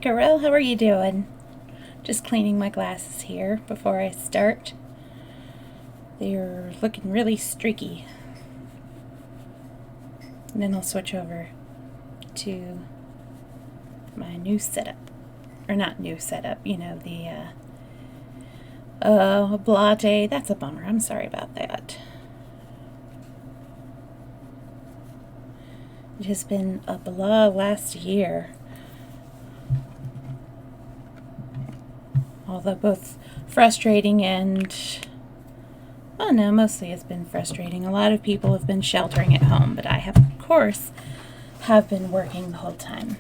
Carol, how are you doing? Just cleaning my glasses here before I start. They're looking really streaky. And then I'll switch over to my new setup. Or not new setup, the latte. That's a bummer. I'm sorry about that. It has been a blah last year. Although both frustrating and, well, no, mostly it's been frustrating. A lot of people have been sheltering at home, but I have, of course, have been working the whole time.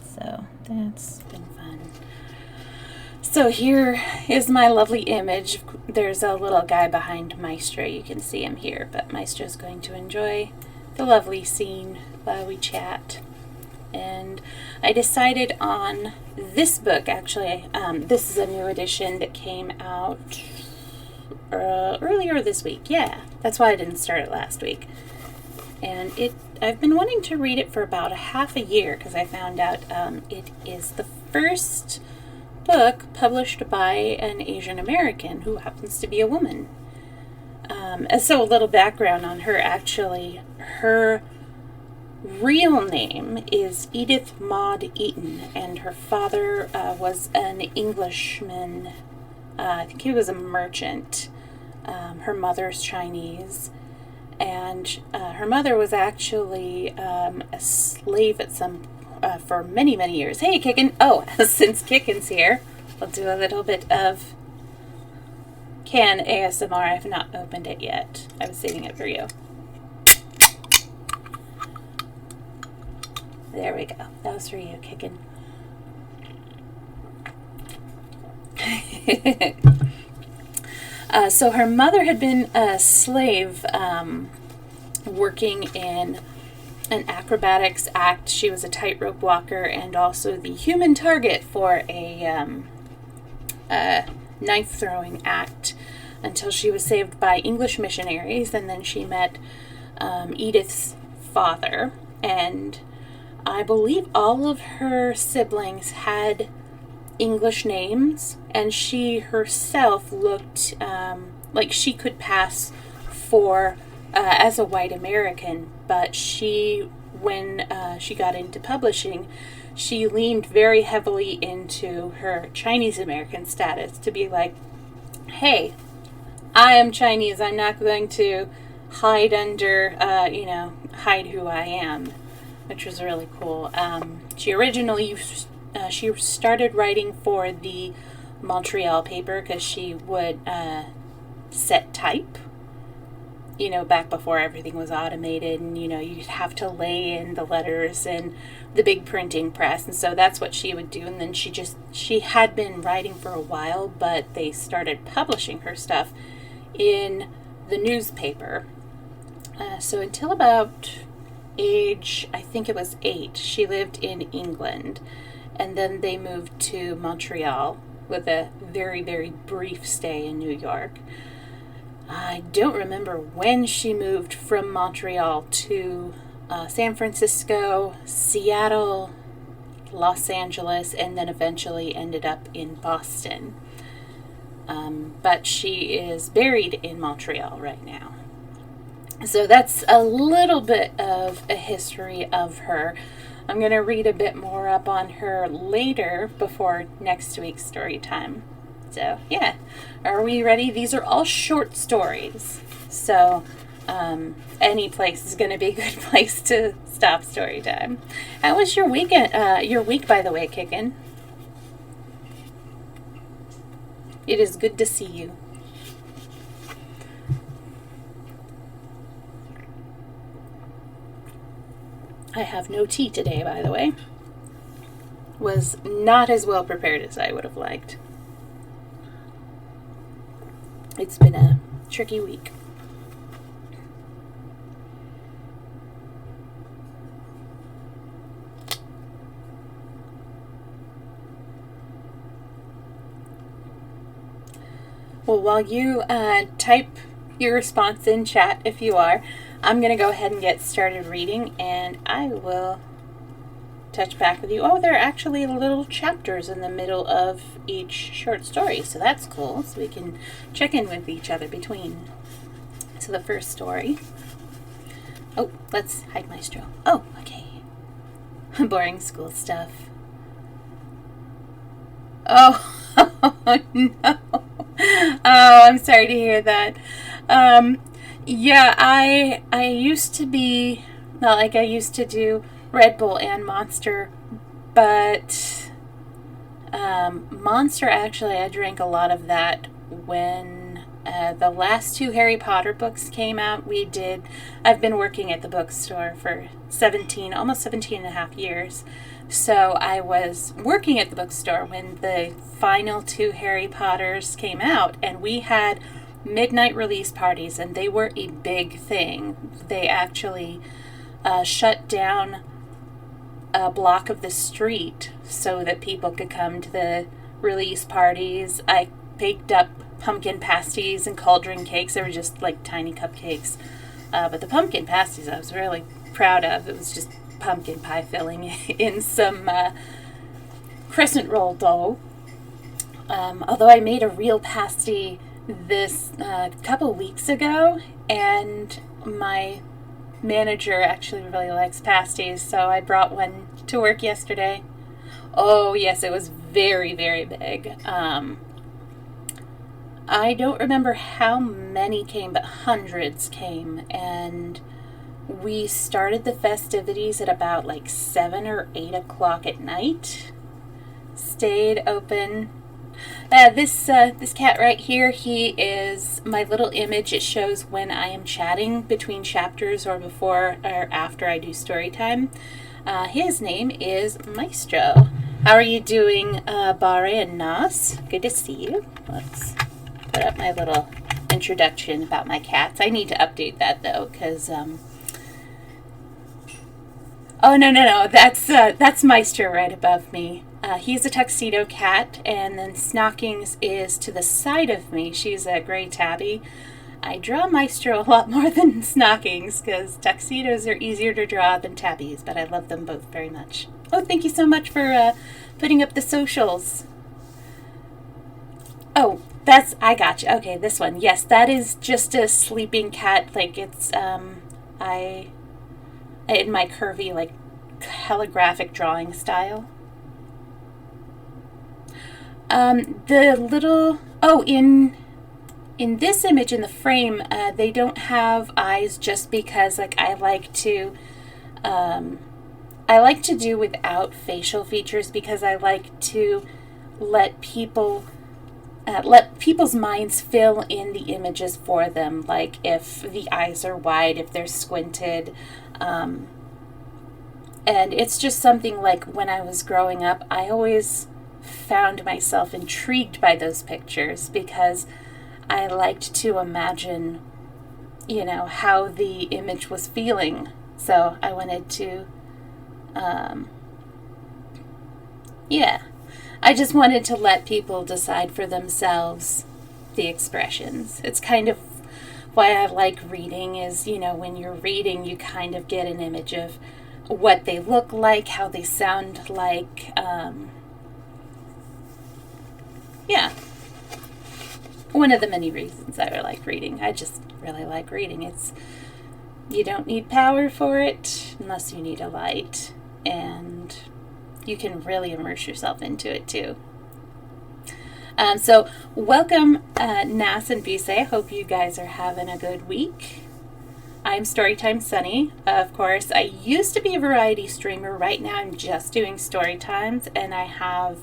So that's been fun. So here is my lovely image. There's a little guy behind Maestro. You can see him here, but Maestro's going to enjoy the lovely scene while we chat. And I decided on this book, actually. This is a new edition that came out earlier this week. Yeah, that's why I didn't start it last week. And I've been wanting to read it for about a half a year because I found out it is the first book published by an Asian American who happens to be a woman. So a little background on her, actually. Her real name is Edith Maud Eaton, and her father was an Englishman. I think he was a merchant. Her mother's Chinese, and her mother was actually a slave at for many, many years. Hey, Kickin! Oh, since Kickin's here, we'll do a little bit of can ASMR. I have not opened it yet. I was saving it for you. There we go. That was for you, Kickin. So her mother had been a slave working in an acrobatics act. She was a tightrope walker and also the human target for a knife throwing act until she was saved by English missionaries, and then she met Edith's father, and I believe all of her siblings had English names, and she herself looked like she could pass for as a white American, but when she got into publishing, she leaned very heavily into her Chinese American status to be like, hey, I am Chinese, I'm not going to hide under, hide who I am, which was really cool. She originally she started writing for the Montreal paper because she would set type, back before everything was automated, and you'd have to lay in the letters and the big printing press, and so that's what she would do. And then she had been writing for a while, but they started publishing her stuff in the newspaper. So until about age, I think it was 8, she lived in England, and then they moved to Montreal with a very, very brief stay in New York. I don't remember when she moved from Montreal to San Francisco, Seattle, Los Angeles, and then eventually ended up in Boston. But she is buried in Montreal right now. So that's a little bit of a history of her. I'm going to read a bit more up on her later before next week's story time. So, yeah. Are we ready? These are all short stories. So, any place is going to be a good place to stop story time. How was your weekend? Your week, by the way, Kickin'? It is good to see you. I have no tea today, by the way. Was not as well prepared as I would have liked. It's been a tricky week. Well, while you type your response in chat, if you are, I'm going to go ahead and get started reading, and I will touch back with you. Oh, there are actually little chapters in the middle of each short story, so that's cool. So we can check in with each other between. So the first story. Oh, let's hide Maestro. Oh, okay. Boring school stuff. Oh, no. Oh, I'm sorry to hear that. Yeah, I used to be, not like I used to do Red Bull and Monster, but Monster, actually, I drank a lot of that when the last 2 Harry Potter books came out. I've been working at the bookstore for almost 17 and a half years. So I was working at the bookstore when the final 2 Harry Potters came out, and we had midnight release parties, and they were a big thing. They actually shut down a block of the street so that people could come to the release parties. I baked up pumpkin pasties and cauldron cakes. They were just like tiny cupcakes. But the pumpkin pasties I was really proud of. It was just pumpkin pie filling in some crescent roll dough. Although I made a real pasty this couple weeks ago, and my manager actually really likes pasties, so I brought one to work yesterday. Oh yes, it was very, very big. I don't remember how many came, but hundreds came, and we started the festivities at about like 7 or 8 o'clock at night. Stayed open. This cat right here, he is my little image. It shows when I am chatting between chapters or before or after I do story time. His name is Maestro. How are you doing, Bare and Nas? Good to see you. Let's put up my little introduction about my cats. I need to update that though, because oh no, that's Maestro right above me. He's a tuxedo cat, and then Snockings is to the side of me. She's a gray tabby. I draw Maestro a lot more than Snockings because tuxedos are easier to draw than tabbies, but I love them both very much. Oh, thank you so much for putting up the socials. Oh, I gotcha. Okay, this one. Yes, that is just a sleeping cat. Like, it's, in my curvy, like, calligraphic drawing style. In this image in the frame, they don't have eyes just because, like, I like to do without facial features because I like to let people's minds fill in the images for them, like if the eyes are wide, if they're squinted, and it's just something like when I was growing up, I always found myself intrigued by those pictures because I liked to imagine, how the image was feeling. So I wanted to, I just wanted to let people decide for themselves the expressions. It's kind of why I like reading is, when you're reading, you kind of get an image of what they look like, how they sound like, one of the many reasons I like reading. I just really like reading. You don't need power for it unless you need a light, and you can really immerse yourself into it too. So welcome, Nas and Buse. I hope you guys are having a good week. I'm Storytime Sunny. Of course, I used to be a variety streamer. Right now I'm just doing story times, and I have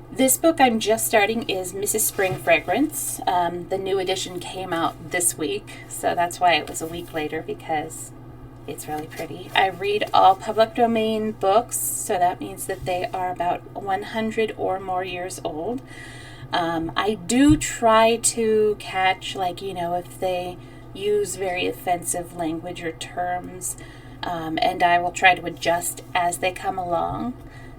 this book I'm just starting is Mrs. Spring Fragrance. The new edition came out this week, so that's why it was a week later, because it's really pretty. I read all public domain books, so that means that they are about 100 or more years old. I do try to catch, if they use very offensive language or terms, and I will try to adjust as they come along.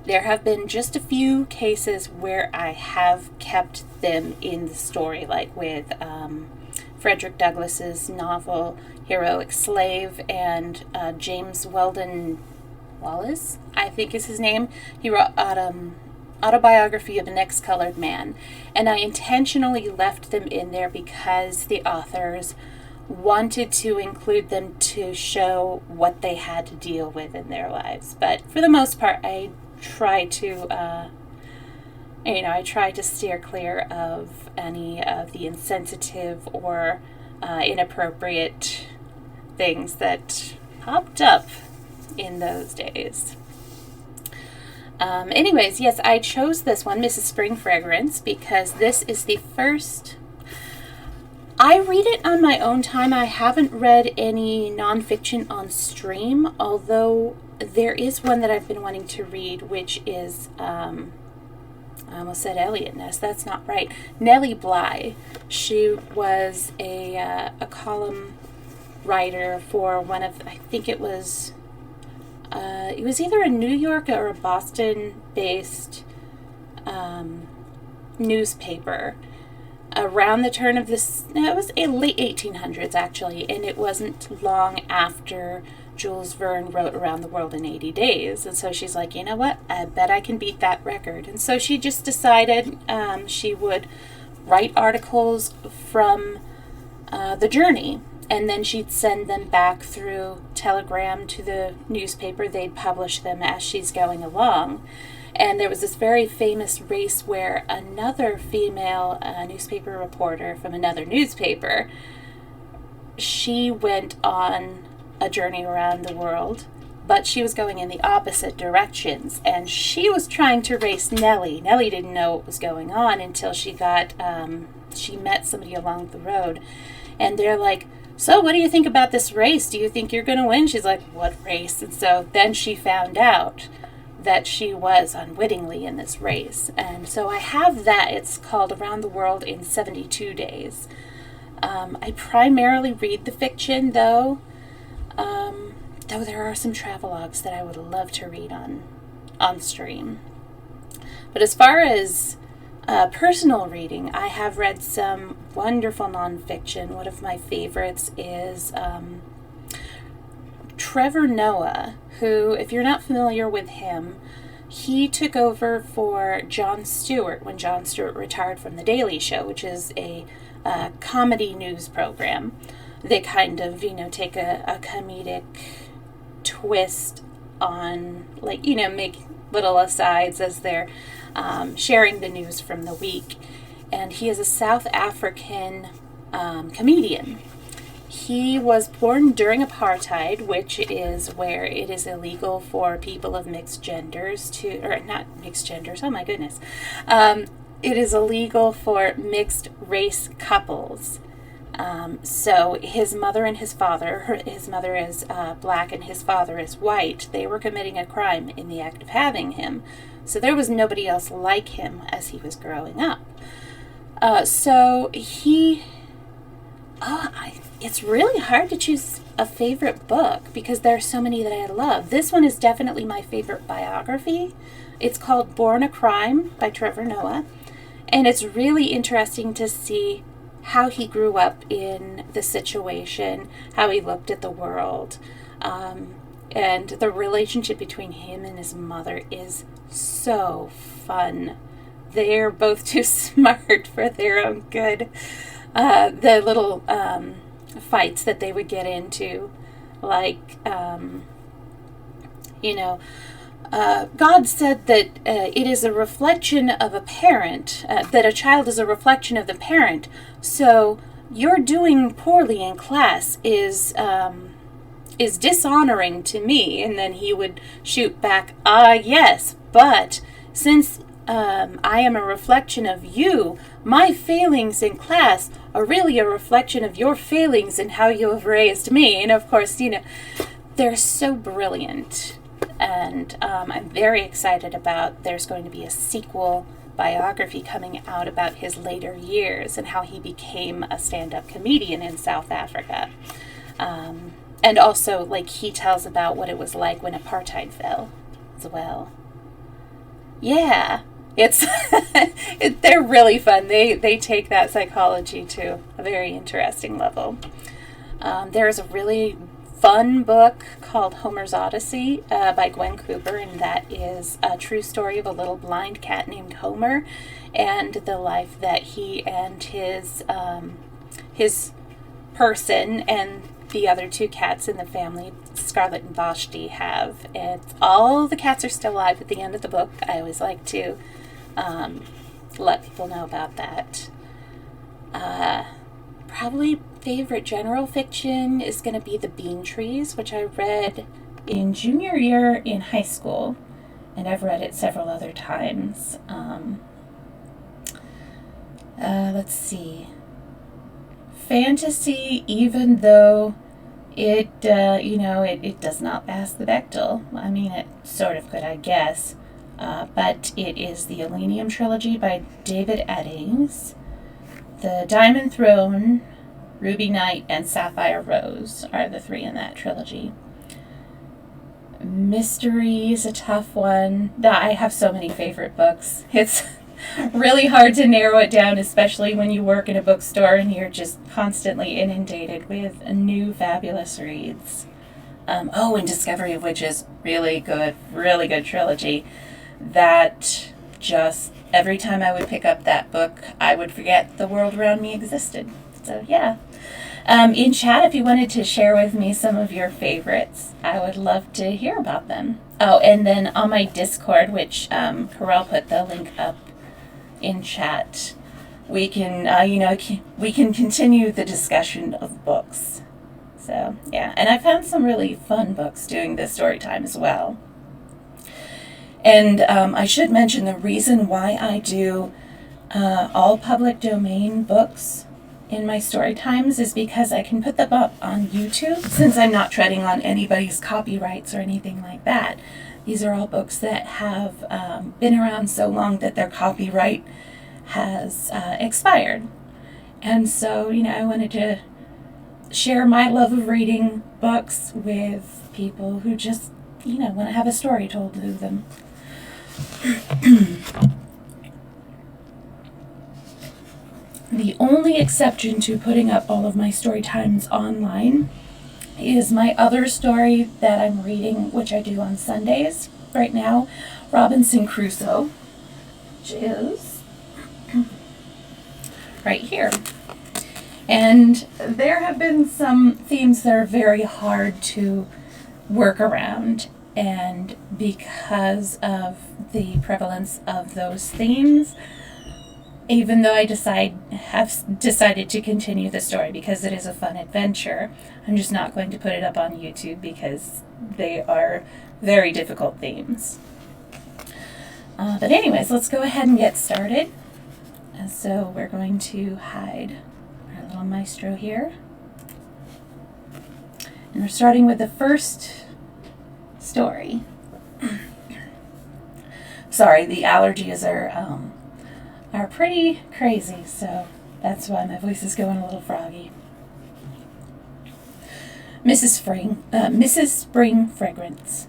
There have been just a few cases where I have kept them in the story, like with Frederick Douglass's novel Heroic Slave and James Weldon Wallace, I think is his name. He wrote Autobiography of an Ex-Colored Man, and I intentionally left them in there because the authors wanted to include them to show what they had to deal with in their lives. But for the most part, I try to steer clear of any of the insensitive or inappropriate things that popped up in those days. Anyways, yes, I chose this one, Mrs. Spring Fragarance, because this is the first... I read it on my own time. I haven't read any nonfiction on stream, although there is one that I've been wanting to read, which is, I almost said Elliot Ness, that's not right, Nellie Bly. She was a column writer for one of, I think it was either a New York or a Boston-based newspaper around the turn of this, it was late 1800s actually, and it wasn't long after Jules Verne wrote Around the World in 80 Days. And so she's like, you know what, I bet I can beat that record. And so she just decided she would write articles from the journey, and then she'd send them back through telegram to the newspaper. They'd publish them as she's going along. And there was this very famous race where another female newspaper reporter from another newspaper, she went on a journey around the world, but she was going in the opposite directions, and she was trying to race Nellie. Nellie didn't know what was going on until she met somebody along the road, and they're like, so what do you think about this race? Do you think you're going to win? She's like, what race? And so then she found out that she was unwittingly in this race. And so I have that. It's called Around the World in 72 Days. I primarily read the fiction, though there are some travelogues that I would love to read on stream. But as far as personal reading, I have read some wonderful nonfiction. One of my favorites is Trevor Noah, who, if you're not familiar with him, he took over for Jon Stewart when Jon Stewart retired from The Daily Show, which is a comedy news program. They kind of, take a comedic twist on, make little asides as they're sharing the news from the week. And he is a South African comedian. He was born during apartheid, which is where it is illegal for people of mixed genders not mixed genders, oh my goodness. It is illegal for mixed race couples. So his mother and his father, his mother is black and his father is white, they were committing a crime in the act of having him. So there was nobody else like him as he was growing up. It's really hard to choose a favorite book because there are so many that I love. This one is definitely my favorite biography. It's called Born a Crime by Trevor Noah. And it's really interesting to see how he grew up in the situation, how he looked at the world. And the relationship between him and his mother is so fun. They're both too smart for their own good. The little fights that they would get into, God said that it is a reflection of a parent, that a child is a reflection of the parent. So you're doing poorly in class is dishonoring to me. And then he would shoot back, yes, but since I am a reflection of you, my failings in class are really a reflection of your failings in how you have raised me. And of course, they're so brilliant. And I'm very excited there's going to be a sequel biography coming out about his later years and how he became a stand-up comedian in South Africa. And also, he tells about what it was like when apartheid fell as well. Yeah, they're really fun. They take that psychology to a very interesting level. There is a really fun book called Homer's Odyssey by Gwen, and that is a true story of a little blind cat named Homer and the life that he and his person and the other two cats in the family, Scarlet and Vashti, have. And all the cats are still alive at the end of the book. I always like to let people know about that. Probably favorite general fiction is going to be The Bean Trees, which I read in junior year in high school, and I've read it several other times. Let's see. Fantasy, even though it does not pass the Bechdel. I mean, it sort of could, I guess. But it is the Elenium trilogy by David Eddings. The Diamond Throne, Ruby Knight, and Sapphire Rose are the three in that trilogy. Mystery is a tough one. I have so many favorite books. It's really hard to narrow it down, especially when you work in a bookstore and you're just constantly inundated with new fabulous reads. And Discovery of Witches, really good trilogy. That just, every time I would pick up that book, I would forget the world around me existed. So, yeah. In chat, if you wanted to share with me some of your favorites, I would love to hear about them. Oh, and then on my Discord, which Carell put the link up in chat, we can continue the discussion of books. So, yeah. And I found some really fun books doing this story time as well. And I should mention the reason why I do all public domain books in my story times is because I can put them up on YouTube, since I'm not treading on anybody's copyrights or anything like that. These are all books that have been around so long that their copyright has expired. And so, I wanted to share my love of reading books with people who just, want to have a story told to them. The only exception to putting up all of my story times online is my other story that I'm reading, which I do on Sundays right now, Robinson Crusoe, which is right here. And there have been some themes that are very hard to work around, and because of the prevalence of those themes, even though I have decided to continue the story because it is a fun adventure, I'm just not going to put it up on YouTube because they are very difficult themes. But anyways, let's go ahead and get started. So we're going to hide our little maestro here. And we're starting with the first story. Sorry, the allergies are pretty crazy, so that's why my voice is going a little froggy. Mrs. Spring Fragrance.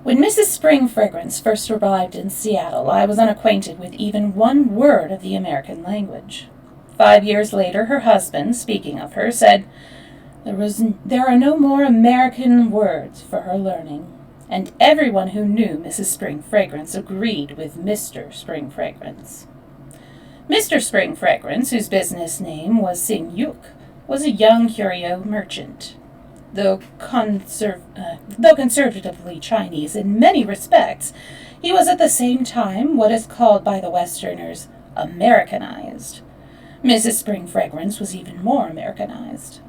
When Mrs. Spring Fragrance first arrived in Seattle, I was unacquainted with even one word of the American language. 5 years later, her husband, speaking of her, said, There are no more American words for her learning. And everyone who knew Mrs. Spring Fragrance agreed with Mr. Spring Fragrance. Mr. Spring Fragrance, whose business name was Sing Yuk, was a young curio merchant. Though conservatively Chinese in many respects, he was at the same time what is called by the Westerners Americanized. Mrs. Spring Fragrance was even more Americanized.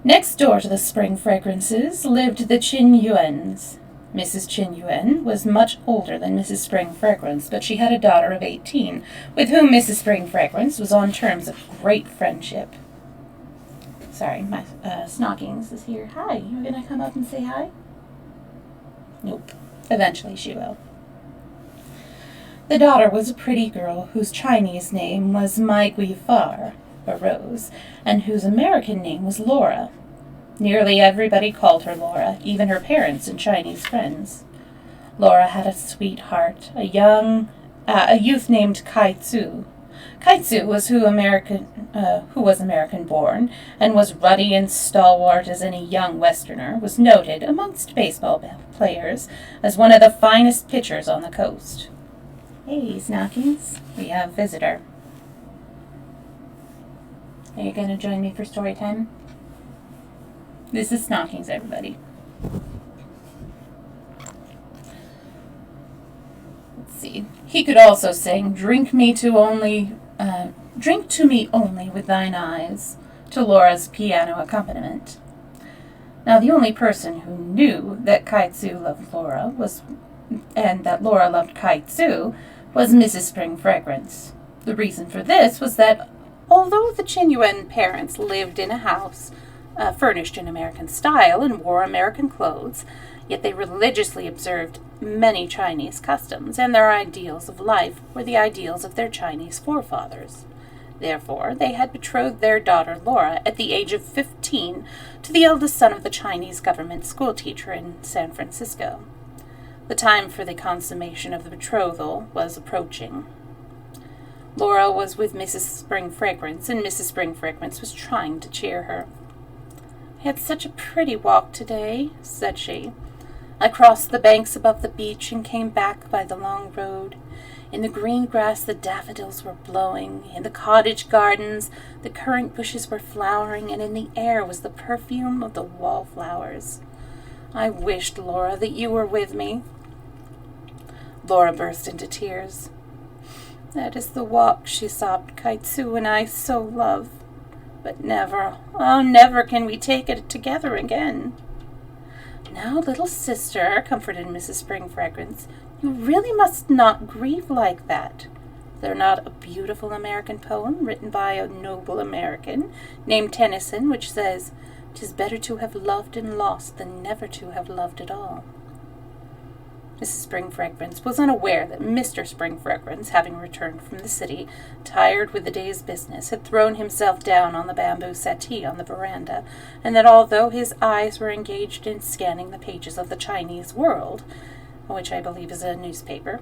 Next door to the Spring Fragrances lived the Chin Yuens. Mrs. Chin Yuen was much older than Mrs. Spring Fragrance, but she had a daughter of 18, with whom Mrs. Spring Fragrance was on terms of great friendship. Sorry, my Snockings is here. Hi, you gonna come up and say hi? Nope. Eventually she will. The daughter was a pretty girl whose Chinese name was Mai Gui Far, or Rose, and whose American name was Laura. Nearly everybody called her Laura, even her parents and Chinese friends. Laura had a sweetheart, a youth named Kai Tzu, Kaitsu was who was American-born, and was ruddy and stalwart as any young Westerner, was noted amongst baseball players as one of the finest pitchers on the coast. Hey, Snockings, we have a visitor. Are you going to join me for story time? This is Snockings, everybody. Let's see. He could also sing, Drink to me only with thine eyes, to Laura's piano accompaniment. Now, the only person who knew that Kaitsu loved Laura and that Laura loved Kaitsu was Mrs. Spring Fragrance. The reason for this was that although the Chingyuan parents lived in a house furnished in American style and wore American clothes, yet they religiously observed many Chinese customs, and their ideals of life were the ideals of their Chinese forefathers. Therefore, they had betrothed their daughter Laura at the age of 15 to the eldest son of the Chinese government schoolteacher in San Francisco. The time for the consummation of the betrothal was approaching. Laura was with Mrs. Spring Fragrance, and Mrs. Spring Fragrance was trying to cheer her. "I had such a pretty walk today," said she. "I crossed the banks above the beach and came back by the long road. In the green grass the daffodils were blowing, in the cottage gardens the currant bushes were flowering, and in the air was the perfume of the wallflowers. I wished, Laura, that you were with me." Laura burst into tears. "That is the walk," she sobbed, "Kaitsu and I so love. But never, oh, never can we take it together again." "Now, little sister," comforted Mrs. Spring Fragrance, "you really must not grieve like that. Is there not a beautiful American poem written by a noble American named Tennyson which says, "'Tis better to have loved and lost than never to have loved at all"?" Mrs. Spring Fragrance was unaware that Mr. Spring Fragrance, having returned from the city, tired with the day's business, had thrown himself down on the bamboo settee on the veranda, and that although his eyes were engaged in scanning the pages of the Chinese World, which I believe is a newspaper,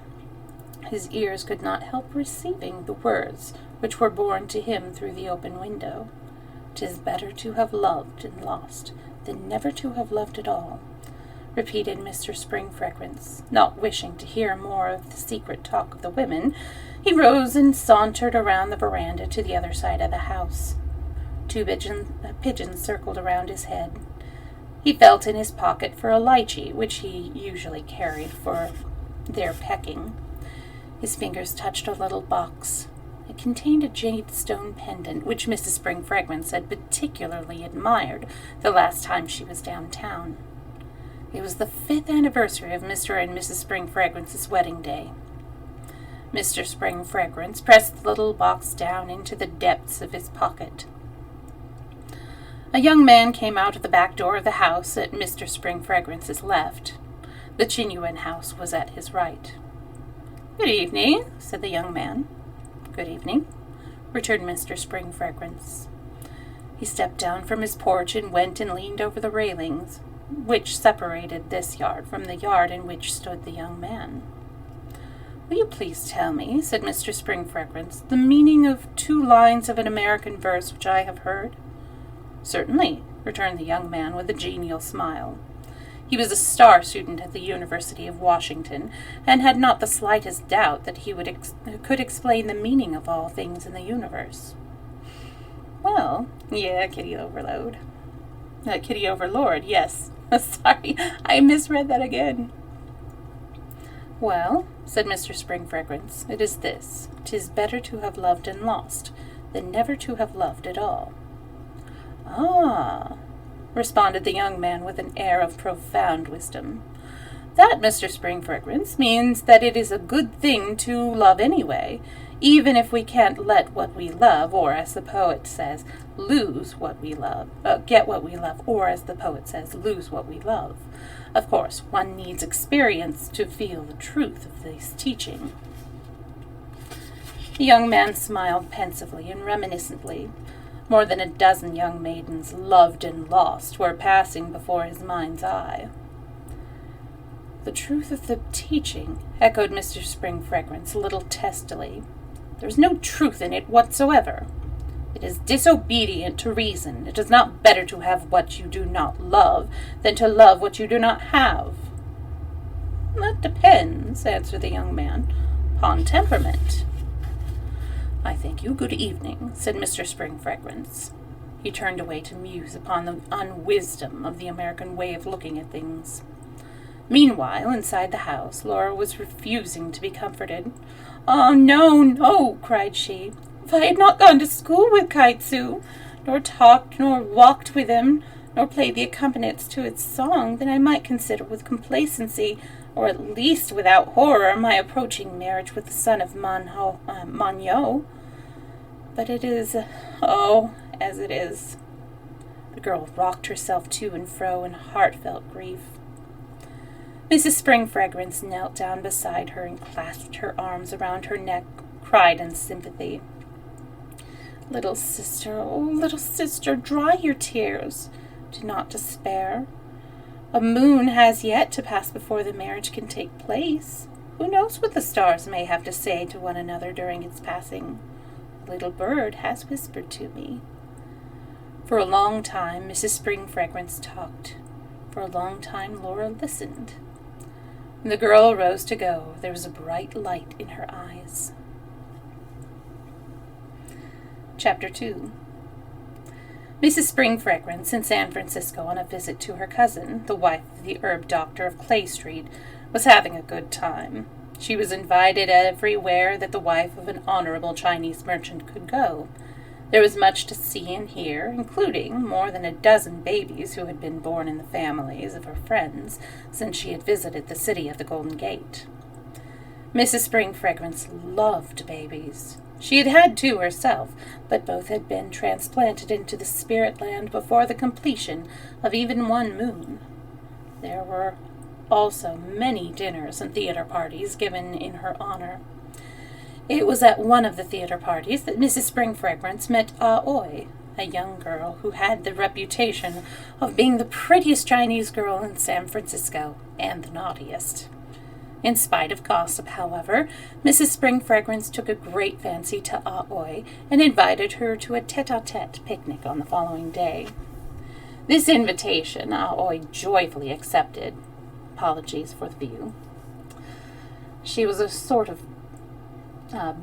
his ears could not help receiving the words which were borne to him through the open window. "'Tis better to have loved and lost than never to have loved at all," repeated Mr. Spring Fragrance. Not wishing to hear more of the secret talk of the women, he rose and sauntered around the veranda to the other side of the house. Two pigeons circled around his head. He felt in his pocket for a lychee, which he usually carried for their pecking. His fingers touched a little box. It contained a jade stone pendant, which Mrs. Spring Fragrance had particularly admired the last time she was downtown. It was the 5th anniversary of Mr. and Mrs. Spring Fragrance's wedding day. Mr. Spring Fragrance pressed the little box down into the depths of his pocket. A young man came out of the back door of the house at Mr. Spring Fragrance's left. The Chingyuan house was at his right. "Good evening," said the young man. "Good evening," returned Mr. Spring Fragrance. He stepped down from his porch and went and leaned over the railings, which separated this yard from the yard in which stood the young man. "Will you please tell me," said Mr. Spring Fragrance, "the meaning of 2 lines of an American verse which I have heard?" "Certainly," returned the young man with a genial smile. He was a star student at the University of Washington, and had not the slightest doubt that he could explain the meaning of all things in the universe. "Well, yeah, Kitty Overload. Kitty Overlord, yes. Sorry, I misread that again." "Well," said Mr. Spring Fragrance, "it is this: 'tis better to have loved and lost than never to have loved at all." "Ah," responded the young man with an air of profound wisdom. "That, Mr. Spring Fragrance, means that it is a good thing to love anyway, even if we can't let what we love, or, as the poet says, lose what we love, get what we love, or, as the poet says, lose what we love. Of course, one needs experience to feel the truth of this teaching." The young man smiled pensively and reminiscently. More than a dozen young maidens, loved and lost, were passing before his mind's eye. "The truth of the teaching," echoed Mr. Spring Fragrance a little testily. There is no truth in it whatsoever. It is disobedient to reason. It is not better to have what you do not love than to love what you do not have. That depends, answered the young man, upon temperament. I thank you. Good evening, said Mr. Spring Fragrance. He turned away to muse upon the unwisdom of the American way of looking at things. Meanwhile, inside the house, Laura was refusing to be comforted. "Oh, no, no," cried she. "If I had not gone to school with Kaitsu, nor talked nor walked with him, nor played the accompaniments to its song, then I might consider with complacency, or at least without horror, my approaching marriage with the son of Manyo. But it is, as it is." The girl rocked herself to and fro in heartfelt grief. Mrs. Spring Fragrance knelt down beside her and clasped her arms around her neck, cried in sympathy. "Little sister, oh, little sister, dry your tears. Do not despair. A moon has yet to pass before the marriage can take place. Who knows what the stars may have to say to one another during its passing? A little bird has whispered to me." For a long time Mrs. Spring Fragrance talked. For a long time Laura listened. When the girl rose to go, there was a bright light in her eyes. Chapter 2. Mrs. Spring Fragrance, in San Francisco on a visit to her cousin, the wife of the herb doctor of Clay Street, was having a good time. She was invited everywhere that the wife of an honorable Chinese merchant could go. There was much to see and hear, including more than a dozen babies who had been born in the families of her friends since she had visited the city of the Golden Gate. Mrs. Spring Fragrance loved babies. She had had two herself, but both had been transplanted into the spirit land before the completion of even one moon. There were also many dinners and theater parties given in her honor. It was at one of the theater parties that Mrs. Spring Fragrance met Aoi, a young girl who had the reputation of being the prettiest Chinese girl in San Francisco, and the naughtiest. In spite of gossip, however, Mrs. Spring Fragrance took a great fancy to Aoi and invited her to a tete-a-tete picnic on the following day. This invitation Aoi joyfully accepted. Apologies for the view. She was a sort of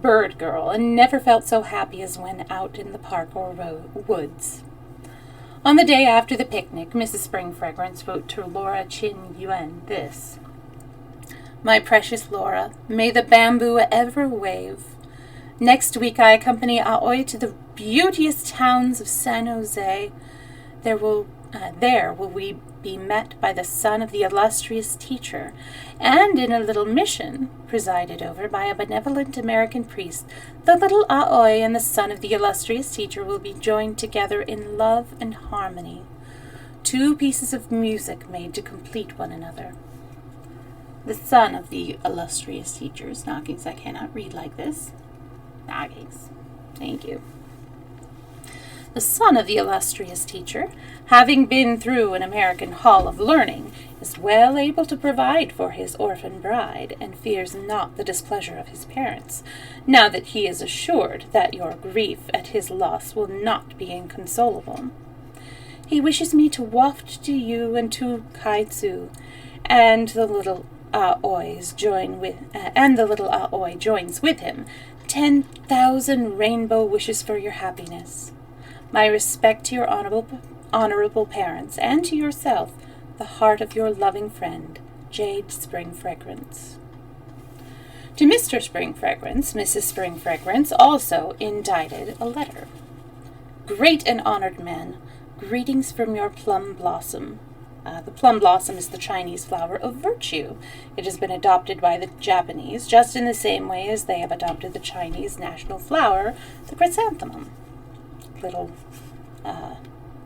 bird girl and never felt so happy as when out in the park or woods. On the day after the picnic, Mrs. Spring Fragrance wrote to Laura Chin Yuen this: "My precious Laura, may the bamboo ever wave. Next week I accompany Aoi to the beauteous towns of San Jose. There will we be met by the son of the illustrious teacher, and in a little mission, presided over by a benevolent American priest, the little Aoi and the son of the illustrious teacher will be joined together in love and harmony. Two pieces of music made to complete one another." The son of the illustrious teachers. Knockings, I cannot read like this. Knockings. Thank you. The son of the illustrious teacher, having been through an American hall of learning, is well able to provide for his orphan bride, and fears not the displeasure of his parents, now that he is assured that your grief at his loss will not be inconsolable. He wishes me to waft to you and to Kaitsu, and the little Aoi joins with him 10,000 rainbow wishes for your happiness. My respect to your honorable parents, and to yourself, the heart of your loving friend, Jade Spring Fragrance. To Mr. Spring Fragrance, Mrs. Spring Fragrance also indited a letter. Great and honored man, greetings from your plum blossom. The plum blossom is the Chinese flower of virtue. It has been adopted by the Japanese just in the same way as they have adopted the Chinese national flower, the chrysanthemum. Little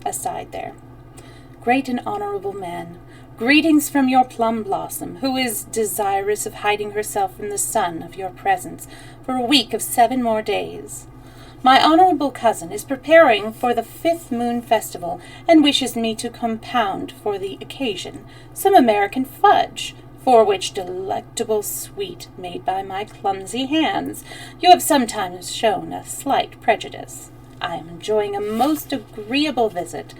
aside there. Great and honorable man, greetings from your plum blossom, who is desirous of hiding herself from the sun of your presence for a week of 7 more days. My honorable cousin is preparing for the 5th Moon Festival and wishes me to compound for the occasion some American fudge for which delectable sweet made by my clumsy hands you have sometimes shown a slight prejudice. I am enjoying a most agreeable visit,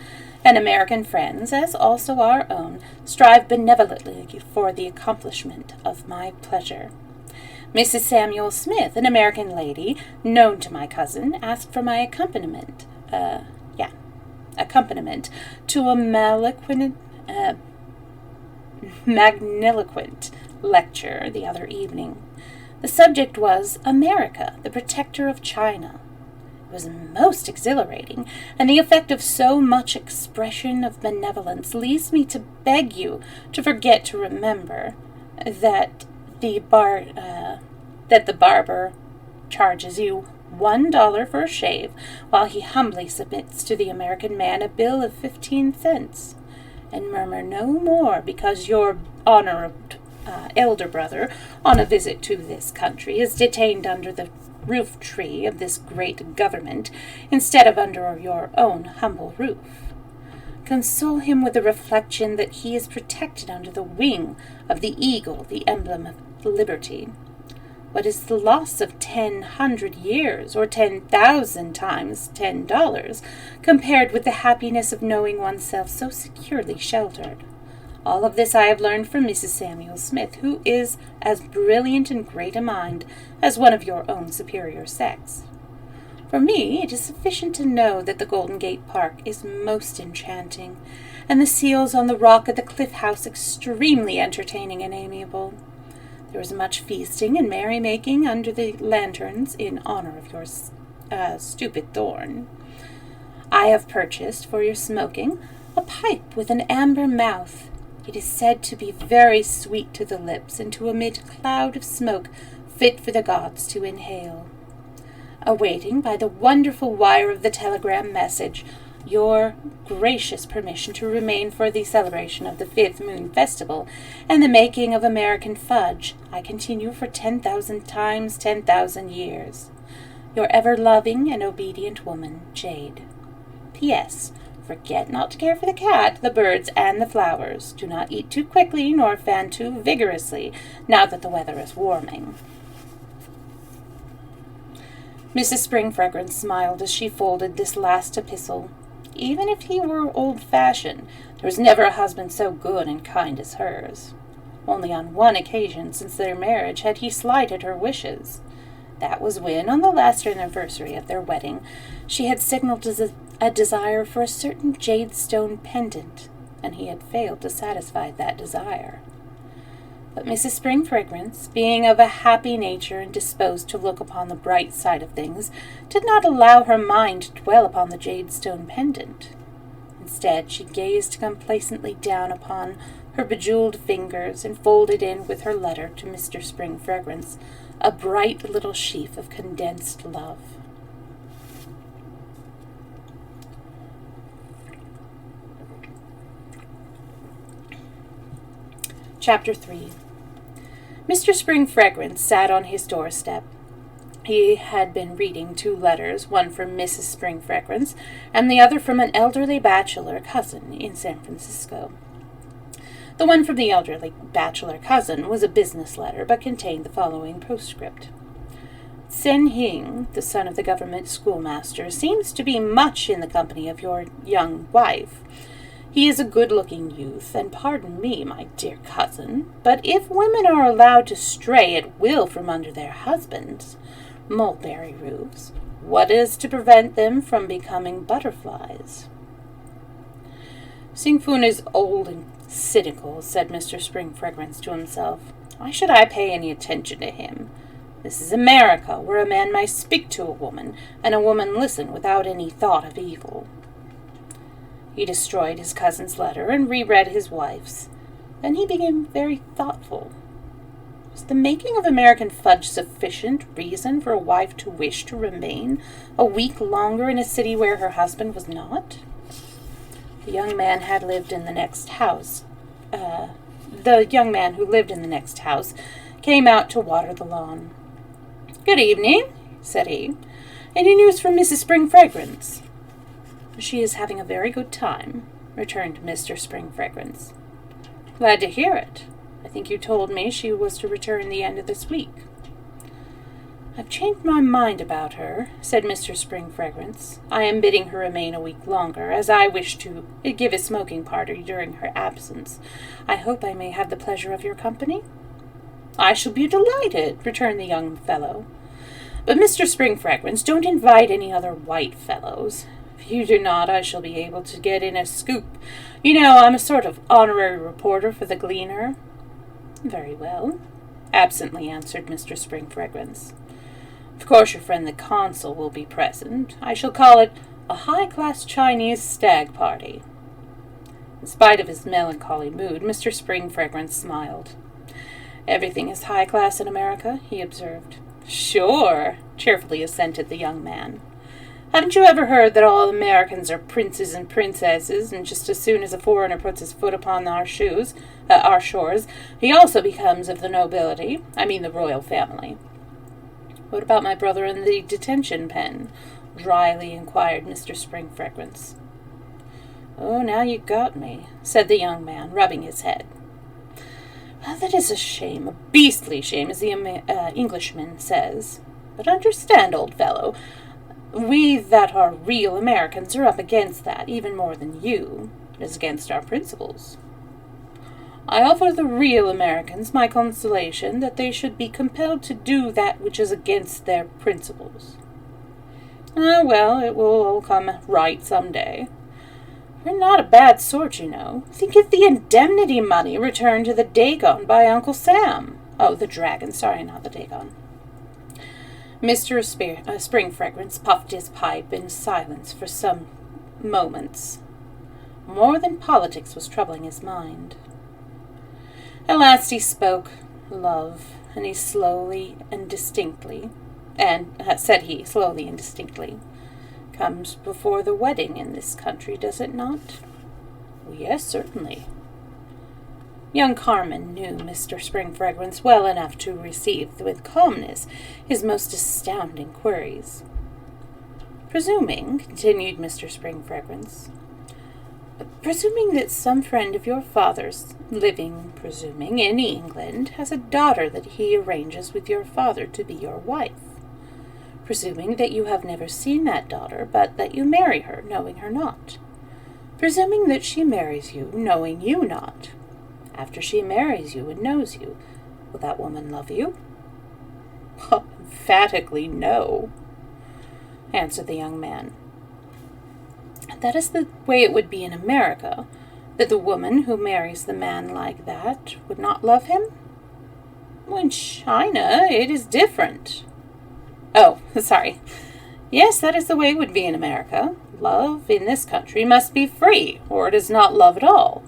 and American friends, as also our own, strive benevolently for the accomplishment of my pleasure. Mrs. Samuel Smith, an American lady, known to my cousin, asked for my accompaniment to a magniloquent lecture the other evening. The subject was America, the Protector of China. It was most exhilarating, and the effect of so much expression of benevolence leads me to beg you to forget to remember that the barber charges you $1 for a shave, while he humbly submits to the American man a bill of 15 cents. And murmur no more because your honored elder brother, on a visit to this country, is detained under the roof tree of this great government instead of under your own humble roof. Console him with the reflection that he is protected under the wing of the eagle, the emblem of liberty. What is the loss of 100 years, or 10,000 times $10, compared with the happiness of knowing oneself so securely sheltered? All of this I have learned from Mrs. Samuel Smith, who is as brilliant and great a mind as one of your own superior sex. For me, it is sufficient to know that the Golden Gate Park is most enchanting, and the seals on the rock at the Cliff House extremely entertaining and amiable. There was much feasting and merrymaking under the lanterns in honor of your stupid thorn. I have purchased for your smoking a pipe with an amber mouth. It is said to be very sweet to the lips and to emit a cloud of smoke fit for the gods to inhale. Awaiting by the wonderful wire of the telegram message your gracious permission to remain for the celebration of the 5th Moon Festival and the making of American fudge, I continue for 10,000 times 10,000 years. Your ever-loving and obedient woman, Jade. P.S. Forget not to care for the cat, the birds, and the flowers. Do not eat too quickly nor fan too vigorously, now that the weather is warming. Mrs. Spring Fragrance smiled as she folded this last epistle. Even if he were old-fashioned, there was never a husband so good and kind as hers. Only on one occasion since their marriage had he slighted her wishes. That was when, on the last anniversary of their wedding, she had signaled a desire for a certain jade-stone pendant, and he had failed to satisfy that desire. But Mrs. Spring Fragrance, being of a happy nature and disposed to look upon the bright side of things, did not allow her mind to dwell upon the jade-stone pendant. Instead, she gazed complacently down upon her bejeweled fingers and folded in with her letter to Mr. Spring Fragrance a bright little sheaf of condensed love. Chapter 3. Mr. Spring Fragrance sat on his doorstep. He had been reading 2 letters, one from Mrs. Spring Fragrance, and the other from an elderly bachelor cousin in San Francisco. The one from the elderly bachelor cousin was a business letter, but contained the following postscript. Sen Hing, the son of the government schoolmaster, seems to be much in the company of your young wife. He is a good-looking youth, and pardon me, my dear cousin, but if women are allowed to stray at will from under their husbands' mulberry roofs, what is to prevent them from becoming butterflies? Sing-Fun is old and cynical, said Mr. Spring Fragrance to himself. Why should I pay any attention to him? This is America, where a man may speak to a woman, and a woman listen without any thought of evil. He destroyed his cousin's letter and reread his wife's. Then he became very thoughtful. Was the making of American fudge sufficient reason for a wife to wish to remain a week longer in a city where her husband was not? The young man who lived in the next house came out to water the lawn. Good evening, said he. Any news from Mrs. Spring Fragrance? She is having a very good time, returned Mr. Spring Fragrance. Glad to hear it. I think you told me she was to return the end of this week." "I've changed my mind about her," said Mr. Spring Fragrance. "I am bidding her remain a week longer, as I wish to give a smoking party during her absence. I hope I may have the pleasure of your company?" "I shall be delighted," returned the young fellow. "But, Mr. Spring Fragrance, don't invite any other white fellows. If you do not, I shall be able to get in a scoop. You know, I'm a sort of honorary reporter for the Gleaner." "Very well," absently answered Mr. Spring Fragrance. "Of course your friend the consul will be present. I shall call it a high-class Chinese stag party." In spite of his melancholy mood, Mr. Spring Fragrance smiled. "Everything is high-class in America," he observed. "Sure," cheerfully assented the young man. "Haven't you ever heard that all Americans are princes and princesses, and just as soon as a foreigner puts his foot upon our shores, he also becomes of the nobility, I mean the royal family?" "What about my brother in the detention pen?" dryly inquired Mr. Spring Fragrance. "Oh, now you got me," said the young man, rubbing his head. "Well, that is a shame, a beastly shame, as the Englishman says. But understand, old fellow, we that are real Americans are up against that, even more than you. It is against our principles. I offer the real Americans my consolation that they should be compelled to do that which is against their principles. Ah, well, it will all come right some day. We're not a bad sort, you know. Think of the indemnity money returned to the Dagon by Uncle Sam. Oh, the dragon, sorry, not the Dagon." Mr. Spring Fragrance puffed his pipe in silence for some moments. More than politics was troubling his mind. At last he spoke. "Love," and he slowly and distinctly, "comes before the wedding in this country, does it not?" "Yes, certainly." Young Carmen knew Mr. Spring Fragrance well enough to receive with calmness his most astounding queries. "Presuming," continued Mr. Spring Fragrance, "presuming that some friend of your father's living, presuming, in England, has a daughter that he arranges with your father to be your wife. Presuming that you have never seen that daughter, but that you marry her, knowing her not. Presuming that she marries you, knowing you not. After she marries you and knows you, will that woman love you?" "Emphatically no," answered the young man. "That is the way it would be in America, that the woman who marries the man like that would not love him? In China it is different." "Oh, sorry. Yes, that is the way it would be in America. Love in this country must be free, or it is not love at all."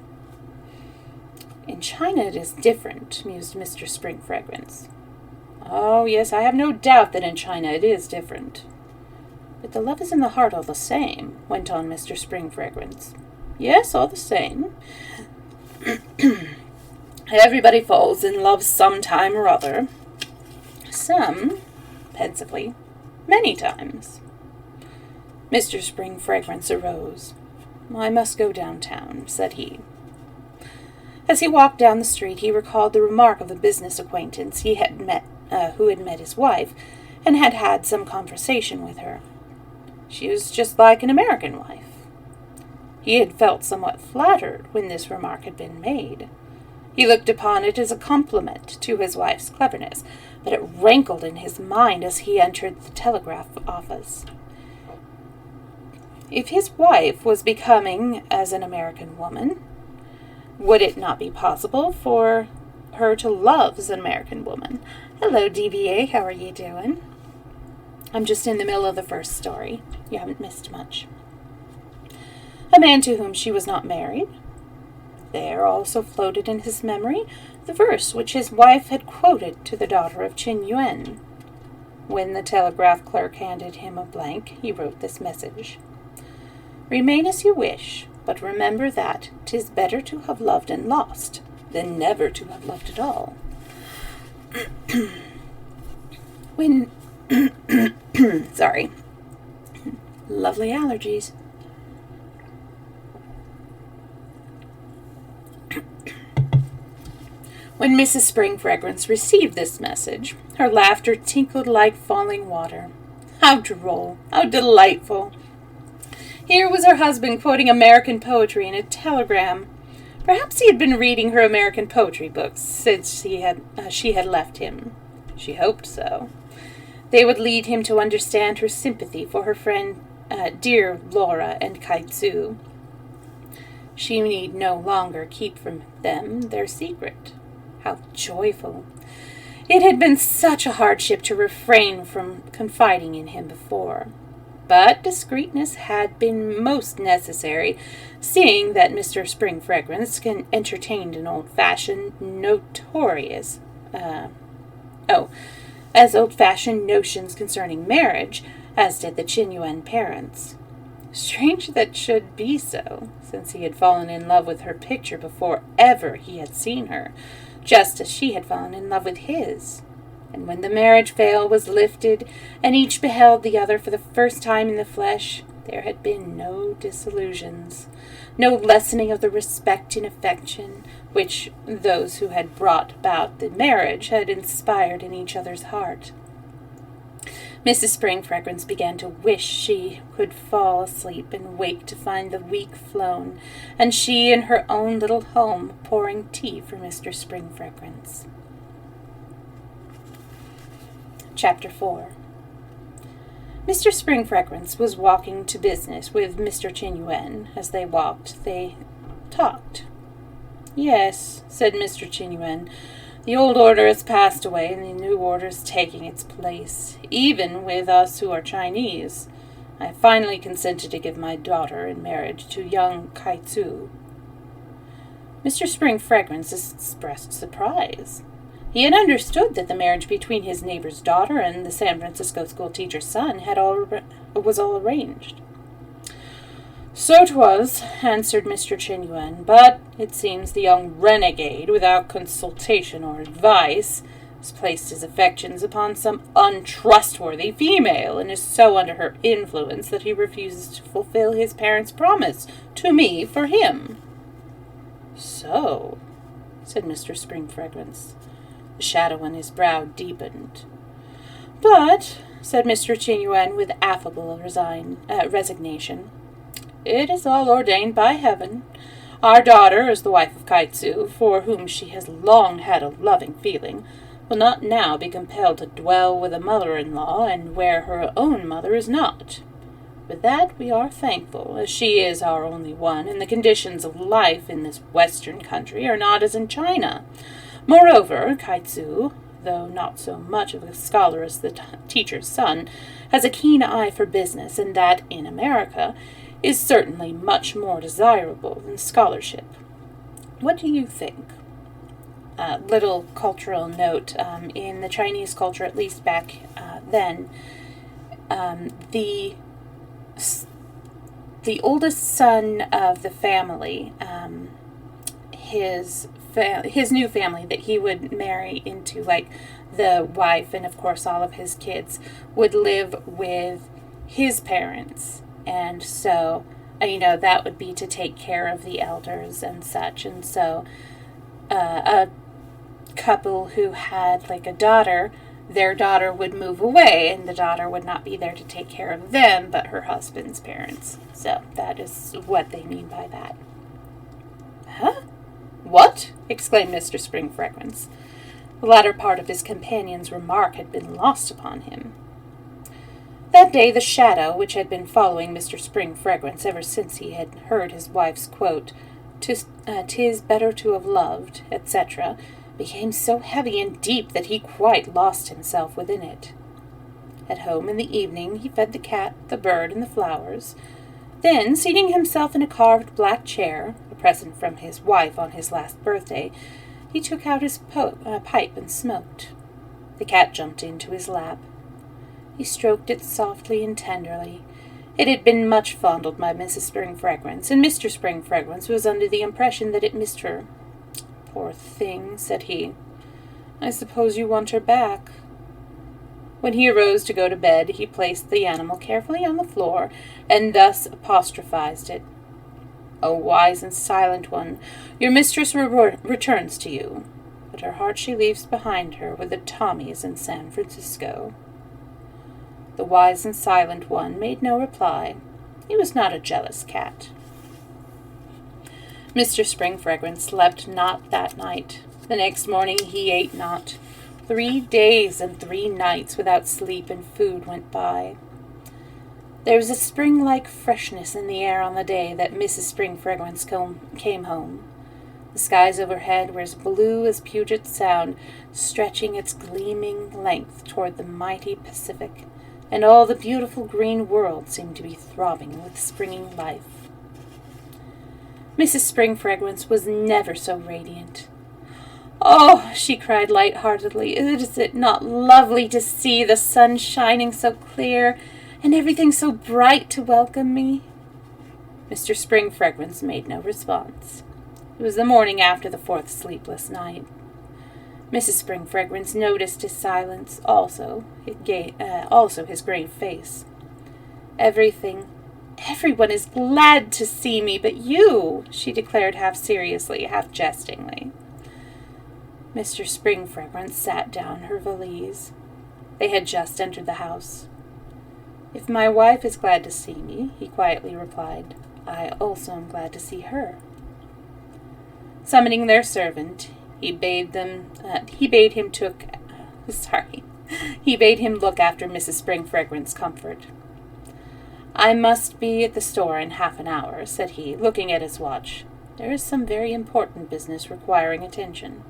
"In China it is different," mused Mr. Spring Fragrance. "Oh, yes, I have no doubt that in China it is different. But the love is in the heart all the same," went on Mr. Spring Fragrance. "Yes, all the same. Everybody falls in love some time or other. Some," pensively, "many times." Mr. Spring Fragrance arose. "I must go downtown," said he. As he walked down the street, he recalled the remark of a business acquaintance he had met, who had met his wife, and had had some conversation with her. She was just like an American wife. He had felt somewhat flattered when this remark had been made. He looked upon it as a compliment to his wife's cleverness, but it rankled in his mind as he entered the telegraph office. If his wife was becoming as an American woman, would it not be possible for her to love as an American woman? Hello, DBA, how are you doing? I'm just in the middle of the first story. You haven't missed much. A man to whom she was not married. There also floated in his memory the verse which his wife had quoted to the daughter of Qin Yuan. When the telegraph clerk handed him a blank, he wrote this message. "Remain as you wish, but remember that 'tis better to have loved and lost than never to have loved at all." When sorry. Lovely allergies. When Mrs. Spring Fragrance received this message, her laughter tinkled like falling water. How droll! How delightful! Here was her husband quoting American poetry in a telegram. Perhaps he had been reading her American poetry books since she had left him. She hoped so. They would lead him to understand her sympathy for her friend, dear Laura and Kaitsu. She need no longer keep from them their secret. How joyful! It had been such a hardship to refrain from confiding in him before. But discreetness had been most necessary, seeing that Mr. Spring Fragrance entertained an old-fashioned old-fashioned notions concerning marriage, as did the Chinyuan parents. Strange that should be so, since he had fallen in love with her picture before ever he had seen her, just as she had fallen in love with his. And when the marriage veil was lifted, and each beheld the other for the first time in the flesh, there had been no disillusions, no lessening of the respect and affection which those who had brought about the marriage had inspired in each other's heart. Mrs. Spring Fragrance began to wish she could fall asleep and wake to find the week flown, and she in her own little home pouring tea for Mr. Spring Fragrance. Chapter 4. Mr. Spring Fragrance was walking to business with Mr. Chinyuan. As they walked, they talked. "Yes," said Mr. Chinyuan, "the old order has passed away, and the new order is taking its place, even with us who are Chinese. I have finally consented to give my daughter in marriage to young Kaitsu." Mr. Spring Fragrance expressed surprise. He had understood that the marriage between his neighbor's daughter and the San Francisco schoolteacher's son was all arranged. "So 'twas," answered Mr. Chinyuan, "but it seems the young renegade, without consultation or advice, has placed his affections upon some untrustworthy female, and is so under her influence that he refuses to fulfill his parents' promise to me for him." "So," said Mr. Spring Fragrance. The shadow on his brow deepened. "But," said Mr. Chinyuan with affable resignation, "it is all ordained by heaven. Our daughter, as the wife of Kaitsu, for whom she has long had a loving feeling, will not now be compelled to dwell with a mother-in-law, and where her own mother is not. With that we are thankful, as she is our only one, and the conditions of life in this western country are not as in China. Moreover, Kaitsu, though not so much of a scholar as the teacher's son, has a keen eye for business, and that, in America, is certainly much more desirable than scholarship. What do you think?" Little cultural note, in the Chinese culture, at least back then, the oldest son of the family, his new family that he would marry into, like the wife and of course all of his kids, would live with his parents, and so that would be to take care of the elders and such. And so a couple who had like a daughter, their daughter would move away, and the daughter would not be there to take care of them but her husband's parents. So that is what they mean by that. "Huh? What?" exclaimed Mr. Spring Fragrance. The latter part of his companion's remark had been lost upon him. That day the shadow, which had been following Mr. Spring Fragrance ever since he had heard his wife's quote, "'Tis better to have loved," etc., became so heavy and deep that he quite lost himself within it. At home in the evening he fed the cat, the bird, and the flowers. Then, seating himself in a carved black chair, a present from his wife on his last birthday, he took out his pipe and smoked. The cat jumped into his lap. He stroked it softly and tenderly. It had been much fondled by Mrs. Spring Fragrance, and Mr. Spring Fragrance was under the impression that it missed her. "Poor thing," said he. "I suppose you want her back." When he arose to go to bed, he placed the animal carefully on the floor, and thus apostrophized it. "O wise and silent one, your mistress returns to you. But and her heart she leaves behind her with the Tommies in San Francisco." The wise and silent one made no reply. He was not a jealous cat. Mr. Spring Fragrance slept not that night. The next morning he ate not. 3 days and 3 nights without sleep and food went by. There was a spring-like freshness in the air on the day that Mrs. Spring Fragrance came home. The skies overhead were as blue as Puget Sound, stretching its gleaming length toward the mighty Pacific, and all the beautiful green world seemed to be throbbing with springing life. Mrs. Spring Fragrance was never so radiant. "Oh," she cried light-heartedly, "is it not lovely to see the sun shining so clear, and everything so bright to welcome me?" Mr. Spring Fragrance made no response. It was the morning after the 4th sleepless night. Mrs. Spring Fragrance noticed his silence, also his grave face. "Everyone is glad to see me but you," she declared half seriously, half jestingly. Mr. Spring Fragrance sat down her valise. They had just entered the house. "If my wife is glad to see me," he quietly replied, "I also am glad to see her." Summoning their servant, he bade him look after Mrs. Spring Fragrance comfort. "I must be at the store in half an hour," said he, looking at his watch. "There is some very important business requiring attention."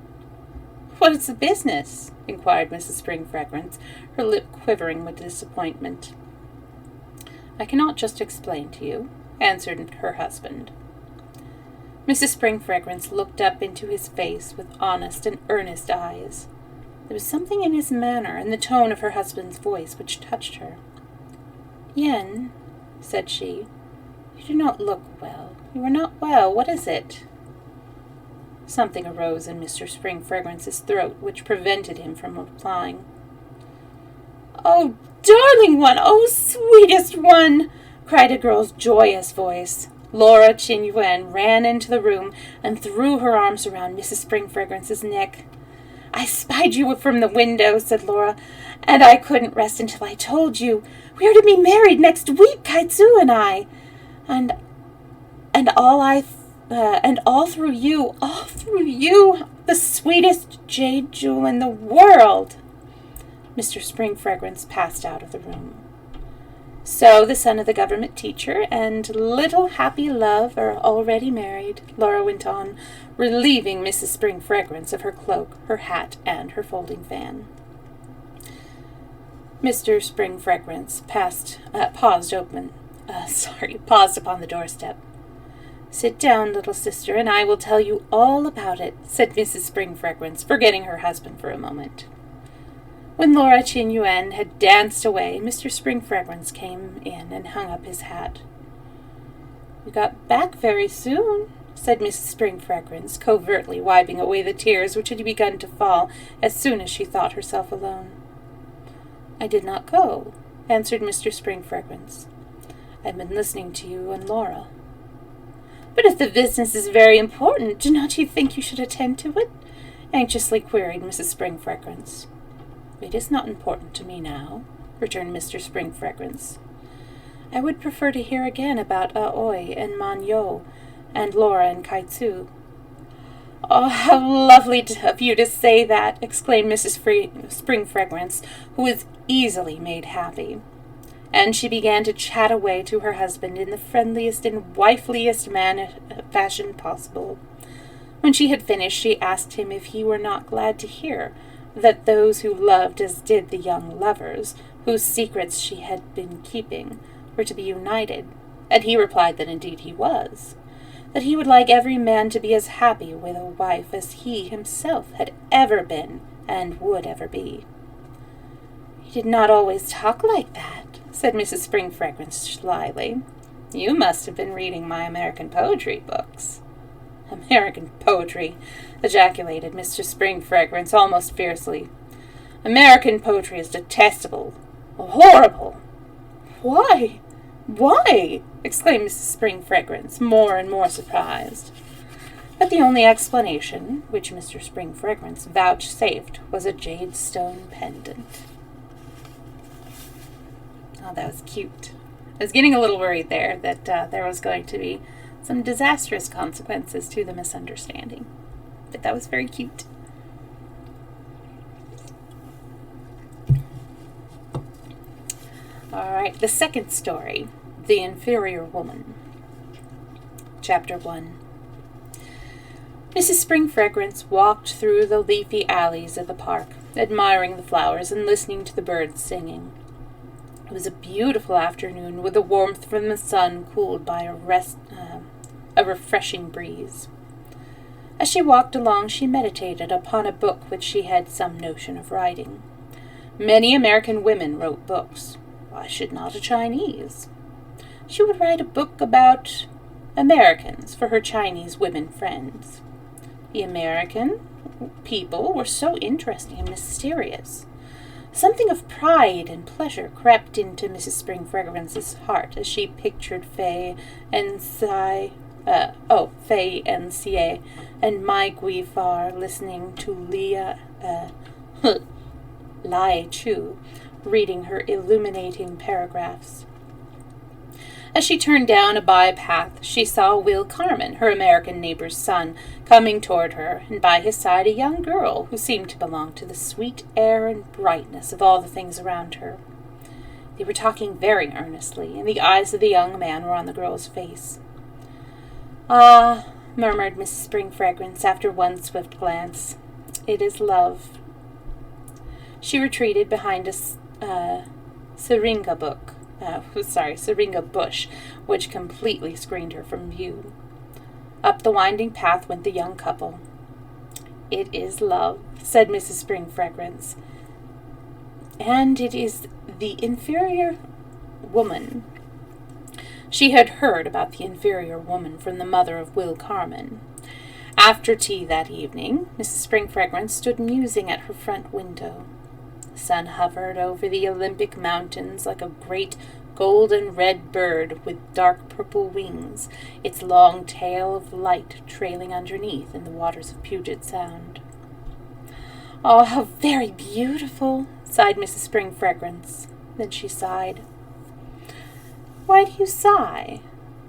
"What is the business?" inquired Mrs. Spring Fragrance, her lip quivering with disappointment. "I cannot just explain to you," answered her husband. Mrs. Spring Fragrance looked up into his face with honest and earnest eyes. There was something in his manner and the tone of her husband's voice which touched her. "Yen," said she, "you do not look well. You are not well. What is it?" Something arose in Mr. Spring Fragrance's throat which prevented him from replying. "Oh, darling one! Oh, sweetest one!" cried a girl's joyous voice. Laura Chin-Yuen ran into the room and threw her arms around Mrs. Spring Fragrance's neck. "I spied you from the window," said Laura, "and I couldn't rest until I told you. We are to be married next week, Kaitsu and I. And all through you, the sweetest jade jewel in the world." Mr. Spring Fragrance passed out of the room. "So the son of the government teacher and little happy love are already married," Laura went on, relieving Mrs. Spring Fragrance of her cloak, her hat, and her folding fan. Mr. Spring Fragrance paused upon the doorstep. "Sit down, little sister, and I will tell you all about it," said Mrs. Spring Fragrance, forgetting her husband for a moment. When Laura Chin-Yuen had danced away, Mr. Spring Fragrance came in and hung up his hat. "You got back very soon," said Mrs. Spring Fragrance, covertly wiping away the tears which had begun to fall as soon as she thought herself alone. "I did not go," answered Mr. Spring Fragrance. "I've been listening to you and Laura." "But if the business is very important, do not you think you should attend to it?" anxiously queried Mrs. Spring Fragrance. "It is not important to me now," returned Mr. Spring Fragrance. "I would prefer to hear again about Aoi and Man Yo, and Laura and Kaitsu." "Oh, how lovely of you to say that!" exclaimed Mrs. Spring Fragrance, who was easily made happy. And she began to chat away to her husband in the friendliest and wifeliest fashion possible. When she had finished, she asked him if he were not glad to hear that those who loved as did the young lovers, whose secrets she had been keeping, were to be united, and he replied that indeed he was, that he would like every man to be as happy with a wife as he himself had ever been and would ever be. "He did not always talk like that," said Mrs. Spring Fragrance slyly. "You must have been reading my American poetry books." "American poetry!" ejaculated Mr. Spring Fragrance almost fiercely. "American poetry is detestable, horrible." "Why? Why?" exclaimed Mrs. Spring Fragrance, more and more surprised. But the only explanation which Mr. Spring Fragrance vouchsafed was a jade stone pendant. Oh, that was cute. I was getting a little worried there that there was going to be some disastrous consequences to the misunderstanding. But that was very cute. Alright, the second story, The Inferior Woman. Chapter 1. Mrs. Spring Fragrance walked through the leafy alleys of the park, admiring the flowers and listening to the birds singing. It was a beautiful afternoon, with the warmth from the sun cooled by a refreshing breeze. As she walked along, she meditated upon a book which she had some notion of writing. Many American women wrote books. Why should not a Chinese? She would write a book about Americans for her Chinese women friends. The American people were so interesting and mysterious. Something of pride and pleasure crept into Mrs. Spring Fragrance's heart as she pictured Faye and Cie and Mai Gui Far listening to Lai Chu reading her illuminating paragraphs. As she turned down a by-path, she saw Will Carman, her American neighbor's son, coming toward her, and by his side a young girl who seemed to belong to the sweet air and brightness of all the things around her. They were talking very earnestly, and the eyes of the young man were on the girl's face. "Ah," murmured Mrs. Spring Fragrance after one swift glance, "it is love." She retreated behind a syringa bush, which completely screened her from view. Up the winding path went the young couple. "It is love," said Mrs. Spring Fragrance, "and it is the inferior woman." She had heard about the inferior woman from the mother of Will Carman. After tea that evening, Mrs. Spring Fragrance stood musing at her front window. The sun hovered over the Olympic mountains like a great golden-red bird with dark purple wings, its long tail of light trailing underneath in the waters of Puget Sound. "Oh, how very beautiful," sighed Mrs. Spring Fragrance. Then she sighed. "Why do you sigh?"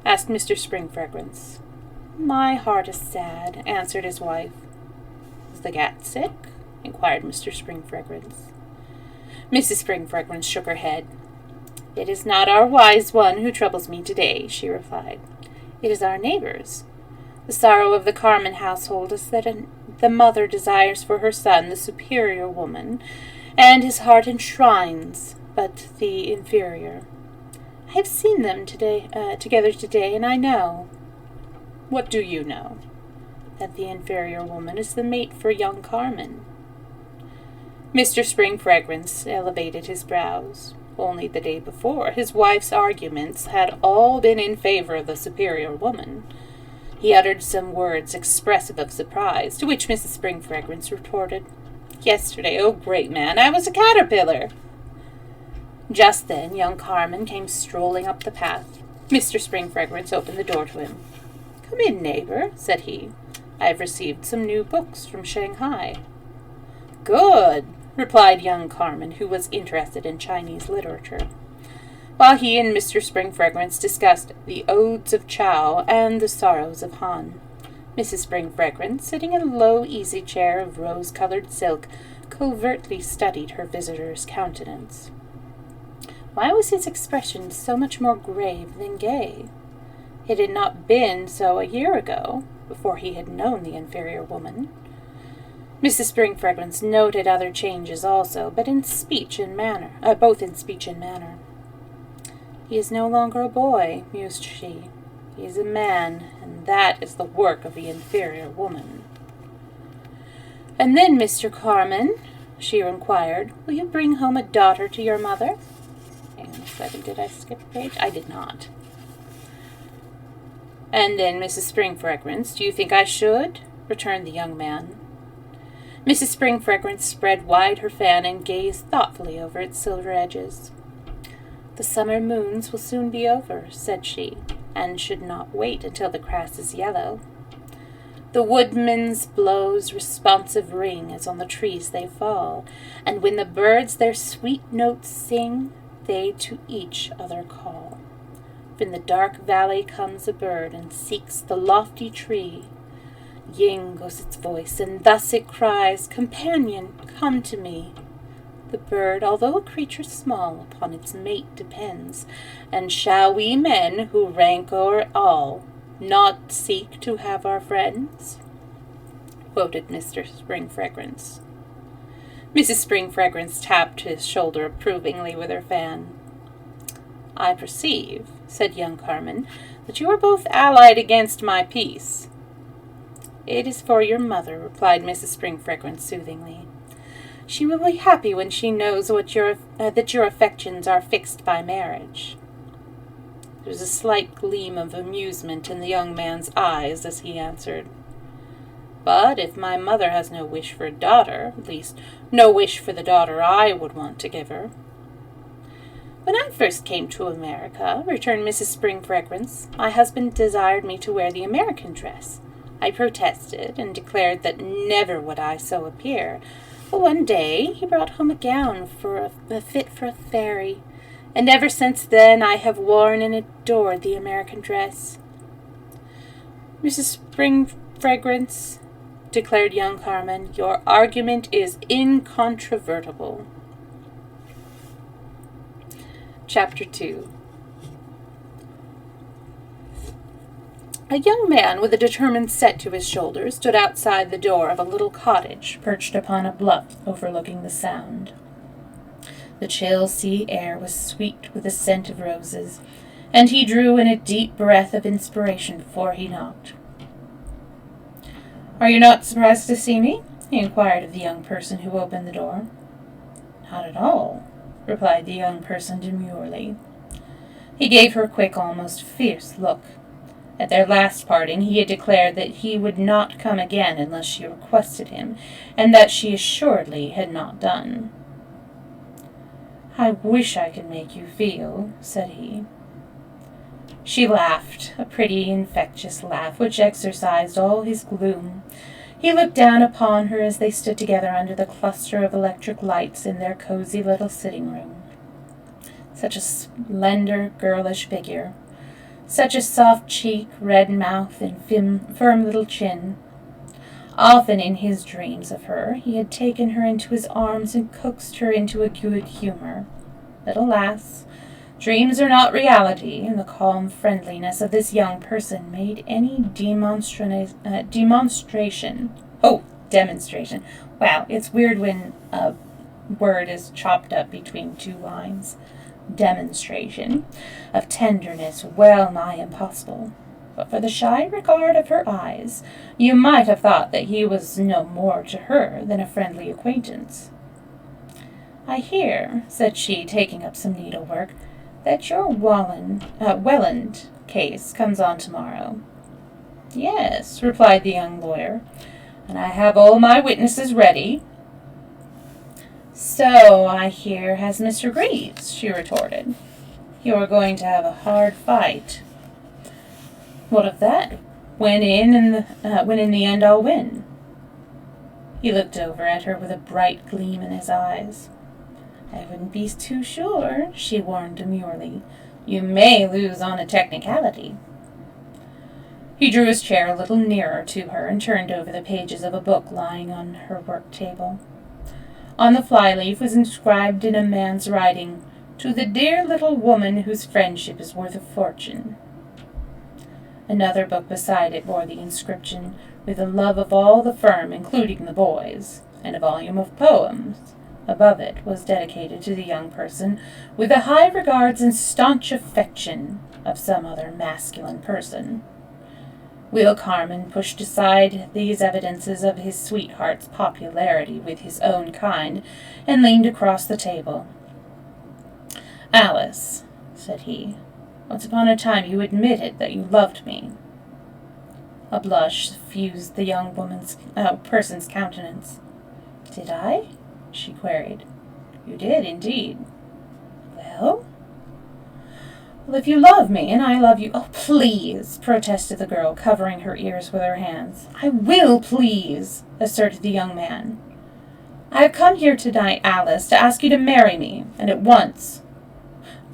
asked Mr. Spring Fragrance. "My heart is sad," answered his wife. "Is the cat sick?" inquired Mr. Spring Fragrance. Mrs. Spring Fragrance shook her head. "It is not our wise one who troubles me today," she replied. "It is our neighbors. The sorrow of the Carman household is that the mother desires for her son the superior woman, and his heart enshrines but the inferior. I have seen them together today, and I know." "What do you know?" "That the inferior woman is the mate for young Carman." Mr. Spring Fragrance elevated his brows. Only the day before, his wife's arguments had all been in favor of the superior woman. He uttered some words expressive of surprise, to which Mrs. Spring Fragrance retorted, "Yesterday, oh great man, I was a caterpillar." Just then, young Carman came strolling up the path. Mr. Spring Fragrance opened the door to him. "Come in, neighbor," said he. "I have received some new books from Shanghai." "Good," replied young Carman, who was interested in Chinese literature. While he and Mr. Spring Fragrance discussed the Odes of Chow and the Sorrows of Han, Mrs. Spring Fragrance, sitting in a low easy chair of rose-colored silk, covertly studied her visitor's countenance. Why was his expression so much more grave than gay? It had not been so a year ago, before he had known the inferior woman. Mrs. Spring Fragrance noted other changes also, but in speech and manner, both in speech and manner. "He is no longer a boy," mused she. "He is a man, and that is the work of the inferior woman." "And then, Mr. Carman," she inquired, "will you bring home a daughter to your mother?" Hang on a second, did I skip a page? I did not. "And then, Mrs. Spring Fragrance, do you think I should?" returned the young man. Mrs. Spring Fragrance spread wide her fan and gazed thoughtfully over its silver edges. "The summer moons will soon be over," said she, "and should not wait until the grass is yellow." The woodman's blows responsive ring as on the trees they fall, and when the birds their sweet notes sing, they to each other call. From the dark valley comes a bird and seeks the lofty tree. Ying goes its voice, and thus it cries, Companion, come to me. The bird, although a creature small, upon its mate depends, and shall we men, who rank o'er all, not seek to have our friends? Quoted Mr. Spring Fragrance. Mrs. Spring Fragrance tapped his shoulder approvingly with her fan. I perceive, said young Carmen, that you are both allied against my peace. It is for your mother, replied Mrs. Spring Fragrance soothingly. She will be happy when she knows that your affections are fixed by marriage. There was a slight gleam of amusement in the young man's eyes as he answered, But if my mother has no wish for a daughter, at least no wish for the daughter I would want to give her. When I first came to America, returned Mrs. Spring Fragrance, my husband desired me to wear the American dress. I protested and declared that never would I so appear. But one day he brought home a gown fit for a fairy, and ever since then I have worn and adored the American dress. Mrs. Spring Fragrance, declared young Carmen, your argument is incontrovertible. Chapter 2. A young man with a determined set to his shoulders stood outside the door of a little cottage perched upon a bluff overlooking the Sound. The chill sea air was sweet with the scent of roses, and he drew in a deep breath of inspiration before he knocked. Are you not surprised to see me? He inquired of the young person who opened the door. Not at all, replied the young person demurely. He gave her a quick, almost fierce look. At their last parting he had declared that he would not come again unless she requested him, and that she assuredly had not done. I wish I could make you feel, said he. She laughed, a pretty, infectious laugh which exorcised all his gloom. He looked down upon her as they stood together under the cluster of electric lights in their cozy little sitting room. Such a slender, girlish figure, such a soft cheek, red mouth, and firm little chin. Often in his dreams of her he had taken her into his arms and coaxed her into a good humor. But alas, dreams are not reality, and the calm friendliness of this young person made any demonstration. Wow, it's weird when a word is chopped up between two lines. Demonstration of tenderness well nigh impossible. But for the shy regard of her eyes, you might have thought that he was no more to her than a friendly acquaintance. I hear, said she, taking up some needlework, that your Welland case comes on tomorrow. Yes, replied the young lawyer, and I have all my witnesses ready. So, I hear, has Mr. Greaves, she retorted. You are going to have a hard fight. What of that? When in the end I'll win. He looked over at her with a bright gleam in his eyes. I wouldn't be too sure, she warned demurely. You may lose on a technicality. He drew his chair a little nearer to her and turned over the pages of a book lying on her work table. On the flyleaf was inscribed in a man's writing, To the dear little woman whose friendship is worth a fortune. Another book beside it bore the inscription, With the love of all the firm, including the boys, and a volume of poems. Above it was dedicated to the young person, with the high regards and staunch affection of some other masculine person. Will Carmen pushed aside these evidences of his sweetheart's popularity with his own kind, and leaned across the table. Alice, said he, once upon a time you admitted that you loved me. A blush suffused the young person's countenance. Did I? She queried. You did, indeed. Well? Well, if you love me, and I love you— Oh, please, protested the girl, covering her ears with her hands. I will, please, asserted the young man. I have come here tonight, Alice, to ask you to marry me, and at once.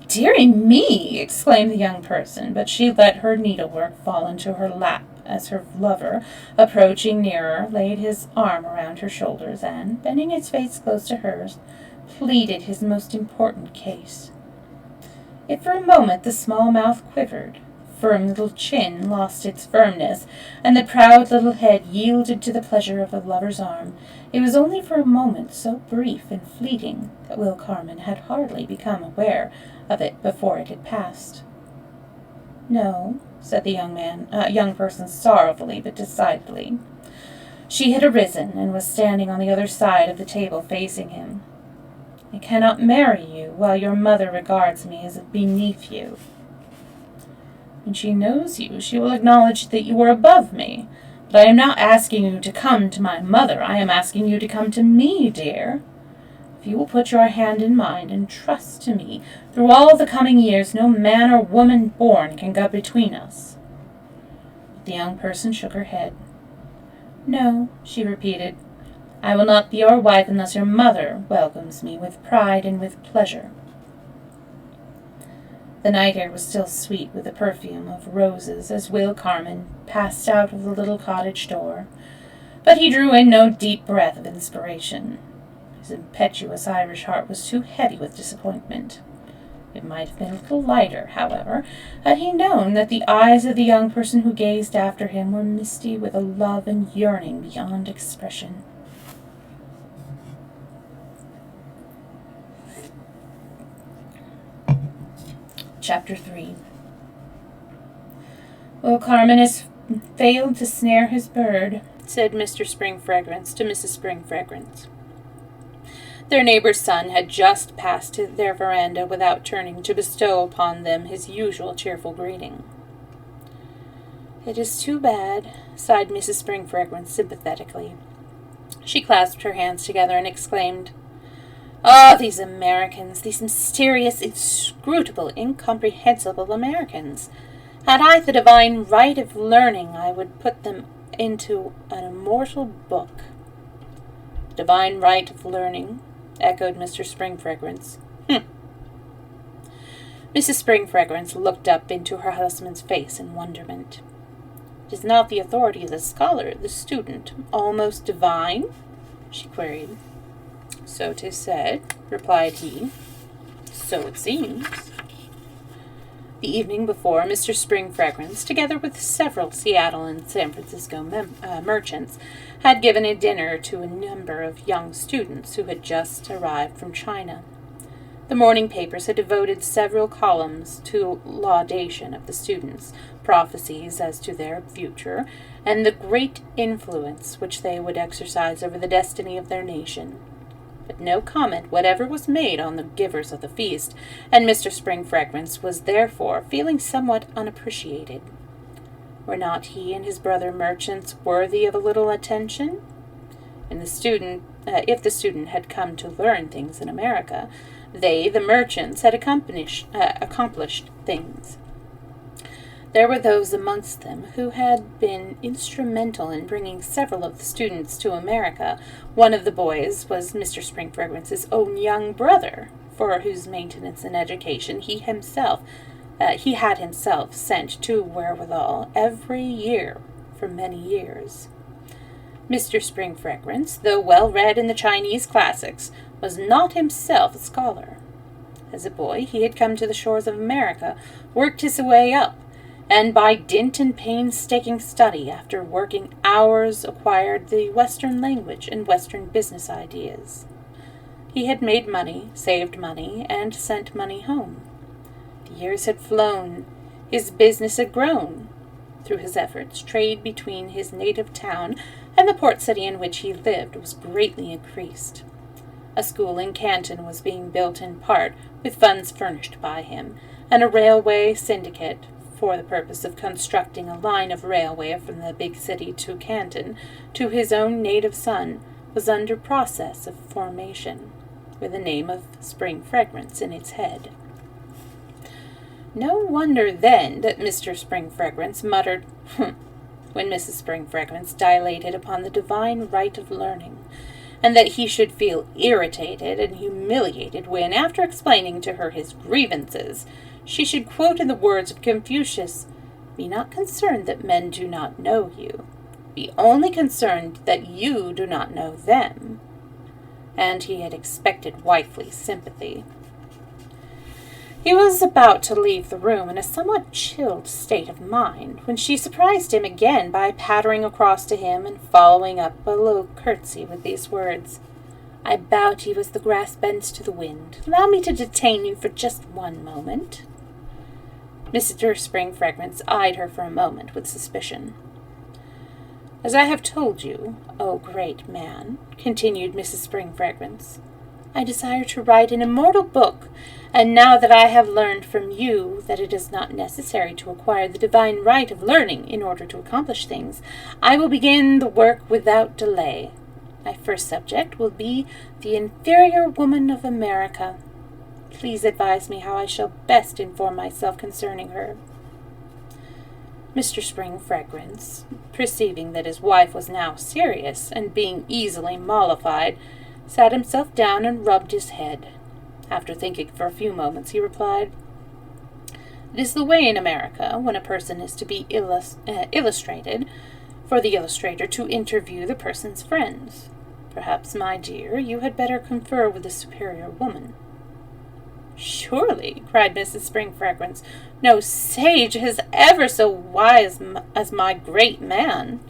Dearie me, exclaimed the young person, but she let her needlework fall into her lap as her lover, approaching nearer, laid his arm around her shoulders and, bending his face close to hers, pleaded his most important case. If for a moment the small mouth quivered, firm little chin lost its firmness, and the proud little head yielded to the pleasure of the lover's arm, it was only for a moment so brief and fleeting that Will Carman had hardly become aware of it before it had passed. No, said the young person sorrowfully but decidedly. She had arisen and was standing on the other side of the table facing him. I cannot marry you while your mother regards me as beneath you. When she knows you, she will acknowledge that you are above me. But I am not asking you to come to my mother. I am asking you to come to me, dear. If you will put your hand in mine and trust to me, through all the coming years no man or woman born can go between us. The young person shook her head. No, she repeated. I will not be your wife unless your mother welcomes me with pride and with pleasure. The night air was still sweet with the perfume of roses as Will Carman passed out of the little cottage door, but he drew in no deep breath of inspiration. His impetuous Irish heart was too heavy with disappointment. It might have been a little lighter, however, had he known that the eyes of the young person who gazed after him were misty with a love and yearning beyond expression. Chapter 3. Will Carman has failed to snare his bird, said Mr. Spring Fragrance to Mrs. Spring Fragrance. Their neighbor's son had just passed their veranda without turning to bestow upon them his usual cheerful greeting. It is too bad, sighed Mrs. Spring Fragrance sympathetically. She clasped her hands together and exclaimed, Ah, these Americans, these mysterious, inscrutable, incomprehensible Americans! Had I the divine right of learning, I would put them into an immortal book. Divine right of learning, echoed Mr. Spring Fragrance. Mrs. Spring Fragrance looked up into her husband's face in wonderment. It is not the authority of the scholar, the student, almost divine? She queried. So 'tis said, replied he. So it seems. The evening before, Mr. Spring Fragrance, together with several Seattle and San Francisco merchants, had given a dinner to a number of young students who had just arrived from China. The morning papers had devoted several columns to laudation of the students, prophecies as to their future, and the great influence which they would exercise over the destiny of their nation. But no comment whatever was made on the givers of the feast, and Mr. Spring Fragrance was therefore feeling somewhat unappreciated. Were not he and his brother merchants worthy of a little attention? And if the student had come to learn things in America, they, the merchants, had accomplished things. There were those amongst them who had been instrumental in bringing several of the students to America. One of the boys was Mr. Spring Fragrance's own young brother, for whose maintenance and education he had himself sent to Wherewithal every year for many years. Mr. Spring Fragrance, though well read in the Chinese classics, was not himself a scholar. As a boy, he had come to the shores of America, worked his way up, and by dint and painstaking study, after working hours, acquired the Western language and Western business ideas. He had made money, saved money, and sent money home. The years had flown. His business had grown. Through his efforts, trade between his native town and the port city in which he lived was greatly increased. A school in Canton was being built in part with funds furnished by him, and a railway syndicate, for the purpose of constructing a line of railway from the big city to Canton to his own native son, was under process of formation, with the name of Spring Fragrance in its head. No wonder, then, that Mr. Spring Fragrance muttered, "Humph," when Mrs. Spring Fragrance dilated upon the divine right of learning, and that he should feel irritated and humiliated when, after explaining to her his grievances, she should quote in the words of Confucius, "Be not concerned that men do not know you. Be only concerned that you do not know them." And he had expected wifely sympathy. He was about to leave the room in a somewhat chilled state of mind, when she surprised him again by pattering across to him and following up a low curtsy with these words, "I bow to you as the grass bends to the wind. Allow me to detain you for just one moment." Mr. Spring Fragrance eyed her for a moment with suspicion. "As I have told you, O great man," continued Mrs. Spring Fragrance, "I desire to write an immortal book, and now that I have learned from you that it is not necessary to acquire the divine right of learning in order to accomplish things, I will begin the work without delay. My first subject will be the inferior woman of America. Please advise me how I shall best inform myself concerning her." Mr. Spring Fragrance, perceiving that his wife was now serious, and being easily mollified, sat himself down and rubbed his head. After thinking for a few moments, he replied, "It is the way in America, when a person is to be illustrated, for the illustrator to interview the person's friends. Perhaps, my dear, you had better confer with the superior woman." "Surely," cried Mrs. Spring Fragrance, "no sage is ever so wise as my great man."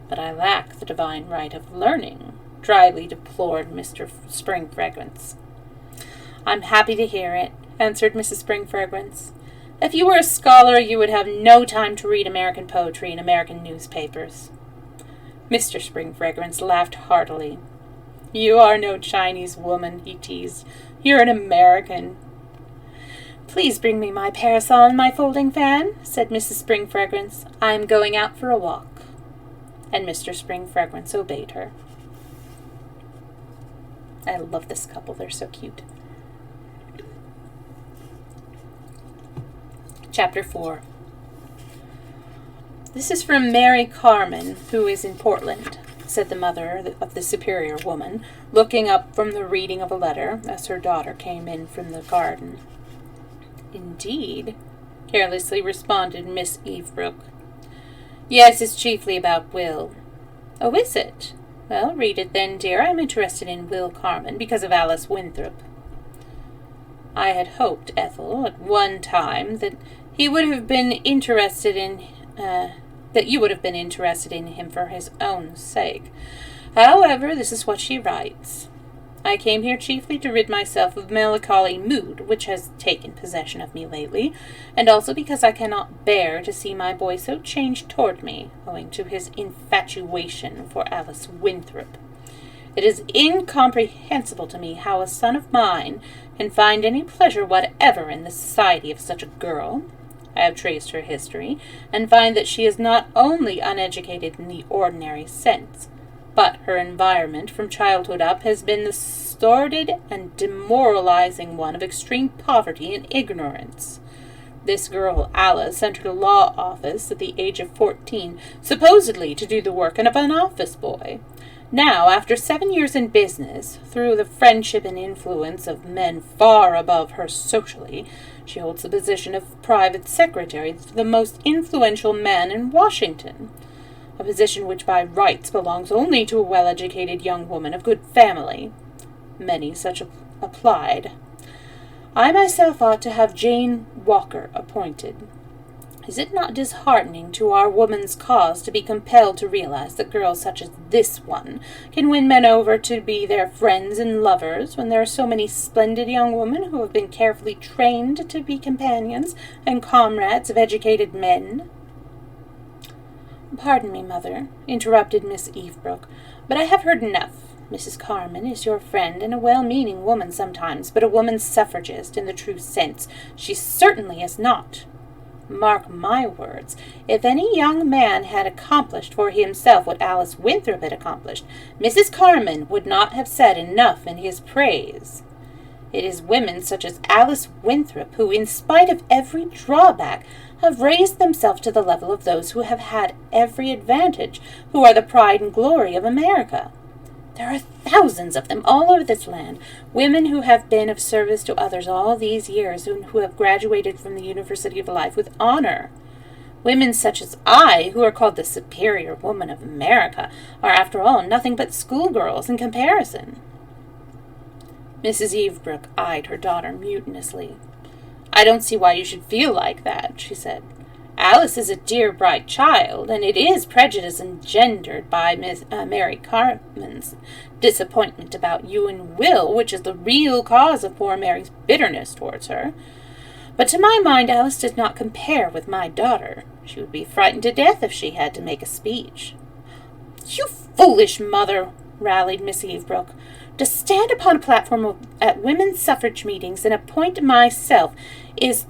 "But I lack the divine right of learning," dryly deplored Mr. Spring Fragrance. "I'm happy to hear it," answered Mrs. Spring Fragrance. "If you were a scholar, you would have no time to read American poetry and American newspapers." Mr. Spring Fragrance laughed heartily. "You are no Chinese woman," he teased. "You're an American." "Please bring me my parasol and my folding fan," said Mrs. Spring Fragrance. "I am going out for a walk." And Mr. Spring Fragrance obeyed her. I love this couple. They're so cute. Chapter 4. "This is from Mary Carmen, who is in Portland," said the mother of the superior woman, looking up from the reading of a letter as her daughter came in from the garden. "Indeed?" carelessly responded Miss Evelyn. "Yes, it's chiefly about Will." "Oh, is it? Well, read it then, dear. I'm interested in Will Carmen because of Alice Winthrop." "I had hoped, Ethel, at one time that you would have been interested in him for his own sake. However, this is what she writes. I came here chiefly to rid myself of the melancholy mood which has taken possession of me lately, and also because I cannot bear to see my boy so changed toward me, owing to his infatuation for Alice Winthrop. It is incomprehensible to me how a son of mine can find any pleasure whatever in the society of such a girl. I have traced her history, and find that she is not only uneducated in the ordinary sense, but her environment from childhood up has been the sordid and demoralizing one of extreme poverty and ignorance. This girl, Alice, entered a law office at the age of 14, supposedly to do the work of an office boy. Now, after 7 years in business, through the friendship and influence of men far above her socially, she holds the position of private secretary to the most influential man in Washington, a position which by rights belongs only to a well-educated young woman of good family. Many such applied. I myself ought to have Jane Walker appointed. Is it not disheartening to our woman's cause to be compelled to realize that girls such as this one can win men over to be their friends and lovers, when there are so many splendid young women who have been carefully trained to be companions and comrades of educated men?" "Pardon me, mother," interrupted Miss Evelyn, "but I have heard enough. Mrs. Carmen is your friend, and a well-meaning woman sometimes, but a woman's suffragist in the true sense she certainly is not. Mark my words, if any young man had accomplished for himself what Alice Winthrop had accomplished, Mrs. Carmen would not have said enough in his praise. It is women such as Alice Winthrop who, in spite of every drawback, have raised themselves to the level of those who have had every advantage, who are the pride and glory of America. There are thousands of them all over this land, women who have been of service to others all these years and who have graduated from the University of Life with honor. Women such as I, who are called the superior woman of America, are after all nothing but schoolgirls in comparison. Mrs. Evebrook eyed her daughter mutinously. I don't see why you should feel like that, she said. Alice is a dear, bright child, and it is prejudice engendered by Mary Carmen's disappointment about you and Will, which is the real cause of poor Mary's bitterness towards her. But to my mind, Alice does not compare with my daughter. She would be frightened to death if she had to make a speech. You foolish mother, rallied Miss Evebrook. To stand upon a platform at women's suffrage meetings and exploit myself is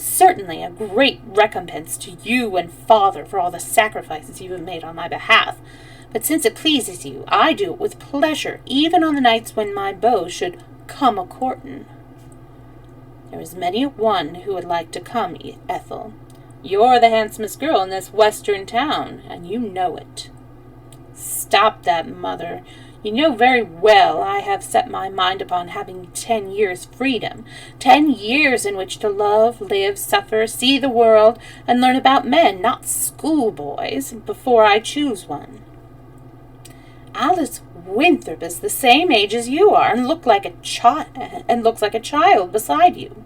certainly a great recompense to you and Father for all the sacrifices you have made on my behalf. But since it pleases you, I do it with pleasure, even on the nights when my beau should come a-courtin'. There is many a one who would like to come, Ethel. You're the handsomest girl in this western town, and you know it. Stop that, mother. You know very well I have set my mind upon having 10 years' freedom, 10 years in which to love, live, suffer, see the world, and learn about men, not schoolboys, before I choose one. Alice Winthrop is the same age as you are, and looks like a child beside you.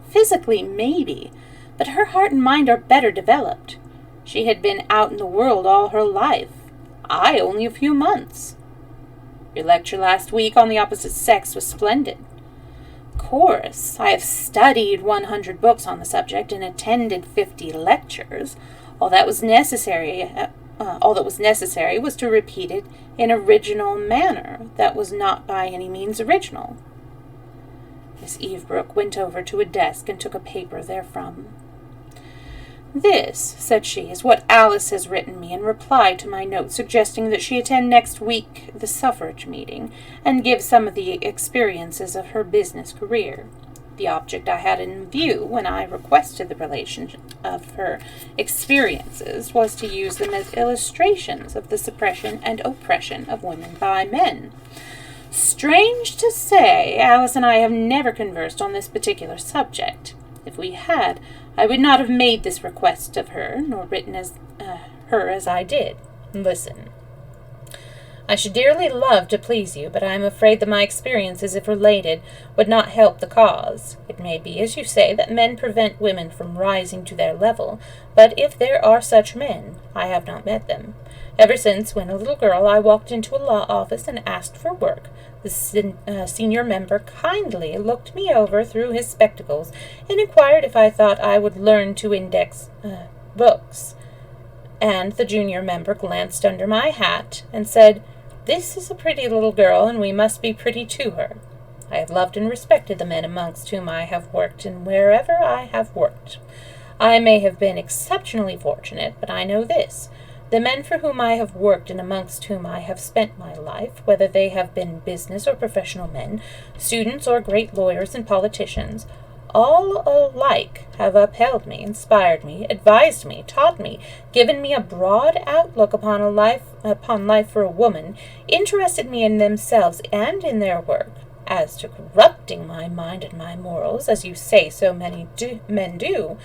Physically, maybe, but her heart and mind are better developed. She had been out in the world all her life. I only a few months. Your lecture last week on the opposite sex was splendid. Of course, I have studied 100 books on the subject and attended 50 lectures. All that was necessary was to repeat it in original manner that was not by any means original. Miss Evebrook went over to a desk and took a paper therefrom. This, said she, is what Alice has written me in reply to my note suggesting that she attend next week the suffrage meeting and give some of the experiences of her business career. The object I had in view when I requested the relation of her experiences was to use them as illustrations of the suppression and oppression of women by men. Strange to say, Alice and I have never conversed on this particular subject. If we had, I would not have made this request of her, nor written her as I did. Listen. I should dearly love to please you, but I am afraid that my experiences, if related, would not help the cause. It may be, as you say, that men prevent women from rising to their level, but if there are such men, I have not met them. Ever since, when a little girl, I walked into a law office and asked for work, the senior member kindly looked me over through his spectacles and inquired if I thought I would learn to index books. And the junior member glanced under my hat and said, This is a pretty little girl, and we must be pretty to her. I have loved and respected the men amongst whom I have worked, and wherever I have worked. I may have been exceptionally fortunate, but I know this. The men for whom I have worked and amongst whom I have spent my life, whether they have been business or professional men, students or great lawyers and politicians, all alike have upheld me, inspired me, advised me, taught me, given me a broad outlook upon life for a woman, interested me in themselves and in their work. As to corrupting my mind and my morals, as you say so many men do,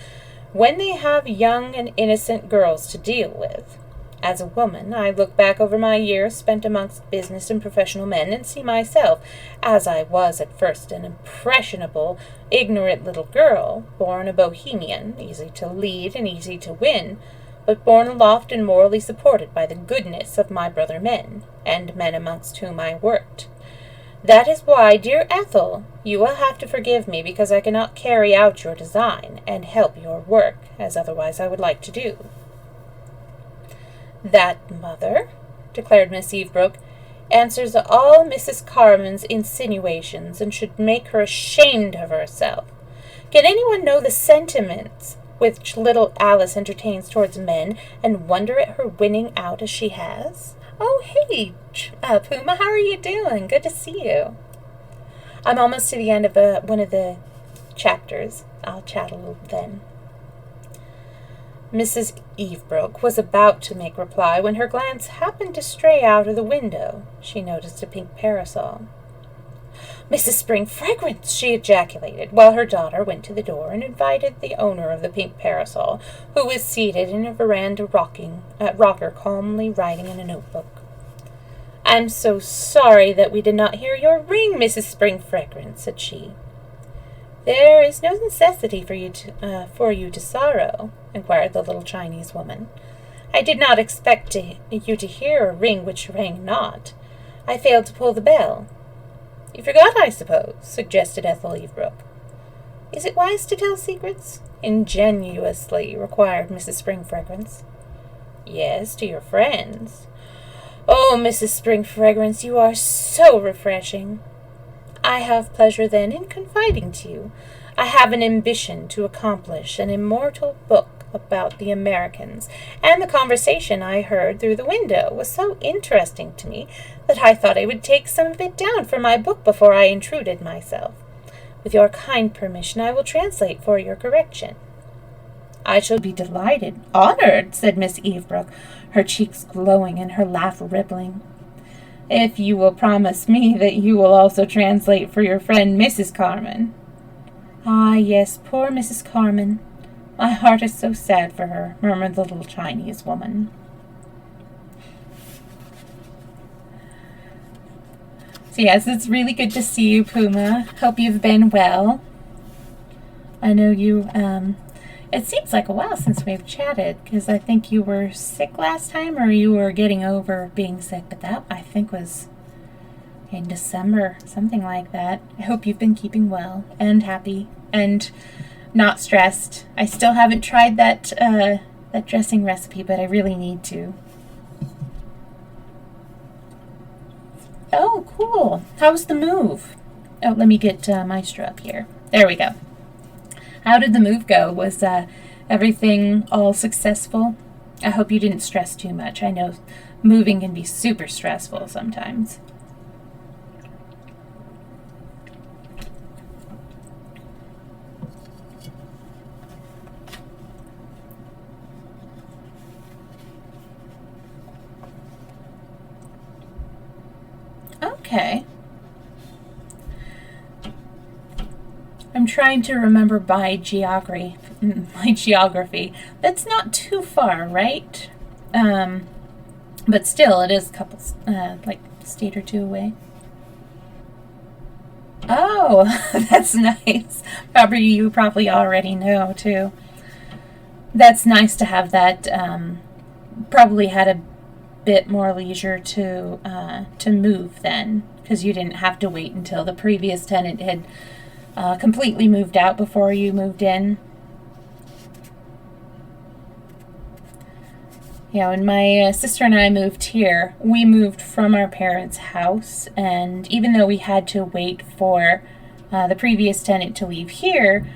when they have young and innocent girls to deal with. As a woman, I look back over my years spent amongst business and professional men and see myself, as I was at first an impressionable, ignorant little girl, born a bohemian, easy to lead and easy to win, but born aloft and morally supported by the goodness of my brother men, and men amongst whom I worked. That is why, dear Ethel, you will have to forgive me because I cannot carry out your design and help your work, as otherwise I would like to do. That, mother, declared Miss Evebrook, answers all Mrs. Carmen's insinuations and should make her ashamed of herself. Can anyone know the sentiments which little Alice entertains towards men and wonder at her winning out as she has? Oh, hey, Puma, how are you doing? Good to see you. I'm almost to the end of one of the chapters. I'll chat a little then. Mrs. Eavesbrook was about to make reply when her glance happened to stray out of the window. She noticed a pink parasol. "Mrs. Spring Fragrance!" she ejaculated, while her daughter went to the door and invited the owner of the pink parasol, who was seated in a veranda rocker calmly writing in a notebook. "I'm so sorry that we did not hear your ring, Mrs. Spring Fragrance," said she. "There is no necessity for you to sorrow," inquired the little Chinese woman. "I did not expect you to hear a ring which rang not. I failed to pull the bell." "You forgot, I suppose," suggested Ethel Eavesbrook. "Is it wise to tell secrets?" ingenuously inquired Mrs. Spring Fragrance. "Yes, to your friends." "Oh, Mrs. Spring Fragrance, you are so refreshing." "I have pleasure, then, in confiding to you. I have an ambition to accomplish an immortal book about the Americans, and the conversation I heard through the window was so interesting to me that I thought I would take some of it down for my book before I intruded myself. With your kind permission, I will translate for your correction." "I shall be delighted, honored," said Miss Eavesbrook, her cheeks glowing and her laugh rippling. "If you will promise me that you will also translate for your friend Mrs. Carman." "Ah, yes, poor Mrs. Carman. My heart is so sad for her," murmured the little Chinese woman. So yes, it's really good to see you, Puma. Hope you've been well. I know you, it seems like a while since we've chatted, because I think you were sick last time, or you were getting over being sick, but that, I think, was in December, something like that. I hope you've been keeping well, and happy, and not stressed. I still haven't tried that dressing recipe, but I really need to. Oh, cool. How's the move? Oh, let me get Maestro up here. There we go. How did the move go? Was everything all successful? I hope you didn't stress too much. I know moving can be super stressful sometimes. Okay. I'm trying to remember my geography. That's not too far, right? But still, it is a couple, like a state or two away. Oh, that's nice. You probably already know, too. That's nice to have that. Probably had a bit more leisure to move then, because you didn't have to wait until the previous tenant had completely moved out before you moved in. You know, when my sister and I moved here, we moved from our parents' house, and even though we had to wait for the previous tenant to leave here,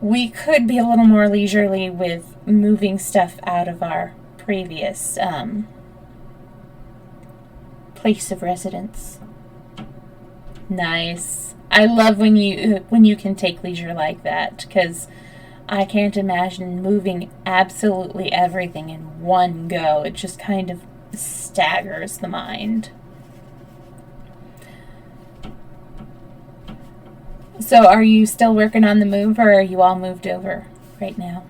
we could be a little more leisurely with moving stuff out of our previous place of residence. Nice. I love when you can take leisure like that, because I can't imagine moving absolutely everything in one go. It just kind of staggers the mind. So are you still working on the move, or are you all moved over right now?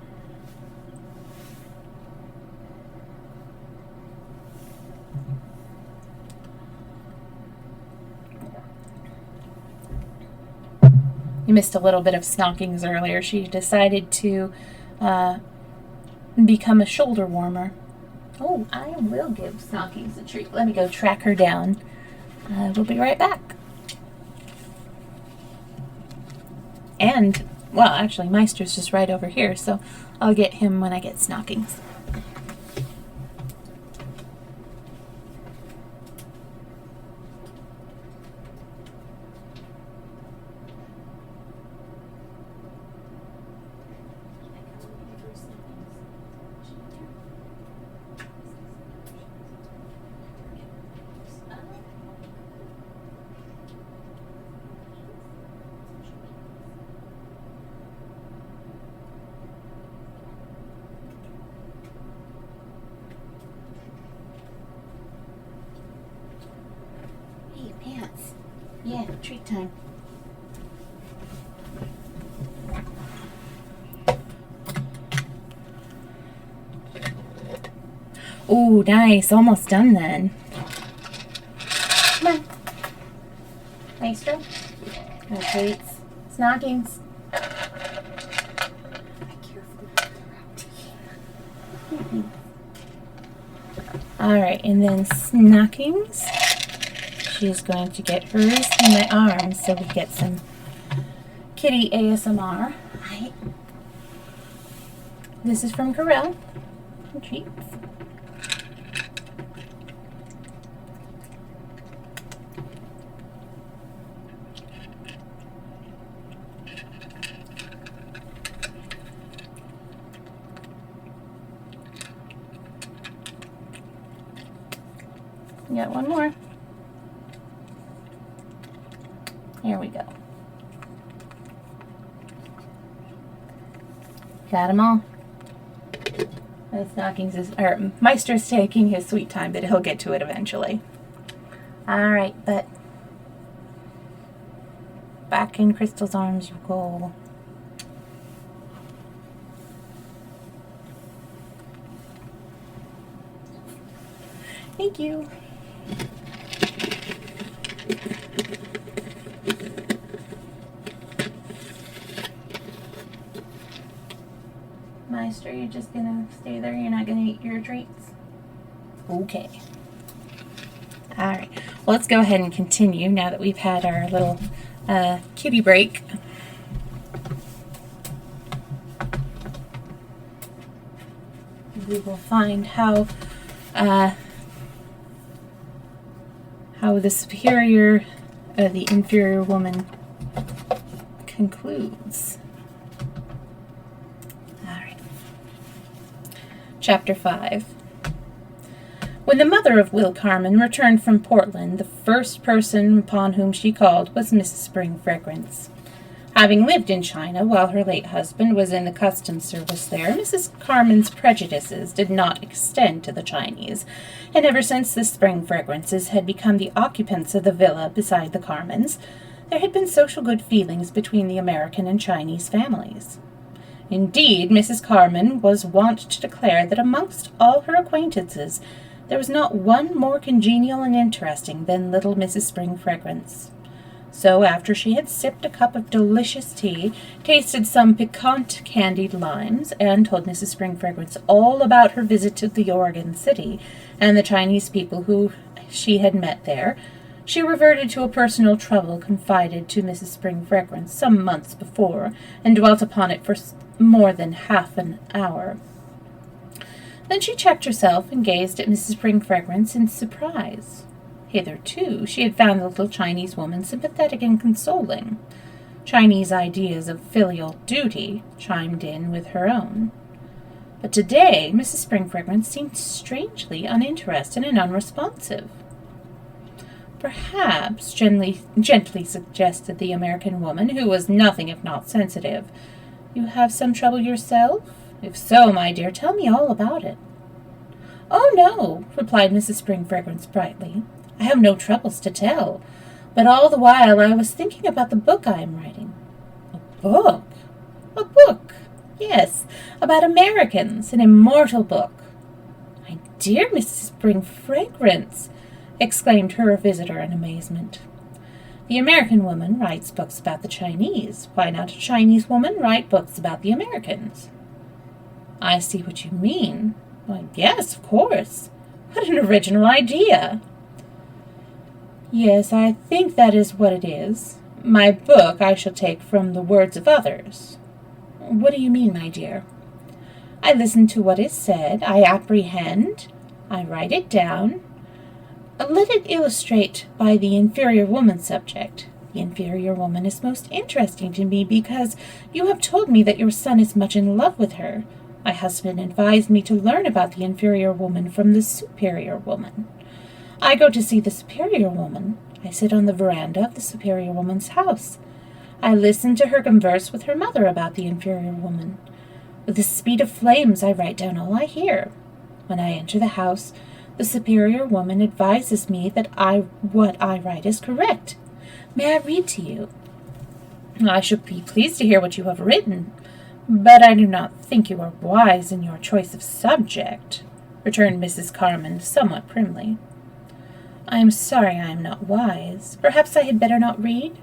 You missed a little bit of Snockings earlier. She decided to become a shoulder warmer. Oh, I will give Snockings a treat. Let me go track her down. We'll be right back. And, well, actually, Meister's just right over here, so I'll get him when I get Snockings. treat time. Ooh, nice. Almost done then. Come on. Maestro. No treats. Snockings. Alright, and then Snockings. She's going to get hers in my arms so we get some kitty ASMR. Right. This is from Corel. Treats. Got one more. Here we go. Got them all. The Snockings is, or Meister's taking his sweet time, but he'll get to it eventually. Alright, but back in Crystal's arms you go. Thank you. Meister, you're just gonna stay there? You're not gonna eat your treats? Okay. Alright. Well, let's go ahead and continue now that we've had our little kitty break. We will find how the superior, the inferior woman concludes. Alright. Chapter 5. When the mother of Will Carman returned from Portland, the first person upon whom she called was Mrs. Spring Fragrance. Having lived in China while her late husband was in the customs service there, Mrs. Carman's prejudices did not extend to the Chinese, and ever since the Spring Fragrances had become the occupants of the villa beside the Carmans, there had been social good feelings between the American and Chinese families. Indeed, Mrs. Carman was wont to declare that amongst all her acquaintances there was not one more congenial and interesting than little Mrs. Spring Fragrance. So, after she had sipped a cup of delicious tea, tasted some piquant candied limes, and told Mrs. Spring Fragrance all about her visit to the Oregon City and the Chinese people who she had met there, she reverted to a personal trouble confided to Mrs. Spring Fragrance some months before, and dwelt upon it for more than half an hour. Then she checked herself and gazed at Mrs. Spring Fragrance in surprise. Hitherto, she had found the little Chinese woman sympathetic and consoling. Chinese ideas of filial duty chimed in with her own. But today, Mrs. Spring Fragrance seemed strangely uninterested and unresponsive. Perhaps, gently suggested the American woman, who was nothing if not sensitive, you have some trouble yourself? If so, my dear, tell me all about it. Oh, no, replied Mrs. Spring Fragrance brightly. I have no troubles to tell, but all the while I was thinking about the book I am writing. A book? A book? Yes, about Americans, an immortal book. My dear Mrs. Spring Fragrance, exclaimed her visitor in amazement. The American woman writes books about the Chinese. Why not a Chinese woman write books about the Americans? I see what you mean. Why, yes, of course. What an original idea! Yes, I think that is what it is. My book I shall take from the words of others. What do you mean, my dear? I listen to what is said, I apprehend, I write it down. Let it illustrate by the inferior woman subject. The inferior woman is most interesting to me because you have told me that your son is much in love with her. My husband advised me to learn about the inferior woman from the superior woman. I go to see the superior woman. I sit on the veranda of the superior woman's house. I listen to her converse with her mother about the inferior woman. With the speed of flames, I write down all I hear. When I enter the house, the superior woman advises me that what I write is correct. May I read to you? I should be pleased to hear what you have written, but I do not think you are wise in your choice of subject, returned Mrs. Carman somewhat primly. I am sorry I am not wise. Perhaps I had better not read?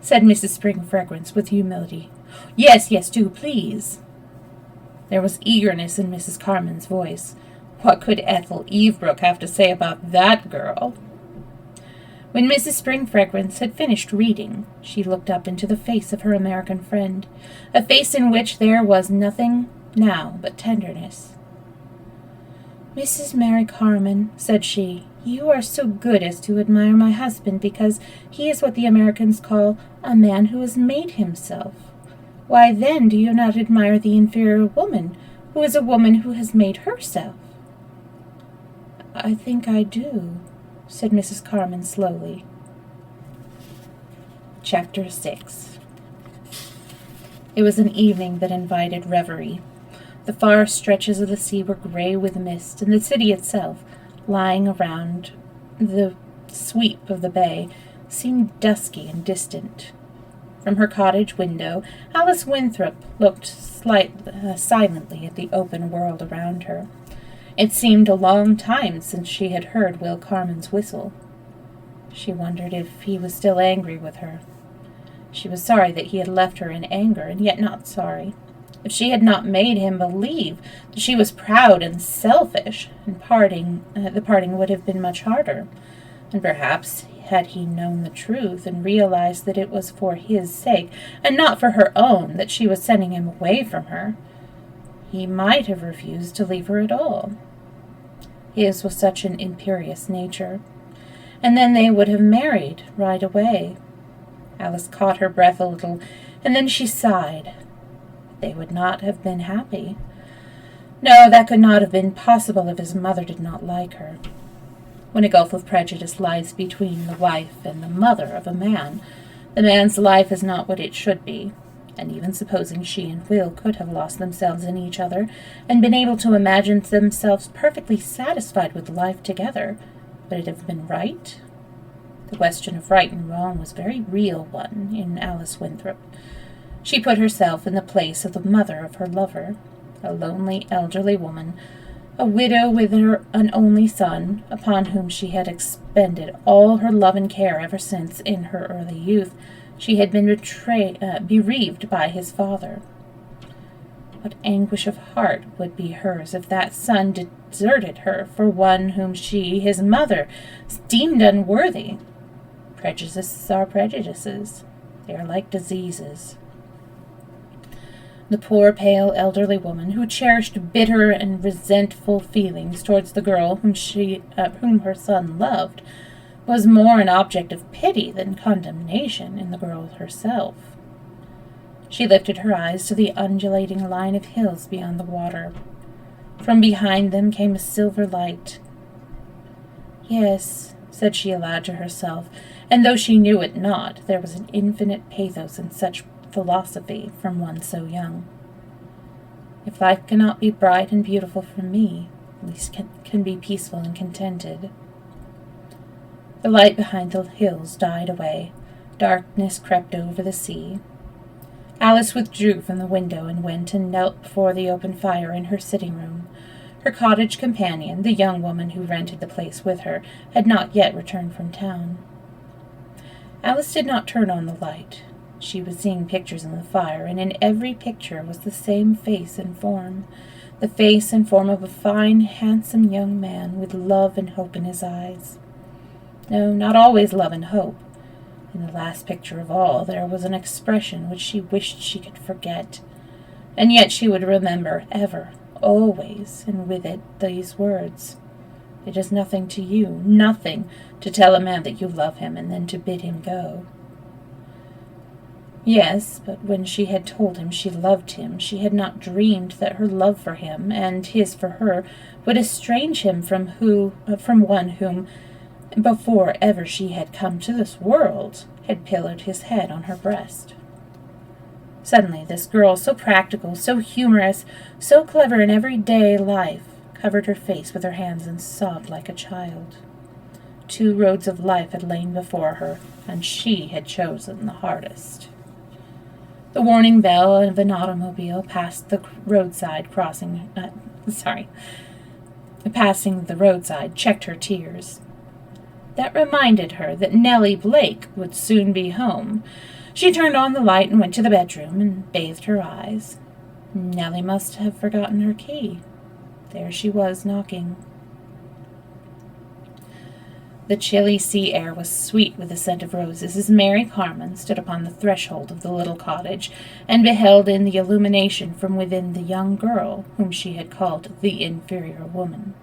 Said Mrs. Spring Fragrance with humility. Yes, do, please. There was eagerness in Mrs. Carman's voice. What could Ethel Evebrook have to say about that girl? When Mrs. Spring Fragrance had finished reading, she looked up into the face of her American friend, a face in which there was nothing now but tenderness. Mrs. Mary Carman, said she, you are so good as to admire my husband because he is what the Americans call a man who has made himself. Why then do you not admire the inferior woman, who is a woman who has made herself? I think I do, said Mrs. Carman slowly. Chapter 6. It was an evening that invited reverie. The far stretches of the sea were gray with mist, and the city itself, lying around the sweep of the bay, seemed dusky and distant. From her cottage window, Alice Winthrop looked silently at the open world around her. It seemed a long time since she had heard Will Carman's whistle. She wondered if he was still angry with her. She was sorry that he had left her in anger, and yet not sorry. If she had not made him believe that she was proud and selfish, the parting would have been much harder. And perhaps, had he known the truth and realized that it was for his sake, and not for her own, that she was sending him away from her, he might have refused to leave her at all. His was such an imperious nature. And then they would have married right away. Alice caught her breath a little, and then she sighed. They would not have been happy. No, that could not have been possible if his mother did not like her. When a gulf of prejudice lies between the wife and the mother of a man, the man's life is not what it should be. And even supposing she and Will could have lost themselves in each other, and been able to imagine themselves perfectly satisfied with life together, would it have been right? The question of right and wrong was a very real one in Alice Winthrop. She put herself in the place of the mother of her lover, a lonely elderly woman, a widow with an only son, upon whom she had expended all her love and care ever since, in her early youth, she had been bereaved by his father. What anguish of heart would be hers if that son deserted her for one whom she, his mother, deemed unworthy? Prejudices are prejudices. They are like diseases. The poor, pale, elderly woman, who cherished bitter and resentful feelings towards the girl whom her son loved, was more an object of pity than condemnation in the girl herself. She lifted her eyes to the undulating line of hills beyond the water. From behind them came a silver light. Yes, said she aloud to herself, and though she knew it not, there was an infinite pathos in such philosophy from one so young. If life cannot be bright and beautiful for me, at least can be peaceful and contented. The light behind the hills died away. Darkness crept over the sea. Alice withdrew from the window and went and knelt before the open fire in her sitting room. Her cottage companion, the young woman who rented the place with her, had not yet returned from town. Alice did not turn on the light. She was seeing pictures in the fire, and in every picture was the same face and form, the face and form of a fine, handsome young man with love and hope in his eyes. No, not always love and hope. In the last picture of all, there was an expression which she wished she could forget, and yet she would remember ever, always, and with it these words: "It is nothing to you, nothing, to tell a man that you love him and then to bid him go." Yes, but when she had told him she loved him, she had not dreamed that her love for him, and his for her, would estrange him from one whom, before ever she had come to this world, had pillowed his head on her breast. Suddenly this girl, so practical, so humorous, so clever in everyday life, covered her face with her hands and sobbed like a child. 2 roads of life had lain before her, and she had chosen the hardest. The warning bell of an automobile passing the roadside checked her tears. That reminded her that Nellie Blake would soon be home. She turned on the light and went to the bedroom and bathed her eyes. Nellie must have forgotten her key. There she was, knocking. The chilly sea air was sweet with the scent of roses as Mary Carmen stood upon the threshold of the little cottage and beheld in the illumination from within the young girl whom she had called the inferior woman.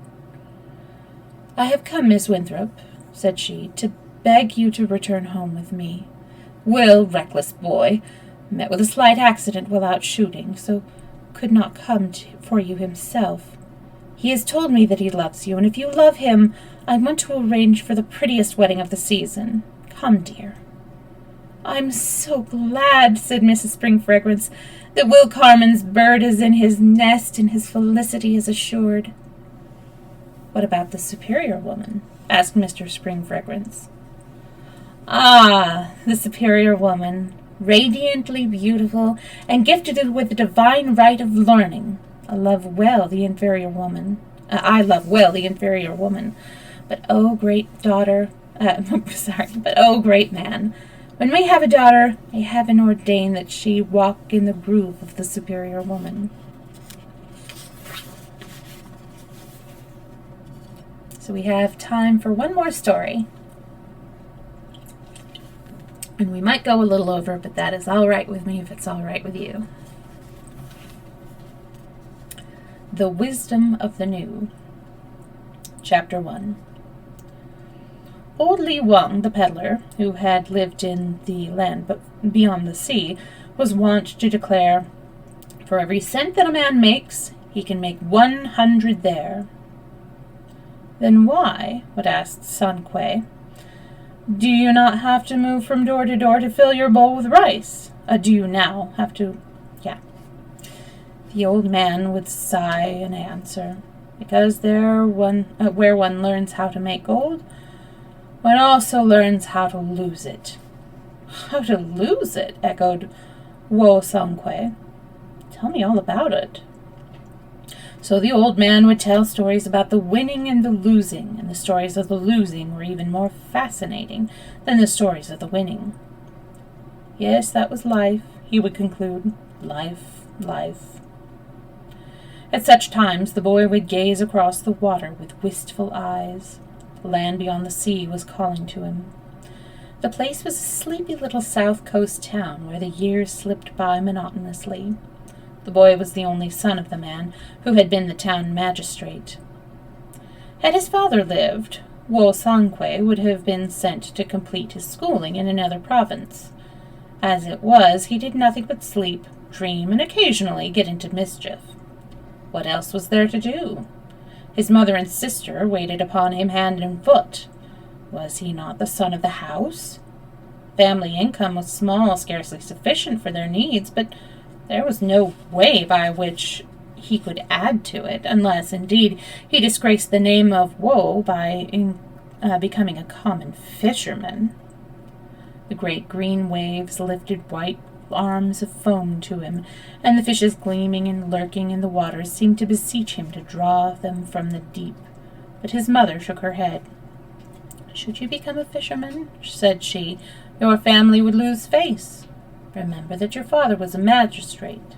"I have come, Miss Winthrop," said she, "to beg you to return home with me. Will, reckless boy, met with a slight accident while out shooting, so could not come for you himself. He has told me that he loves you, and if you love him, I want to arrange for the prettiest wedding of the season. Come, dear." "I'm so glad," said Mrs. Spring Fragrance, "that Will Carman's bird is in his nest and his felicity is assured." "What about the superior woman?" asked Mr. Spring Fragrance. "Ah, the superior woman, radiantly beautiful and gifted with the divine right of learning. I love well the inferior woman. But oh, great man, when we have a daughter, may heaven ordain that she walk in the groove of the superior woman." So we have time for one more story. And we might go a little over, but that is all right with me if it's all right with you. The Wisdom of the New. Chapter 1. Old Li Wang, the peddler, who had lived in the land beyond the sea, was wont to declare, "For every cent that a man makes, he can make 100 there." "Then why," would ask San Kuei, "do you not have to move from door to door to fill your bowl with rice? Do you now have to—" The old man would sigh and answer, "Because where one learns how to make gold, one also learns how to lose it." "How to lose it?" echoed Wo Song-Kwe. "Tell me all about it." So the old man would tell stories about the winning and the losing, and the stories of the losing were even more fascinating than the stories of the winning. Yes, that was life, he would conclude. Life. At such times the boy would gaze across the water with wistful eyes. The land beyond the sea was calling to him. The place was a sleepy little south coast town where the years slipped by monotonously. The boy was the only son of the man who had been the town magistrate. Had his father lived, Wo Sang-Kwe would have been sent to complete his schooling in another province. As it was, he did nothing but sleep, dream, and occasionally get into mischief. What else was there to do? His mother and sister waited upon him hand and foot. Was he not the son of the house? Family income was small, scarcely sufficient for their needs, but there was no way by which he could add to it, unless, indeed, he disgraced the name of Wo by becoming a common fisherman. The great green waves lifted white arms of foam to him, and the fishes gleaming and lurking in the water seemed to beseech him to draw them from the deep. But his mother shook her head. "Should you become a fisherman," said she, "your family would lose face. Remember that your father was a magistrate."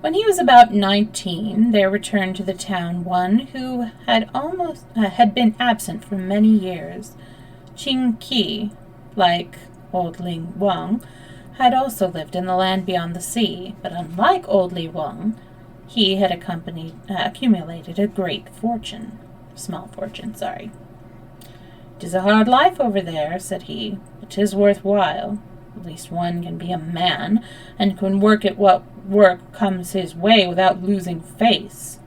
When he was about 19, there returned to the town one who had been absent for many years. Ching Ki, like old Li Wang, had also lived in the land beyond the sea, but unlike old Li Wang, he had accumulated a small fortune. "'Tis a hard life over there," said he, "but 'tis worthwhile. At least one can be a man, and can work at what work comes his way without losing face."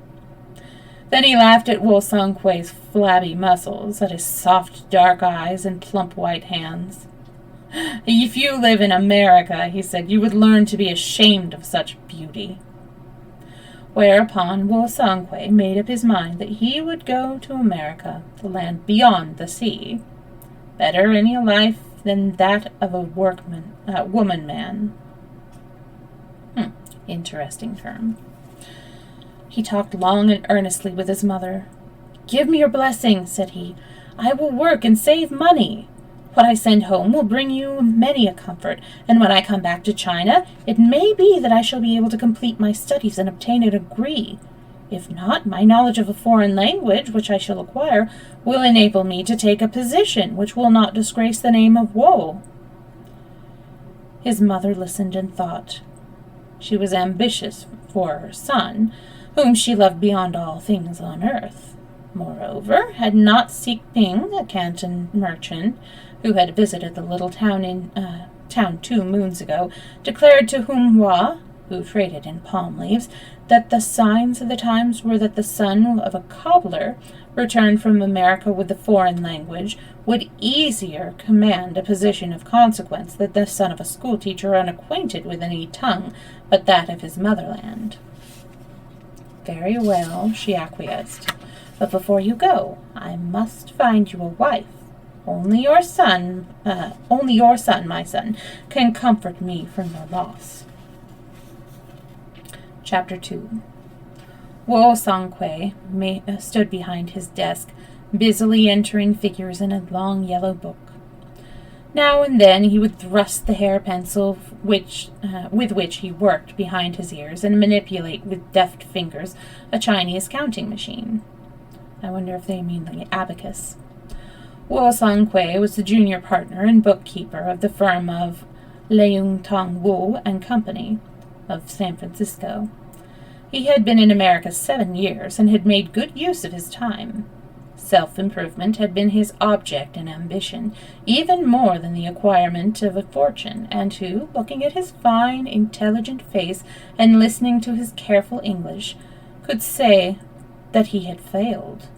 Then he laughed at Wo Sang-Kwe's flabby muscles, at his soft dark eyes and plump white hands. "If you live in America," he said, "you would learn to be ashamed of such beauty." Whereupon Wu Songhui made up his mind that he would go to America, the land beyond the sea. Better any life than that of a woman man. Interesting term. He talked long and earnestly with his mother. "Give me your blessing," said he. "I will work and save money. What I send home will bring you many a comfort, and when I come back to China, it may be that I shall be able to complete my studies and obtain a degree. If not, my knowledge of a foreign language, which I shall acquire, will enable me to take a position which will not disgrace the name of Wu." His mother listened and thought. She was ambitious for her son, whom she loved beyond all things on earth. Moreover, had not Ping, a Canton merchant, who had visited the little town 2 moons ago, declared to Hua, who traded in palm leaves, that the signs of the times were that the son of a cobbler, returned from America with the foreign language, would easier command a position of consequence than the son of a schoolteacher unacquainted with any tongue but that of his motherland. "Very well," she acquiesced. "But before you go, I must find you a wife. Only your son, my son, can comfort me from your loss." Chapter 2. Wu Songhui stood behind his desk, busily entering figures in a long yellow book. Now and then he would thrust the hair pencil with which he worked behind his ears and manipulate with deft fingers a Chinese counting machine. I wonder if they mean the abacus. Wu Songhui was the junior partner and bookkeeper of the firm of Leung Tong Wu and Company of San Francisco. He had been in America 7 years and had made good use of his time. Self-improvement had been his object and ambition, even more than the acquirement of a fortune, and who, looking at his fine, intelligent face and listening to his careful English, could say that he had failed.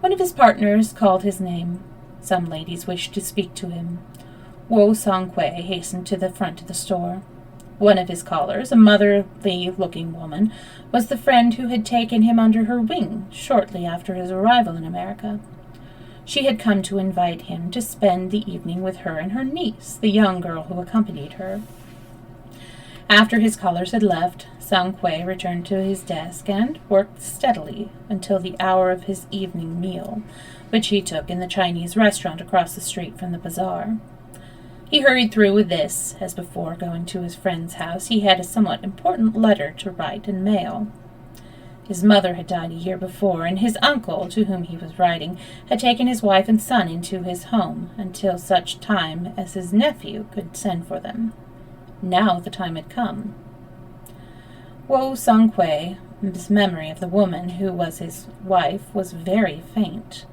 One of his partners called his name. Some ladies wished to speak to him. Wu Songhui hastened to the front of the store. One of his callers, a motherly-looking woman, was the friend who had taken him under her wing shortly after his arrival in America. She had come to invite him to spend the evening with her and her niece, the young girl who accompanied her. After his callers had left, Songhui returned to his desk and worked steadily until the hour of his evening meal, which he took in the Chinese restaurant across the street from the bazaar. He hurried through with this, as before going to his friend's house he had a somewhat important letter to write and mail. His mother had died a year before, and his uncle, to whom he was writing, had taken his wife and son into his home until such time as his nephew could send for them. Now the time had come. Wu Songhui's memory of the woman who was his wife was very faint.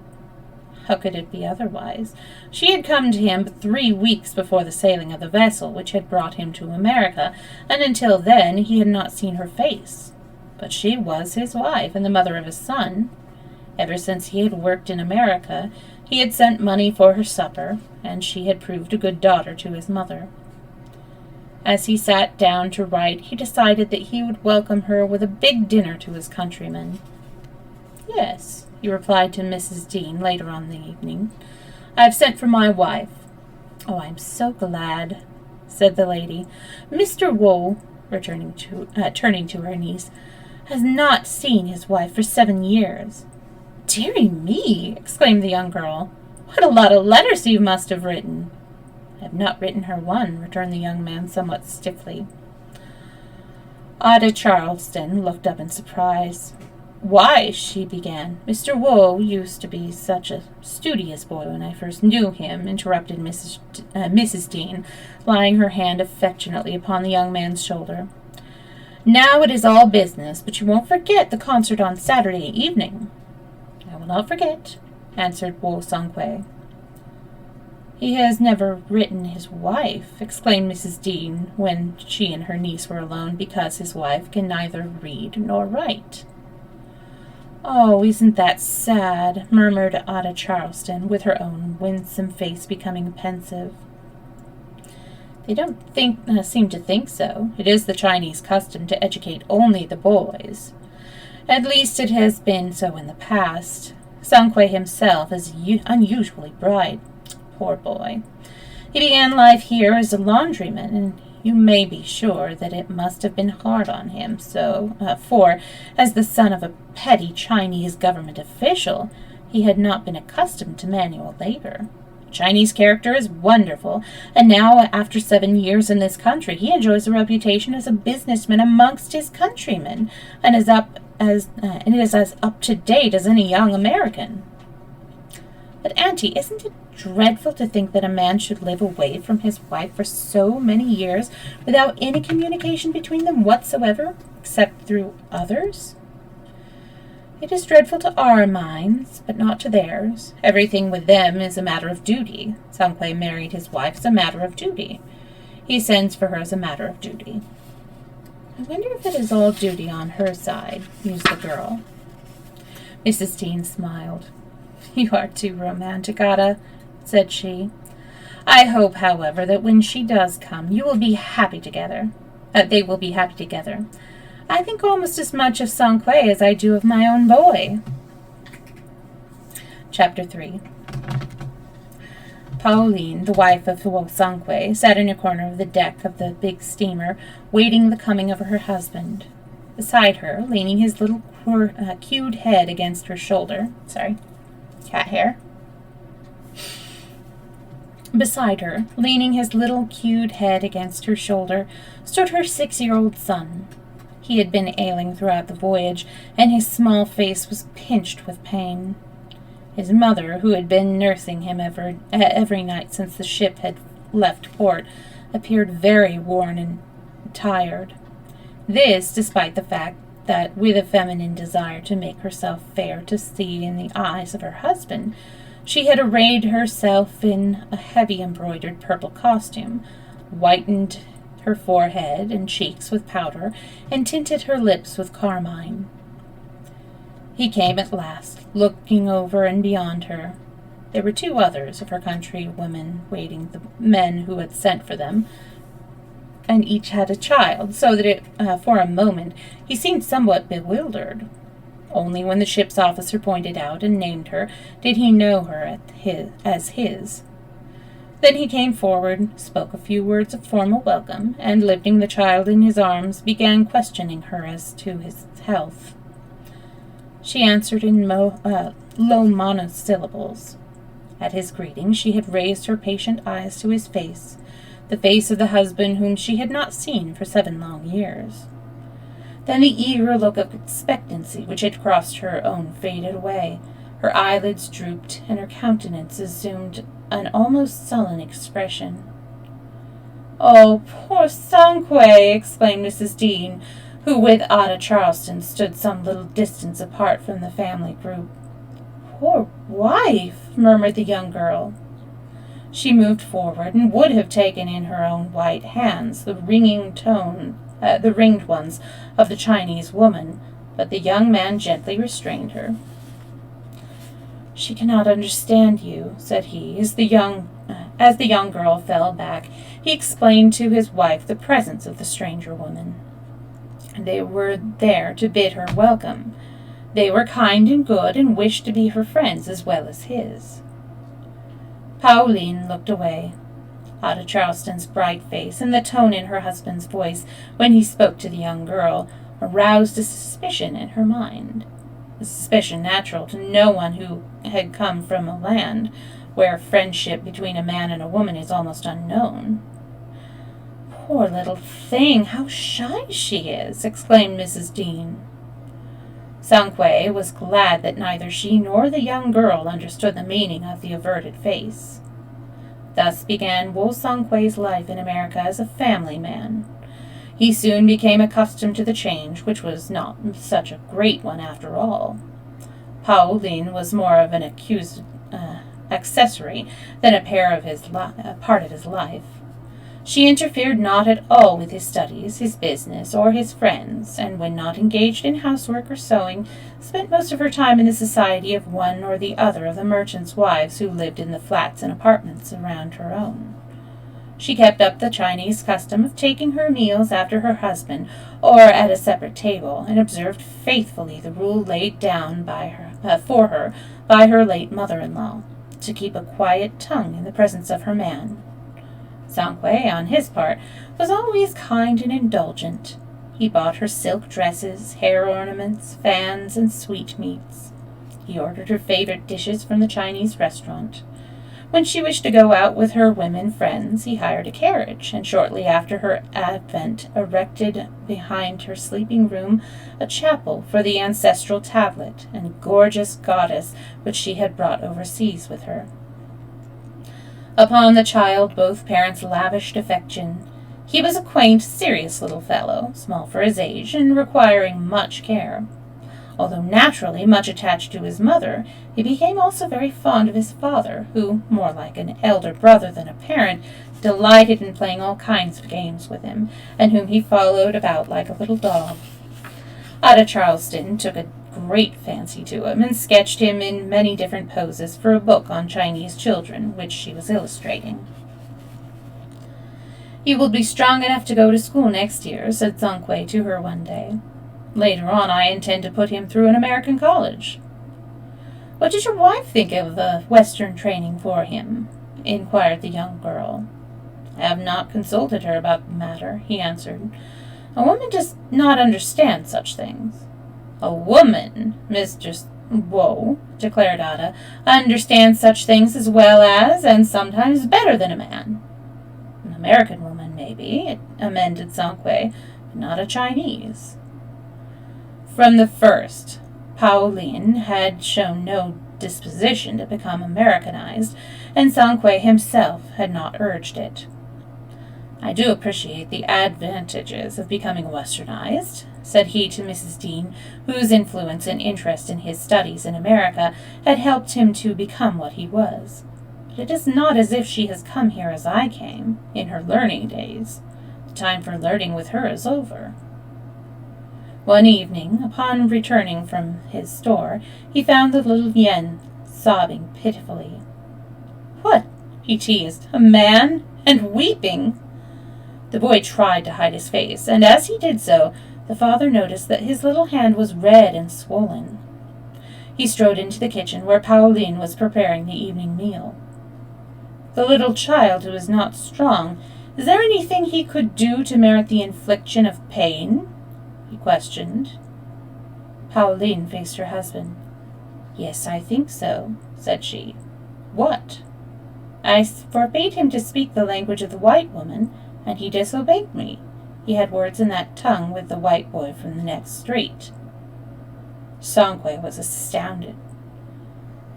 How could it be otherwise? She had come to him but 3 weeks before the sailing of the vessel which had brought him to America, and until then he had not seen her face. But she was his wife and the mother of his son. Ever since he had worked in America, he had sent money for her supper, and she had proved a good daughter to his mother. As he sat down to write, he decided that he would welcome her with a big dinner to his countrymen. "Yes," he replied to Mrs. Dean later on in the evening. "I have sent for my wife." "Oh, I am so glad," said the lady. "Mr. Wu," turning to her niece, "has not seen his wife for 7 years." "Dearie me!" exclaimed the young girl. "What a lot of letters you must have written." "I have not written her one," returned the young man somewhat stiffly. Ada Charleston looked up in surprise. "Why," she began. "Mr. Wu used to be such a studious boy when I first knew him," interrupted Mrs. Dean, laying her hand affectionately upon the young man's shoulder. "Now it is all business, but you won't forget the concert on Saturday evening." "I will not forget," answered Wu Songhui. "He has never written his wife," exclaimed Mrs. Dean when she and her niece were alone, "because his wife can neither read nor write." "Oh, isn't that sad?" murmured Ada Charleston, with her own winsome face becoming pensive. They don't seem to think so. It is the Chinese custom to educate only the boys. At least it has been so in the past. Sangquei himself is unusually bright. Poor boy. He began life here as a laundryman, and you may be sure that it must have been hard on him, for, as the son of a petty Chinese government official, he had not been accustomed to manual labor. Chinese character is wonderful, and now, after 7 years in this country, he enjoys a reputation as a businessman amongst his countrymen, and is as up to date as any young American. But, Auntie, isn't it dreadful to think that a man should live away from his wife for so many years without any communication between them whatsoever, except through others? It is dreadful to our minds, but not to theirs. Everything with them is a matter of duty. Sangquei married his wife as a matter of duty. He sends for her as a matter of duty. I wonder if it is all duty on her side, mused the girl. Mrs. Dean smiled. You are too romantic, Ada, said she. I hope, however, that when she does come, you will be happy together. They will be happy together. I think almost as much of Sangquei as I do of my own boy. Chapter 3. Pauline, the wife of Sangquei, sat in a corner of the deck of the big steamer, waiting the coming of her husband. Beside her, leaning his little queued head against her shoulder, cat hair. Beside her, leaning his little queued head against her shoulder, stood her 6-year-old son. He had been ailing throughout the voyage, and his small face was pinched with pain. His mother, who had been nursing him every night since the ship had left port, appeared very worn and tired. This, despite the fact that, with a feminine desire to make herself fair to see in the eyes of her husband, she had arrayed herself in a heavy embroidered purple costume, whitened her forehead and cheeks with powder, and tinted her lips with carmine. He came at last, looking over and beyond her. There were 2 others of her countrywomen waiting, the men who had sent for them, and each had a child, so that for a moment he seemed somewhat bewildered. Only when the ship's officer pointed out and named her did he know her as his. Then he came forward, spoke a few words of formal welcome, and, lifting the child in his arms, began questioning her as to his health. She answered in low monosyllables. At his greeting, she had raised her patient eyes to his face, the face of the husband whom she had not seen for 7 long years. Then the eager look of expectancy which had crossed her own faded away. Her eyelids drooped, and her countenance assumed an almost sullen expression. "Oh, poor Sangquei!" exclaimed Mrs. Dean, who with Ada Charleston stood some little distance apart from the family group. "Poor wife!" murmured the young girl. She moved forward and would have taken in her own white hands the ringed ones of the Chinese woman, but the young man gently restrained her. "She cannot understand you," said he, as the young girl fell back. He explained to his wife the presence of the stranger woman. They were there to bid her welcome. They were kind and good, and wished to be her friends as well as his. Pauline looked away. Ada Charleston's bright face and the tone in her husband's voice when he spoke to the young girl aroused a suspicion in her mind, a suspicion natural to no one who had come from a land where friendship between a man and a woman is almost unknown. "Poor little thing, how shy she is!" exclaimed Mrs. Dean. Sangquei was glad that neither she nor the young girl understood the meaning of the averted face. Thus began Wu Sangquei's life in America as a family man. He soon became accustomed to the change, which was not such a great one after all. Pauline was more of an accessory than a part of his life. She interfered not at all with his studies, his business, or his friends, and when not engaged in housework or sewing, spent most of her time in the society of one or the other of the merchants' wives who lived in the flats and apartments around her own. She kept up the Chinese custom of taking her meals after her husband or at a separate table, and observed faithfully the rule laid down for her by her late mother-in-law, to keep a quiet tongue in the presence of her man. Sangwei, on his part, was always kind and indulgent. He bought her silk dresses, hair ornaments, fans, and sweetmeats. He ordered her favorite dishes from the Chinese restaurant. When she wished to go out with her women friends, he hired a carriage, and shortly after her advent erected behind her sleeping room a chapel for the ancestral tablet and gorgeous goddess which she had brought overseas with her. Upon the child both parents lavished affection. He was a quaint, serious little fellow, small for his age, and requiring much care. Although naturally much attached to his mother, he became also very fond of his father, who, more like an elder brother than a parent, delighted in playing all kinds of games with him, and whom he followed about like a little dog. Ada Charleston took a great fancy to him, and sketched him in many different poses for a book on Chinese children, which she was illustrating. "He will be strong enough to go to school next year," said Sangwei to her one day. "Later on I intend to put him through an American college." "What did your wife think of the Western training for him?" inquired the young girl. "I have not consulted her about the matter," he answered. "A woman does not understand such things." "A woman, Mr. Woe," declared Ada, "understands such things as well as, and sometimes better than a man." "An American woman, maybe," amended Sangwei, "but not a Chinese." From the first, Pauline had shown no disposition to become Americanized, and Sangwei himself had not urged it. "I do appreciate the advantages of becoming Westernized," said he to Mrs. Dean, whose influence and interest in his studies in America had helped him to become what he was. "But it is not as if she has come here as I came, in her learning days. The time for learning with her is over." One evening, upon returning from his store, he found the little Yen sobbing pitifully. "What?" he teased. "A man? And weeping?" The boy tried to hide his face, and as he did so, the father noticed that his little hand was red and swollen. He strode into the kitchen, where Pauline was preparing the evening meal. "The little child who is not strong, is there anything he could do to merit the infliction of pain?" he questioned. Pauline faced her husband. "Yes, I think so," said she. "What?" "I forbade him to speak the language of the white woman, and he disobeyed me. He had words in that tongue with the white boy from the next street." Sangwei was astounded.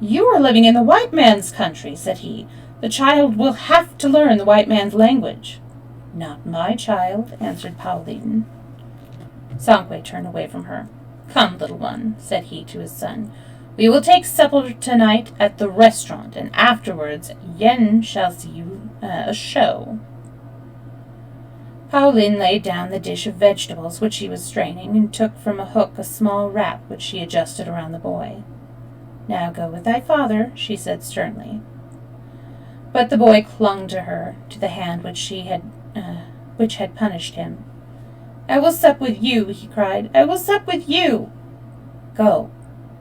"You are living in the white man's country," said he. "The child will have to learn the white man's language." "Not my child," answered Pauline. Sangwei turned away from her. "Come, little one," said he to his son. "We will take supper tonight at the restaurant, and afterwards Yen shall see you a show." Pauline laid down the dish of vegetables which she was straining, and took from a hook a small wrap which she adjusted around the boy. "Now go with thy father," she said sternly. But the boy clung to her, to the hand which had punished him. "I will sup with you," he cried. "I will sup with you." "Go,"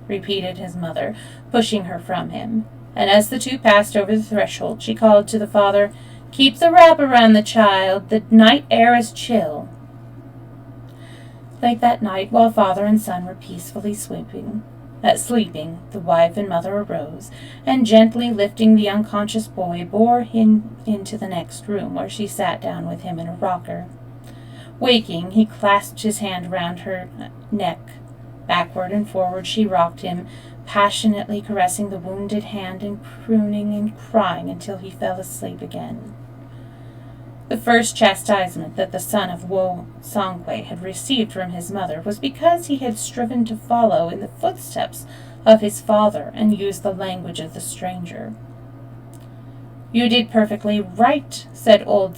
repeated his mother, pushing her from him, and as the two passed over the threshold, she called to the father, "Keep the wrap around the child. The night air is chill." Late that night, while father and son were peacefully sleeping, the wife and mother arose, and gently lifting the unconscious boy, bore him into the next room, where she sat down with him in a rocker. Waking, he clasped his hand round her neck. Backward and forward she rocked him, passionately caressing the wounded hand and crooning and crying until he fell asleep again. The first chastisement that the son of Wo Sangwei had received from his mother was because he had striven to follow in the footsteps of his father and use the language of the stranger. "You did perfectly right," said old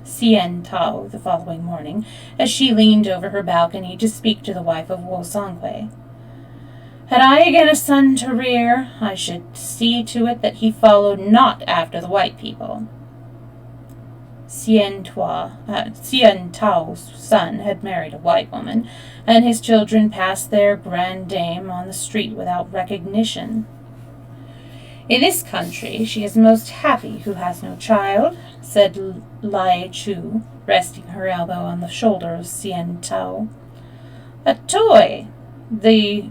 Sien Tao the following morning, as she leaned over her balcony to speak to the wife of Wo Sangwei. "Had I again a son to rear, I should see to it that he followed not after the white people." Sien Tao's son had married a white woman, and his children passed their grand dame on the street without recognition. In this country she is most happy who has no child, said Lai Chu, resting her elbow on the shoulder of Sien Tao. Toy, the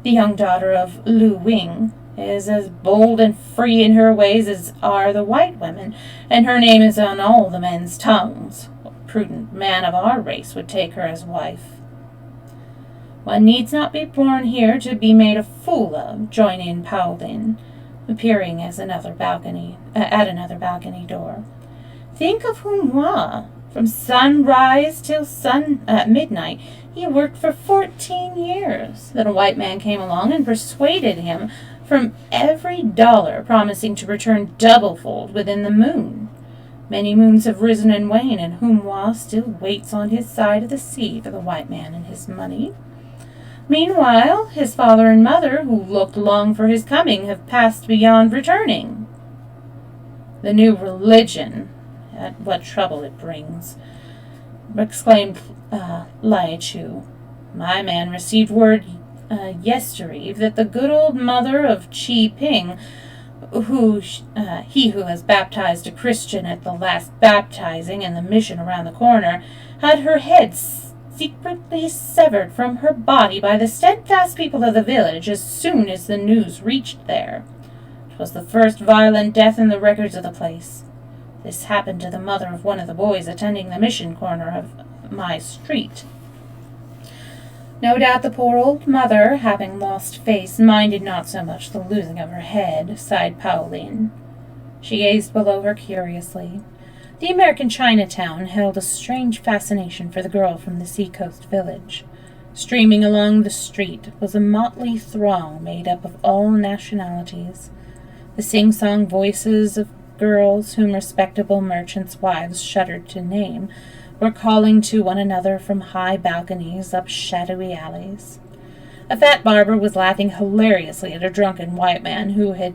young daughter of Lu Wing, is as bold and free in her ways as are the white women, and her name is on all the men's tongues. A prudent man of our race would take her as wife. One needs not be born here to be made a fool of, joined in Paulin, appearing at another balcony door. Think of Humwa. From sunrise till midnight, he worked for 14 years. Then a white man came along and persuaded him from every dollar, promising to return doublefold within the moon. Many moons have risen and waned, and Humwa still waits on his side of the sea for the white man and his money. Meanwhile, his father and mother, who looked long for his coming, have passed beyond returning. The new religion, what trouble it brings, exclaimed Lai Chu. My man received word yestereve that the good old mother of Chi Ping, who has baptized a Christian at the last baptizing in the mission around the corner, had her head secretly severed from her body by the steadfast people of the village as soon as the news reached there. It was the first violent death in the records of the place. This happened to the mother of one of the boys attending the mission corner of my street. No doubt the poor old mother, having lost face, minded not so much the losing of her head, sighed Pauline. She gazed below her curiously. The American Chinatown held a strange fascination for the girl from the seacoast village. Streaming along the street was a motley throng made up of all nationalities. The sing-song voices of girls whom respectable merchants' wives shuddered to name were calling to one another from high balconies up shadowy alleys. A fat barber was laughing hilariously at a drunken white man who had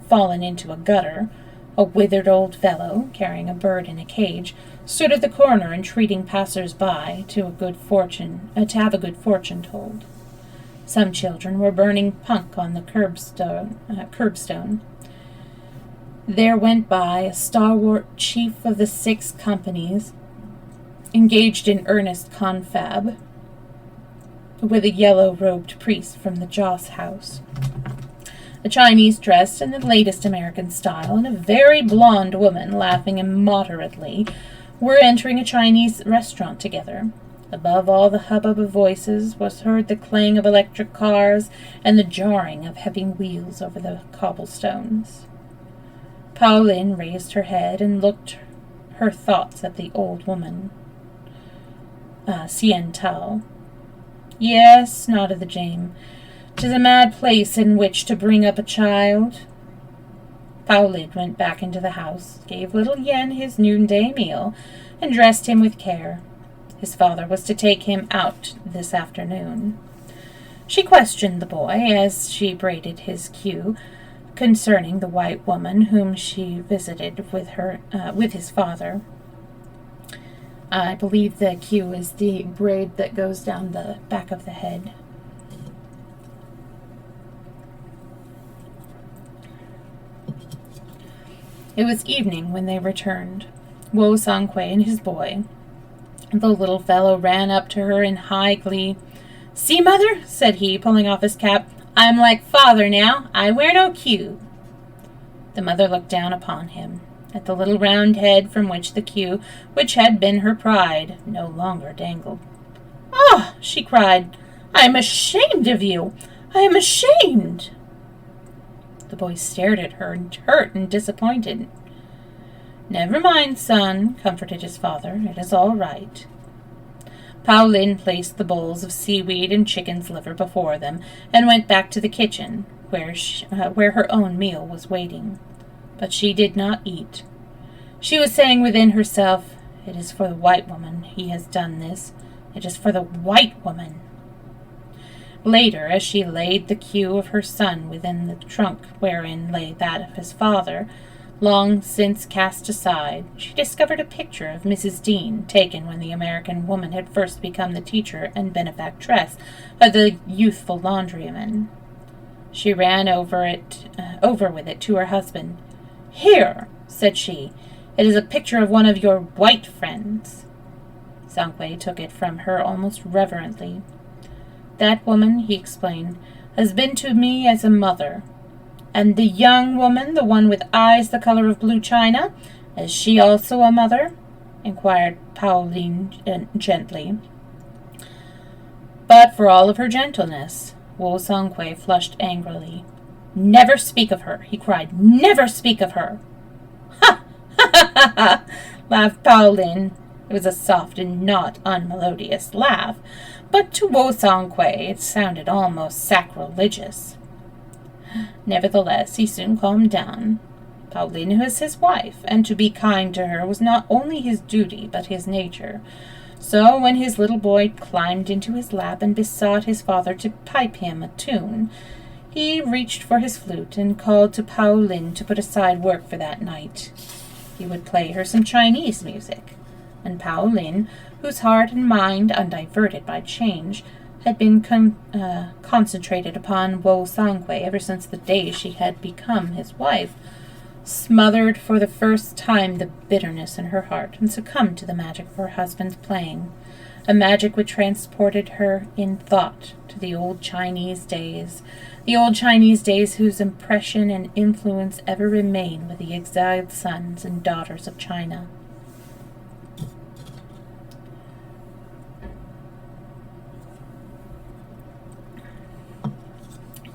fallen into a gutter. A withered old fellow, carrying a bird in a cage, stood at the corner entreating passers-by to have a good fortune told. Some children were burning punk on the curbstone. There went by a stalwart chief of the 6 companies, engaged in earnest confab with a yellow-robed priest from the Joss house. A Chinese dressed in the latest American style, and a very blonde woman, laughing immoderately, were entering a Chinese restaurant together. Above all the hubbub of voices was heard the clang of electric cars and the jarring of heavy wheels over the cobblestones. Pauline raised her head and looked her thoughts at the old woman. Sien Tao. Yes, nodded the dame. 'Tis a mad place in which to bring up a child. Pauline went back into the house, gave little Yen his noonday meal, and dressed him with care. His father was to take him out this afternoon. She questioned the boy, as she braided his queue, concerning the white woman whom she visited with his father. I believe the queue is the braid that goes down the back of the head. It was evening when they returned, Wo Song-Kui and his boy. The little fellow ran up to her in high glee. "See, mother," said he, pulling off his cap, "I'm like father now. I wear no queue." The mother looked down upon him, at the little round head from which the queue, which had been her pride, no longer dangled. "Ah!" she cried, "I am ashamed of you! I am ashamed!" The boy stared at her, hurt and disappointed. "Never mind, son," comforted his father. "It is all right." Pauline placed the bowls of seaweed and chicken's liver before them, and went back to the kitchen, where her own meal was waiting. But she did not eat. She was saying within herself, "It is for the white woman he has done this. It is for the white woman." Later, as she laid the queue of her son within the trunk wherein lay that of his father, Long since cast aside, she discovered a picture of Mrs. Dean, taken when the American woman had first become the teacher and benefactress of the youthful laundryman. She ran over with it to her husband. "Here," said she, "it is a picture of one of your white friends." Zhang took it from her almost reverently. "That woman," he explained, "has been to me as a mother. And the young woman, the one with eyes the color of blue china, is she also a mother?" inquired Pauline gently. But for all of her gentleness, Wu Songhui flushed angrily. "Never speak of her," he cried. "Never speak of her!" "Ha! Ha ha ha ha!" laughed Pauline. It was a soft and not unmelodious laugh, but to Wu Songhui it sounded almost sacrilegious. Nevertheless, he soon calmed down. Pauline was his wife, and to be kind to her was not only his duty, but his nature. So when his little boy climbed into his lap and besought his father to pipe him a tune, he reached for his flute and called to Pauline to put aside work for that night. He would play her some Chinese music, and Pauline, whose heart and mind, undiverted by change, had been concentrated upon Wu Songhui ever since the day she had become his wife, smothered for the first time the bitterness in her heart and succumbed to the magic of her husband's playing, a magic which transported her in thought to the old Chinese days whose impression and influence ever remain with the exiled sons and daughters of China.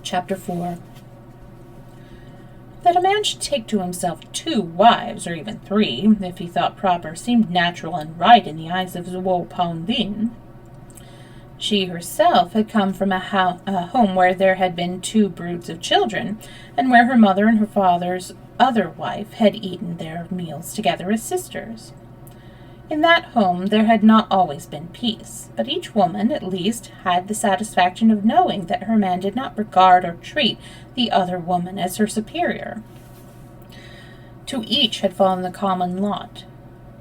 Chapter 4. That a man should take to himself 2 wives, or even 3, if he thought proper, seemed natural and right in the eyes of Wu Panlin. She herself had come from a home where there had been 2 broods of children, and where her mother and her father's other wife had eaten their meals together as sisters. In that home there had not always been peace, but each woman, at least, had the satisfaction of knowing that her man did not regard or treat the other woman as her superior. To each had fallen the common lot,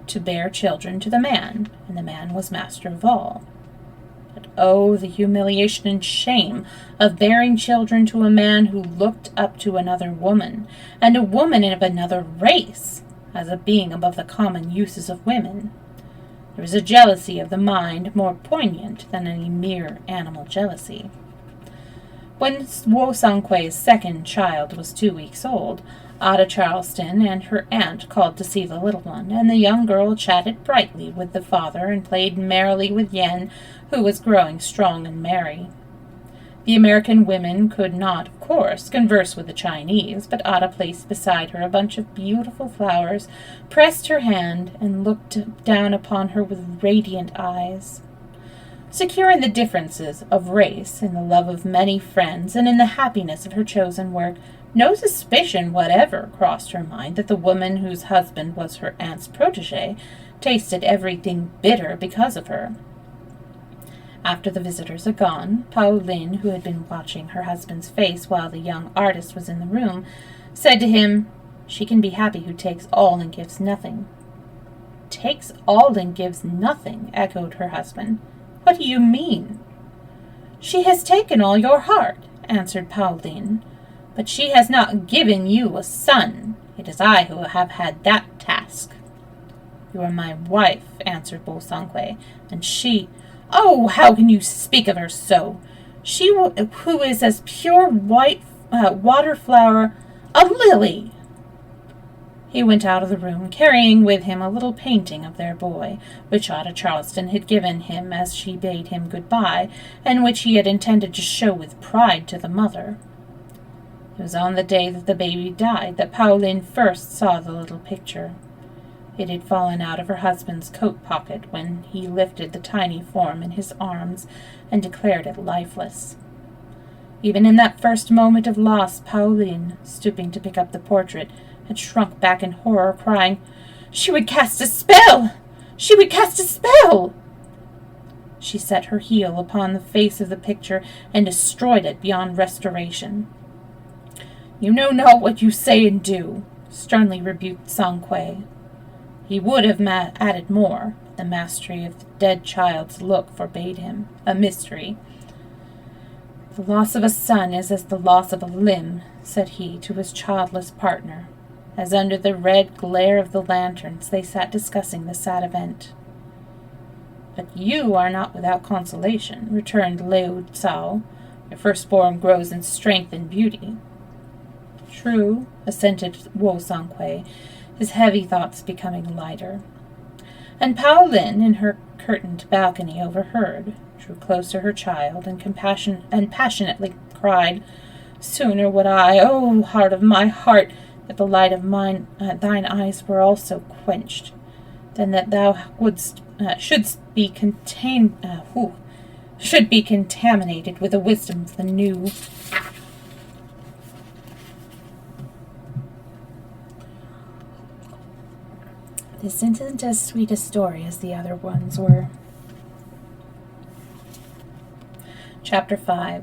to bear children to the man, and the man was master of all. But oh, the humiliation and shame of bearing children to a man who looked up to another woman, and a woman of another race, as a being above the common uses of women. There was a jealousy of the mind more poignant than any mere animal jealousy. When Wu Songhui's second child was 2 weeks old, Ada Charleston and her aunt called to see the little one, and the young girl chatted brightly with the father and played merrily with Yen, who was growing strong and merry. The American women could not, of course, converse with the Chinese, but Ada placed beside her a bunch of beautiful flowers, pressed her hand, and looked down upon her with radiant eyes. Secure in the differences of race, in the love of many friends, and in the happiness of her chosen work, no suspicion whatever crossed her mind that the woman whose husband was her aunt's protégé tasted everything bitter because of her. After the visitors had gone, Pauline, who had been watching her husband's face while the young artist was in the room, said to him, "She can be happy who takes all and gives nothing." "Takes all and gives nothing," echoed her husband. "What do you mean?" "She has taken all your heart," answered Pauline, "but she has not given you a son. It is I who have had that task." "You are my wife," answered Wu Songhui, "and she—" "Oh, how can you speak of her so? She who is as pure white water flower, a lily." He went out of the room, carrying with him a little painting of their boy, which Ada Charleston had given him as she bade him good-bye, and which he had intended to show with pride to the mother. It was on the day that the baby died that Pauline first saw the little picture. It had fallen out of her husband's coat pocket when he lifted the tiny form in his arms and declared it lifeless. Even in that first moment of loss, Pauline, stooping to pick up the portrait, had shrunk back in horror, crying, "She would cast a spell! She would cast a spell!" She set her heel upon the face of the picture and destroyed it beyond restoration. "You know not what you say and do," sternly rebuked Song Kui. He would have added more. The mastery of the dead child's look forbade him. A mystery. The loss of a son is as the loss of a limb, said he to his childless partner, as under the red glare of the lanterns they sat discussing the sad event. But you are not without consolation, returned Liu Tsao. Your firstborn grows in strength and beauty. True, assented Wu Songkui, his heavy thoughts becoming lighter. And Pao Lin, in her curtained balcony, overheard, drew close to her child, and passionately cried, Sooner would I, O heart of my heart, that the light of thine eyes were also quenched, than that thou should be contaminated with the wisdom of the new. This isn't as sweet a story as the other ones were. Chapter 5.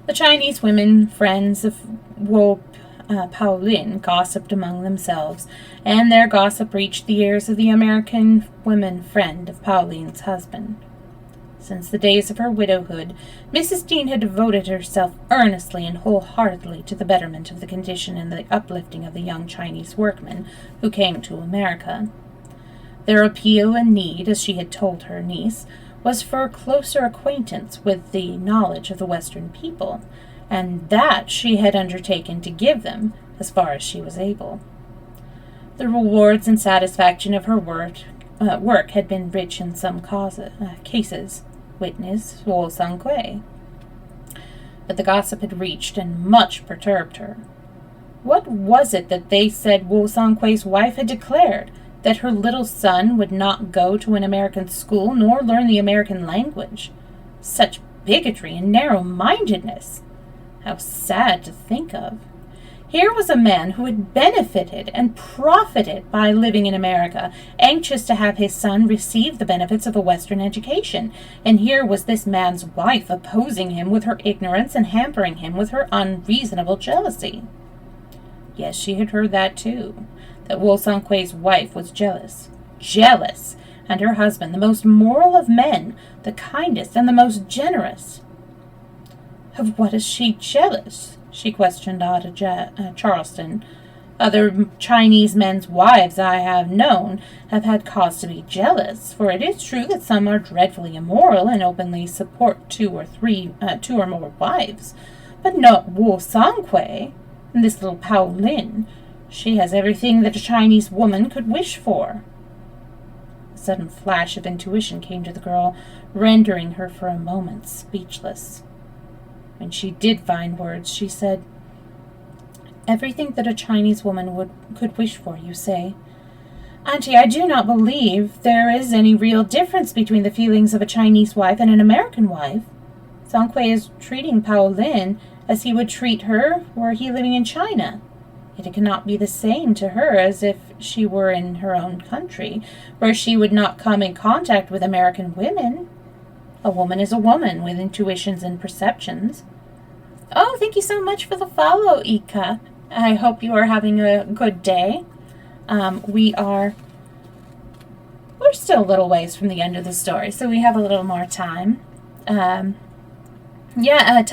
The Chinese women, friends of Wu Paolin, gossiped among themselves, and their gossip reached the ears of the American woman friend of Paolin's husband. Since the days of her widowhood, Mrs. Dean had devoted herself earnestly and wholeheartedly to the betterment of the condition and the uplifting of the young Chinese workmen who came to America. Their appeal and need, as she had told her niece, was for a closer acquaintance with the knowledge of the Western people, and that she had undertaken to give them, as far as she was able. The rewards and satisfaction of her work had been rich in some cases. Witness Wu Songkui. But the gossip had reached and much perturbed her. What was it that they said Wu Songkui's wife had declared? That her little son would not go to an American school nor learn the American language? Such bigotry and narrow-mindedness! How sad to think of. Here was a man who had benefited and profited by living in America, anxious to have his son receive the benefits of a Western education, and here was this man's wife opposing him with her ignorance and hampering him with her unreasonable jealousy. Yes, she had heard that too, that Wu Songkui's wife was jealous, and her husband, the most moral of men, the kindest and the most generous. Of what is she jealous? She questioned Charleston. Other Chinese men's wives I have known have had cause to be jealous, for it is true that some are dreadfully immoral and openly support two or more wives, but not Wu Songkui, and this little Pao Lin. She has everything that a Chinese woman could wish for. A sudden flash of intuition came to the girl, rendering her for a moment speechless. When she did find words, she said, Everything that a Chinese woman could wish for, you say? Auntie, I do not believe there is any real difference between the feelings of a Chinese wife and an American wife. Songkui is treating Pao Lin as he would treat her were he living in China. Yet it cannot be the same to her as if she were in her own country, where she would not come in contact with American women. A woman is a woman with intuitions and perceptions. Oh, thank you so much for the follow, Ika. I hope you are having a good day. We're still a little ways from the end of the story, so we have a little more time. Tell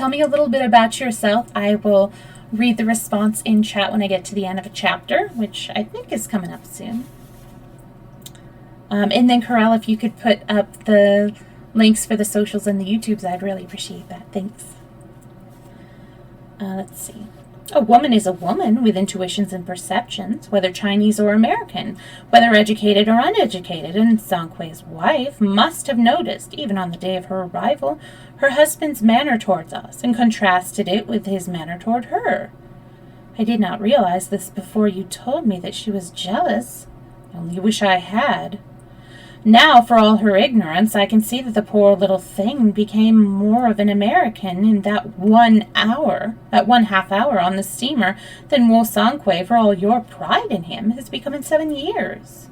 me a little bit about yourself. I will read the response in chat when I get to the end of a chapter, which I think is coming up soon. And then, Corel, if you could put up the links for the socials and the YouTubes, I'd really appreciate that. Thanks. Let's see. A woman is a woman with intuitions and perceptions, whether Chinese or American, whether educated or uneducated, and Songkui's wife must have noticed, even on the day of her arrival, her husband's manner towards us, and contrasted it with his manner toward her. I did not realize this before you told me that she was jealous. I only wish I had. Now, for all her ignorance, I can see that the poor little thing became more of an American in that 1 half hour on the steamer than Wu Songkui, for all your pride in him, has become in 7 years.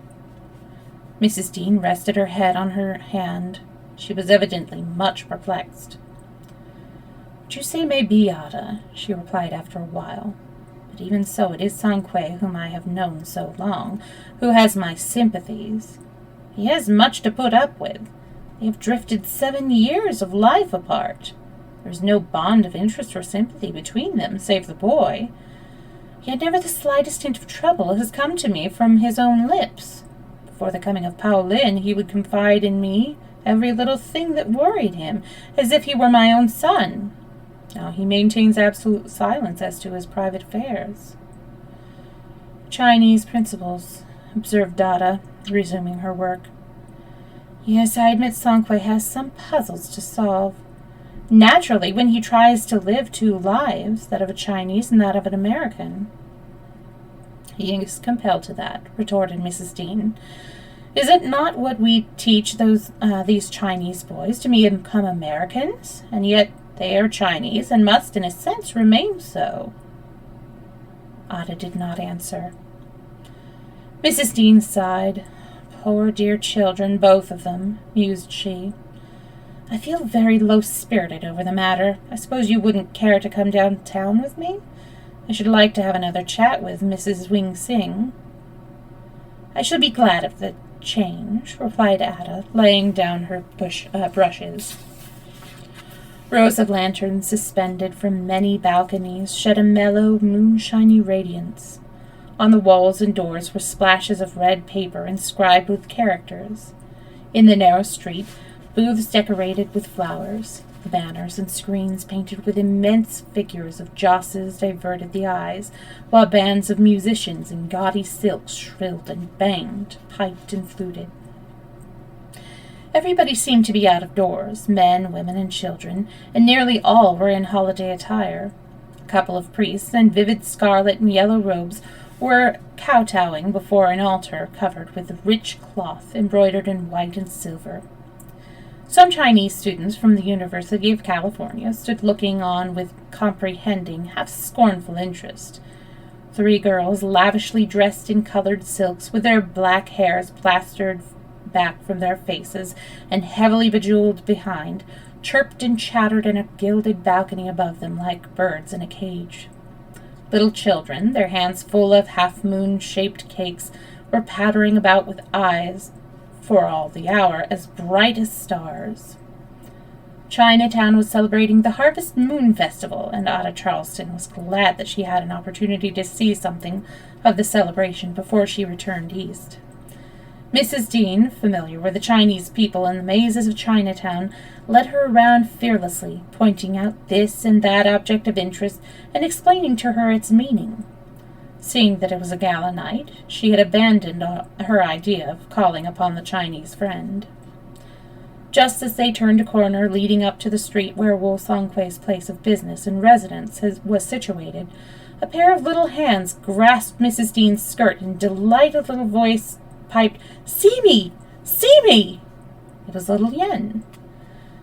Mrs. Dean rested her head on her hand. She was evidently much perplexed. What you say may be, Ada, she replied after a while. But even so, it is Sanquei, whom I have known so long, who has my sympathies. He has much to put up with. They have drifted 7 years of life apart. There is no bond of interest or sympathy between them, save the boy. Yet never the slightest hint of trouble has come to me from his own lips. Before the coming of Pauline, he would confide in me every little thing that worried him, as if he were my own son. Now he maintains absolute silence as to his private affairs. Chinese principles, observed Dada, resuming her work. Yes, I admit Sanquei has some puzzles to solve. Naturally, when he tries to live 2 lives, that of a Chinese and that of an American. He is compelled to that, retorted Mrs. Dean. Is it not what we teach these Chinese boys to become Americans? And yet they are Chinese and must, in a sense, remain so. Ada did not answer. Mrs. Dean sighed. Poor dear children, both of them, mused she. I feel very low-spirited over the matter. I suppose you wouldn't care to come downtown with me? I should like to have another chat with Mrs. Wing Sing. I shall be glad of the change, replied Ada, laying down her brushes. Rows of lanterns suspended from many balconies shed a mellow, moonshiny radiance. On the walls and doors were splashes of red paper inscribed with characters. In the narrow street, booths decorated with flowers, the banners and screens painted with immense figures of josses diverted the eyes, while bands of musicians in gaudy silks shrilled and banged, piped and fluted. Everybody seemed to be out of doors, men, women, and children, and nearly all were in holiday attire. A couple of priests, in vivid scarlet and yellow robes, were kowtowing before an altar covered with rich cloth embroidered in white and silver. Some Chinese students from the University of California stood looking on with comprehending, half-scornful interest. 3 girls, lavishly dressed in colored silks, with their black hairs plastered back from their faces and heavily bejeweled behind, chirped and chattered in a gilded balcony above them like birds in a cage. Little children, their hands full of half-moon-shaped cakes, were pattering about with eyes, for all the hour, as bright as stars. Chinatown was celebrating the Harvest Moon Festival, and Ada Charleston was glad that she had an opportunity to see something of the celebration before she returned east. Mrs. Dean, familiar with the Chinese people and the mazes of Chinatown, led her around fearlessly, pointing out this and that object of interest and explaining to her its meaning. Seeing that it was a gala night, she had abandoned her idea of calling upon the Chinese friend. Just as they turned a corner leading up to the street where Wu Songquei's place of business and residence was situated, a pair of little hands grasped Mrs. Dean's skirt and a delighted little voice piped, "See me! See me!" It was little Yen,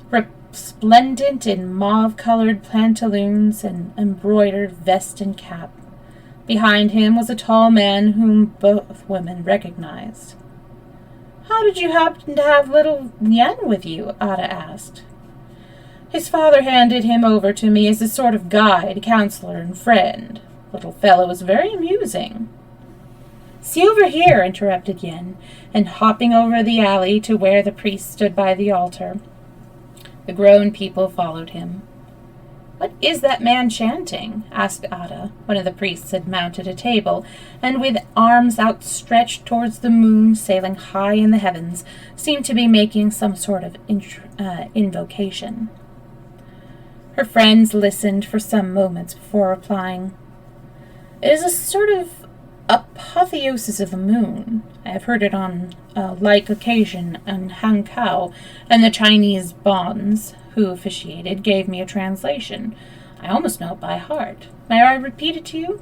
resplendent in mauve-colored pantaloons and embroidered vest and cap. Behind him was a tall man whom both women recognized. "How did you happen to have little Yen with you?" Ada asked. "His father handed him over to me as a sort of guide, counselor, and friend. Little fellow was very amusing." "See over here," interrupted Yen, and hopping over the alley to where the priest stood by the altar. The grown people followed him. "What is that man chanting?" asked Ada, when the priests had mounted a table, and with arms outstretched towards the moon sailing high in the heavens, seemed to be making some sort of invocation. Her friends listened for some moments before replying. "It is a sort of apotheosis of the moon. I have heard it on a like occasion in Hankow, and the Chinese bonds who officiated gave me a translation. I almost know it by heart. May I repeat it to you?"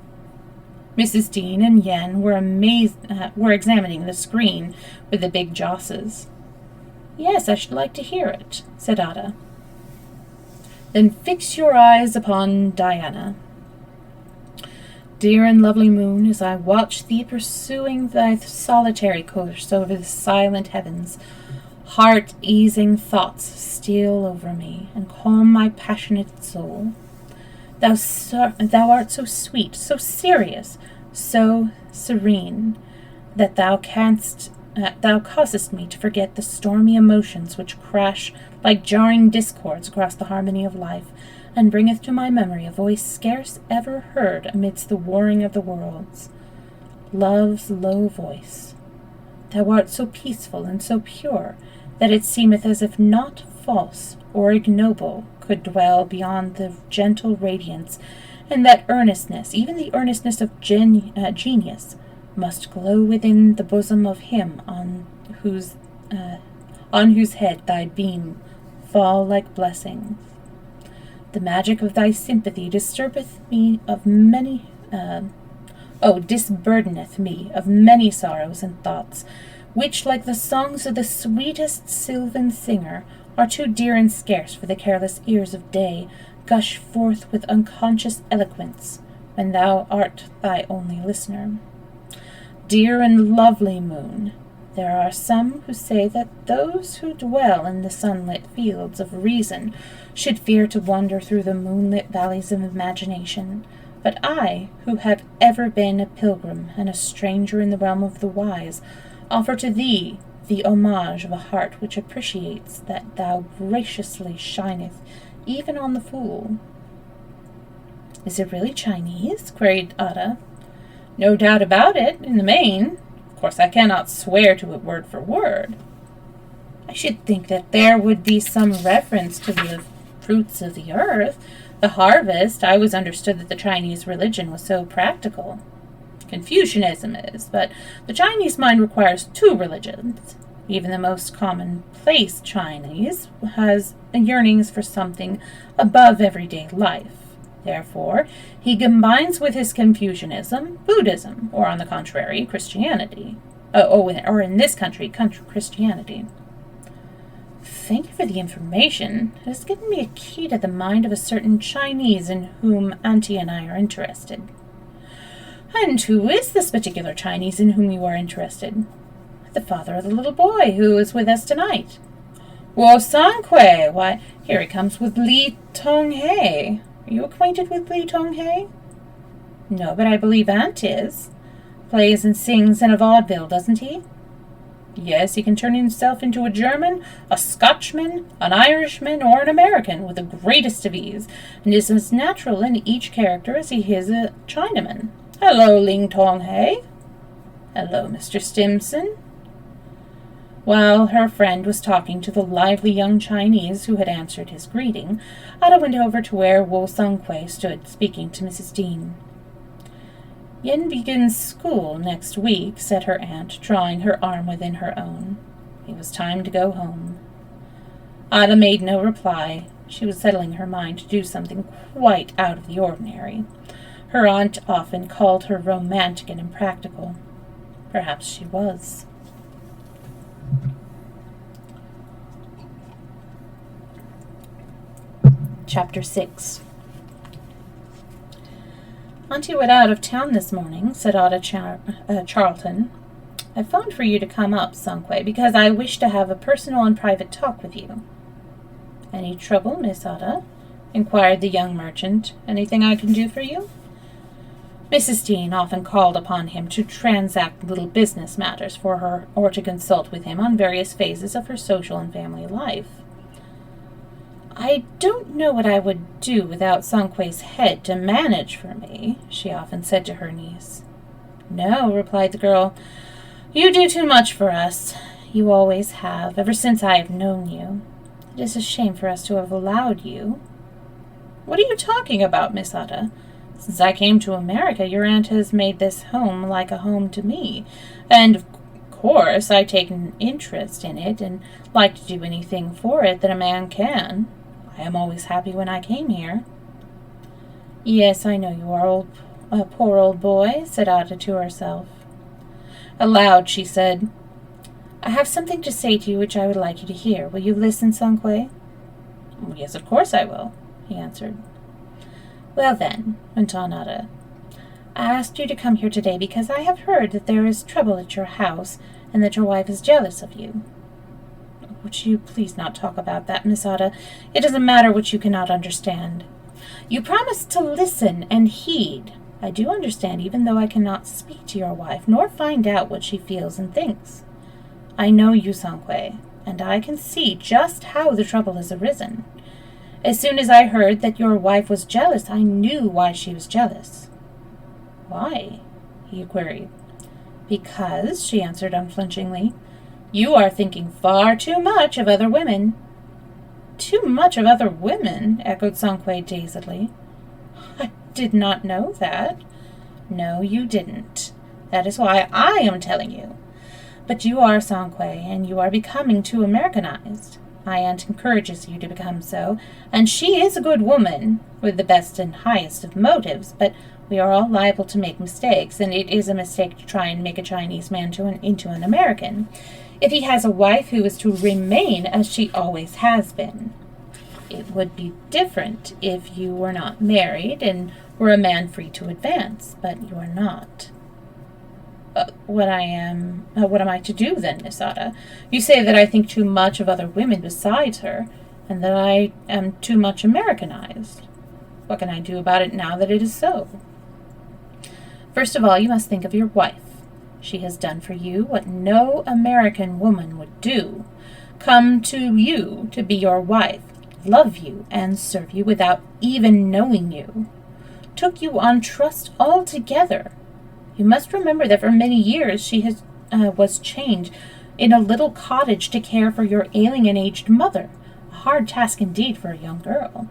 Mrs. Dean and Yen were examining the screen with the big josses. "Yes, I should like to hear it," said Ada. "Then fix your eyes upon Diana. Dear and lovely moon, as I watch thee pursuing thy solitary course over the silent heavens, heart-easing thoughts steal over me and calm my passionate soul. Thou art so sweet, so serious, so serene, that thou causest me to forget the stormy emotions which crash like jarring discords across the harmony of life, and bringeth to my memory a voice scarce ever heard amidst the warring of the worlds. Love's low voice. Thou art so peaceful and so pure, that it seemeth as if naught false or ignoble could dwell beyond the gentle radiance, and that earnestness, even the earnestness of genius, must glow within the bosom of him on whose head thy beam fall like blessings. The magic of thy sympathy disburdeneth me of many sorrows and thoughts, which, like the songs of the sweetest sylvan singer, are too dear and scarce for the careless ears of day, gush forth with unconscious eloquence, when thou art thy only listener. Dear and lovely moon, there are some who say that those who dwell in the sunlit fields of reason should fear to wander through the moonlit valleys of imagination, but I, who have ever been a pilgrim and a stranger in the realm of the wise, offer to thee the homage of a heart which appreciates that thou graciously shineth even on the fool. Is it really Chinese? Queried Ada. No doubt about it, in the main. Of course, I cannot swear to it word for word. I should think that there would be some reference to the fruits of the earth, the harvest. I always understood that the Chinese religion was so practical. Confucianism is, but the Chinese mind requires two religions. Even the most commonplace Chinese has yearnings for something above everyday life. Therefore, he combines with his Confucianism Buddhism, or on the contrary, Christianity. Or in this country, Christianity. Thank you for the information. It has given me a key to the mind of a certain Chinese in whom Auntie and I are interested. And who is this particular Chinese in whom you are interested? The father of the little boy who is with us tonight. Wo Sankui! Why, here he comes with Li Tong-hei. Are you acquainted with Li Tong-hei? No, but I believe Aunt is. Plays and sings in a vaudeville, doesn't he? Yes, he can turn himself into a German, a Scotchman, an Irishman, or an American with the greatest of ease, and is as natural in each character as he is a Chinaman. Hello, Ling Tong-hei. Hello, Mr. Stimson. While her friend was talking to the lively young Chinese who had answered his greeting, Ada went over to where Wo Sung-kwei stood speaking to Mrs. Dean. Yen begins school next week, said her aunt, drawing her arm within her own. It was time to go home. Ada made no reply. She was settling her mind to do something quite out of the ordinary. Her aunt often called her romantic and impractical. Perhaps she was. Chapter 6. Auntie went out of town this morning, said Ada Charlton. I phoned for you to come up, Sung-kwei, because I wish to have a personal and private talk with you. Any trouble, Miss Ada? Inquired the young merchant. Anything I can do for you? Mrs. Dean often called upon him to transact little business matters for her, or to consult with him on various phases of her social and family life. I don't know what I would do without Sung-kwei's head to manage for me, she often said to her niece. No, replied the girl. You do too much for us. You always have, ever since I have known you. It is a shame for us to have allowed you. What are you talking about, Miss Ada? Since I came to America, your aunt has made this home like a home to me, and of course I take an interest in it and like to do anything for it that a man can. I am always happy when I came here. Yes, I know you are a poor old boy, said Ada to herself. Aloud she said, I have something to say to you which I would like you to hear. Will you listen, Sung-kwei? Yes, of course I will, he answered. Well then, went on Ada, I asked you to come here today because I have heard that there is trouble at your house and that your wife is jealous of you. Would you please not talk about that, Miss Ada? It is a matter which you cannot understand. You promised to listen and heed. I do understand, even though I cannot speak to your wife, nor find out what she feels and thinks. I know you, Songhui, and I can see just how the trouble has arisen. As soon as I heard that your wife was jealous, I knew why she was jealous. Why? He queried. Because, she answered unflinchingly, you are thinking far too much of other women. Too much of other women? Echoed Songhui dazedly. I did not know that. No, you didn't. That is why I am telling you. But you are Songhui, and you are becoming too Americanized. My aunt encourages you to become so, and she is a good woman, with the best and highest of motives, but we are all liable to make mistakes, and it is a mistake to try and make a Chinese man into an American, if he has a wife who is to remain as she always has been. It would be different if you were not married and were a man free to advance, but you are not. What am I to do then, Miss Ada? You say that I think too much of other women besides her, and that I am too much Americanized. What can I do about it now that it is so? First of all, you must think of your wife. She has done for you what no American woman would do. Come to you to be your wife, love you, and serve you without even knowing you. Took you on trust altogether. You must remember that for many years she was chained in a little cottage to care for your ailing and aged mother, a hard task indeed for a young girl.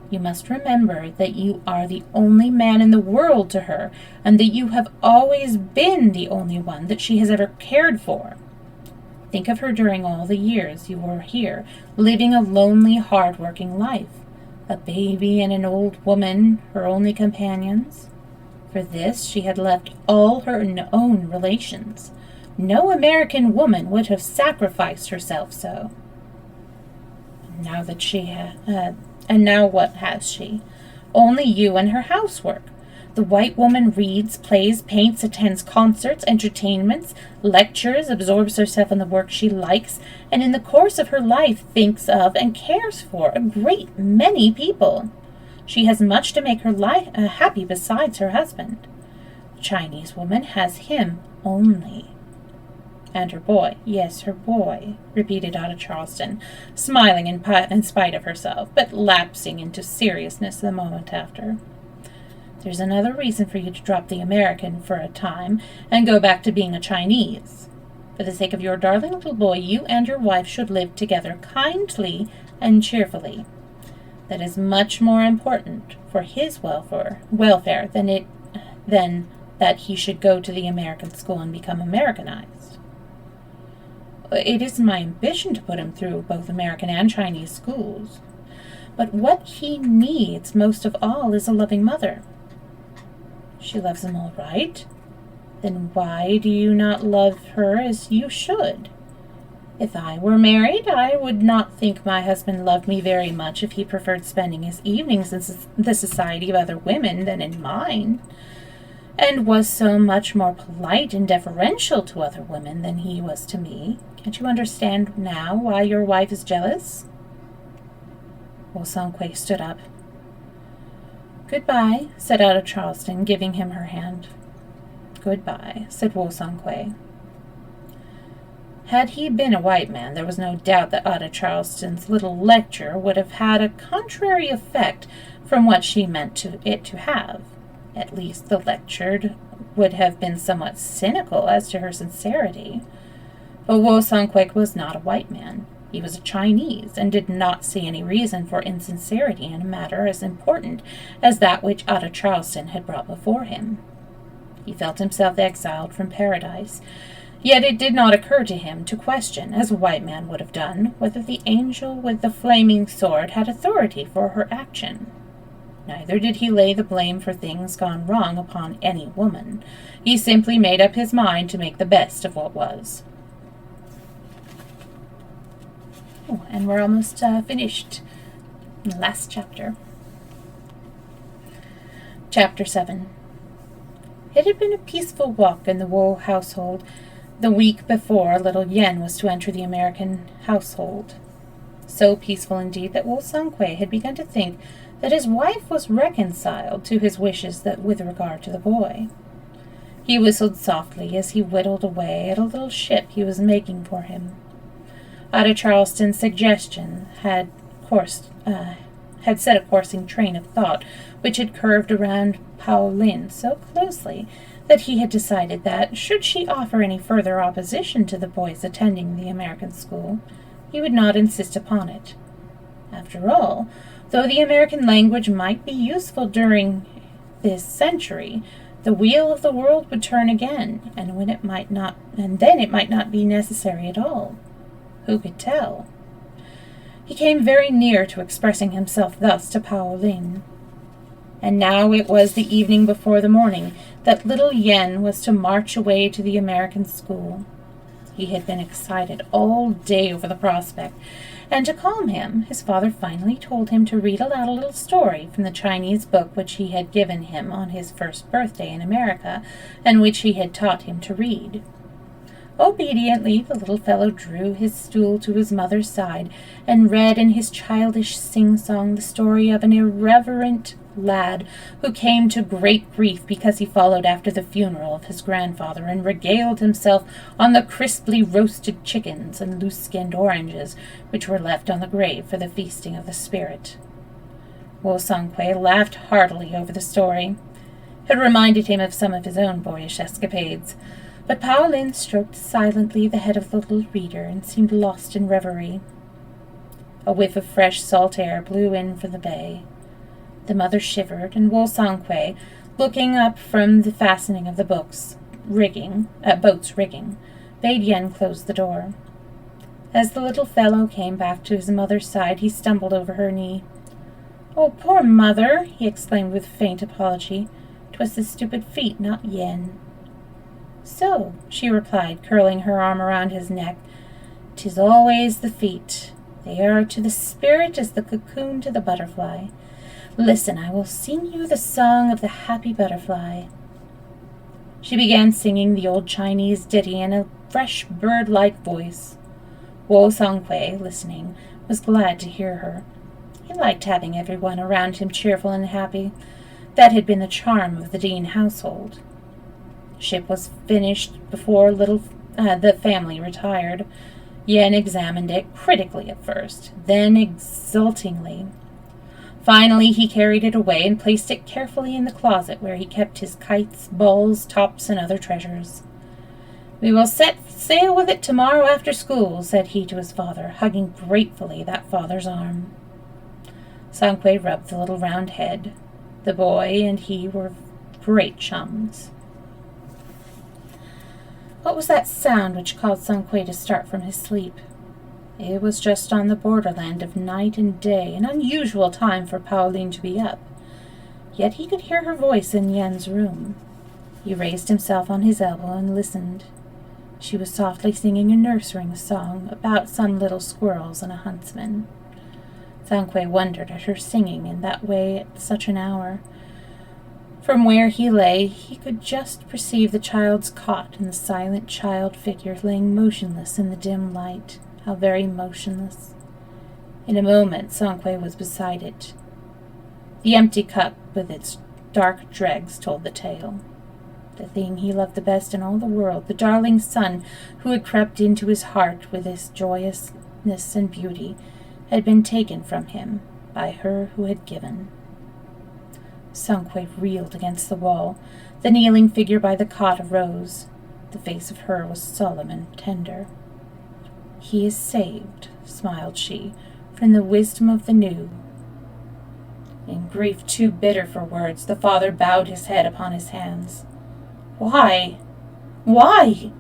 You must remember that you are the only man in the world to her, and that you have always been the only one that she has ever cared for. Think of her during all the years you were here, living a lonely, hard-working life. A baby and an old woman, her only companions. For this she had left all her own relations. No American woman would have sacrificed herself so. Now that and now what has she? Only you and her housework. The white woman reads, plays, paints, attends concerts, entertainments, lectures, absorbs herself in the work she likes, and in the course of her life thinks of and cares for a great many people. She has much to make her life happy besides her husband. The Chinese woman has him only. And her boy, yes, her boy, repeated Ada Charleston, smiling in spite of herself, but lapsing into seriousness the moment after. There's another reason for you to drop the American for a time and go back to being a Chinese. For the sake of your darling little boy, you and your wife should live together kindly and cheerfully. That is much more important for his welfare than that he should go to the American school and become Americanized. It is my ambition to put him through both American and Chinese schools. But what he needs most of all is a loving mother. She loves him all right. Then why do you not love her as you should? If I were married, I would not think my husband loved me very much if he preferred spending his evenings in the society of other women than in mine, and was so much more polite and deferential to other women than he was to me. Can't you understand now why your wife is jealous? Wo Songhui stood up. Goodbye, said Ada Charleston, giving him her hand. Goodbye, said Wo Songhui. Had he been a white man, there was no doubt that Ada Charleston's little lecture would have had a contrary effect from what she meant it to have. At least the lectured would have been somewhat cynical as to her sincerity. But Wo Songhui was not a white man. He was a Chinese, and did not see any reason for insincerity in a matter as important as that which Ada Charleston had brought before him. He felt himself exiled from paradise, yet it did not occur to him to question, as a white man would have done, whether the angel with the flaming sword had authority for her action. Neither did he lay the blame for things gone wrong upon any woman. He simply made up his mind to make the best of what was. Oh, and we're almost finished. Last chapter. Chapter 7. It had been a peaceful walk in the Wu household the week before little Yen was to enter the American household. so peaceful indeed that Wu Sangui had begun to think that his wife was reconciled to his wishes that with regard to the boy. He whistled softly as he whittled away at a little ship he was making for him. Ada Charleston's suggestion had set a coursing train of thought which had curved around Pauline so closely that he had decided that, should she offer any further opposition to the boy's attending the American school, he would not insist upon it. After all, though the American language might be useful during this century, the wheel of the world would turn again, and then it might not be necessary at all. Who could tell? He came very near to expressing himself thus to Pauline. And now it was the evening before the morning that little Yen was to march away to the American school. He had been excited all day over the prospect, and to calm him, his father finally told him to read aloud a little story from the Chinese book which he had given him on his first birthday in America, and which he had taught him to read. Obediently, the little fellow drew his stool to his mother's side, and read in his childish sing-song the story of an irreverent lad who came to great grief because he followed after the funeral of his grandfather and regaled himself on the crisply roasted chickens and loose-skinned oranges which were left on the grave for the feasting of the spirit. Wu Sangui laughed heartily over the story. It reminded him of some of his own boyish escapades, but Pauline stroked silently the head of the little reader and seemed lost in reverie. A whiff of fresh salt air blew in from the bay. The mother shivered, and Wu Sangui, looking up from the fastening of the boat's rigging, bade Yen close the door. As the little fellow came back to his mother's side, he stumbled over her knee. "Oh, poor mother!" he exclaimed with faint apology. "'Twas the stupid feet, not Yen." "So," she replied, curling her arm around his neck, "'tis always the feet. They are to the spirit as the cocoon to the butterfly. Listen, I will sing you the song of the happy butterfly." She began singing the old Chinese ditty in a fresh bird-like voice. Wu Sangui, listening, was glad to hear her. He liked having everyone around him cheerful and happy. That had been the charm of the Dean household. The ship was finished before the family retired. Yen examined it critically at first, then exultingly. Finally, he carried it away and placed it carefully in the closet where he kept his kites, balls, tops, and other treasures. "We will set sail with it tomorrow after school," said he to his father, hugging gratefully that father's arm. Sangui rubbed the little round head. The boy and he were great chums. What was that sound which caused Sangui to start from his sleep? It was just on the borderland of night and day, an unusual time for Pauline to be up. Yet he could hear her voice in Yen's room. He raised himself on his elbow and listened. She was softly singing a nursery song about some little squirrels and a huntsman. Sangui wondered at her singing in that way at such an hour. From where he lay, he could just perceive the child's cot and the silent child figure laying motionless in the dim light. How very motionless. In a moment, Sangui was beside it. The empty cup with its dark dregs told the tale. The thing he loved the best in all the world, the darling son who had crept into his heart with his joyousness and beauty, had been taken from him by her who had given. Sangui reeled against the wall. The kneeling figure by the cot arose. The face of her was solemn and tender. "He is saved," smiled she, "from the wisdom of the new." In grief too bitter for words, the father bowed his head upon his hands. "Why? Why?"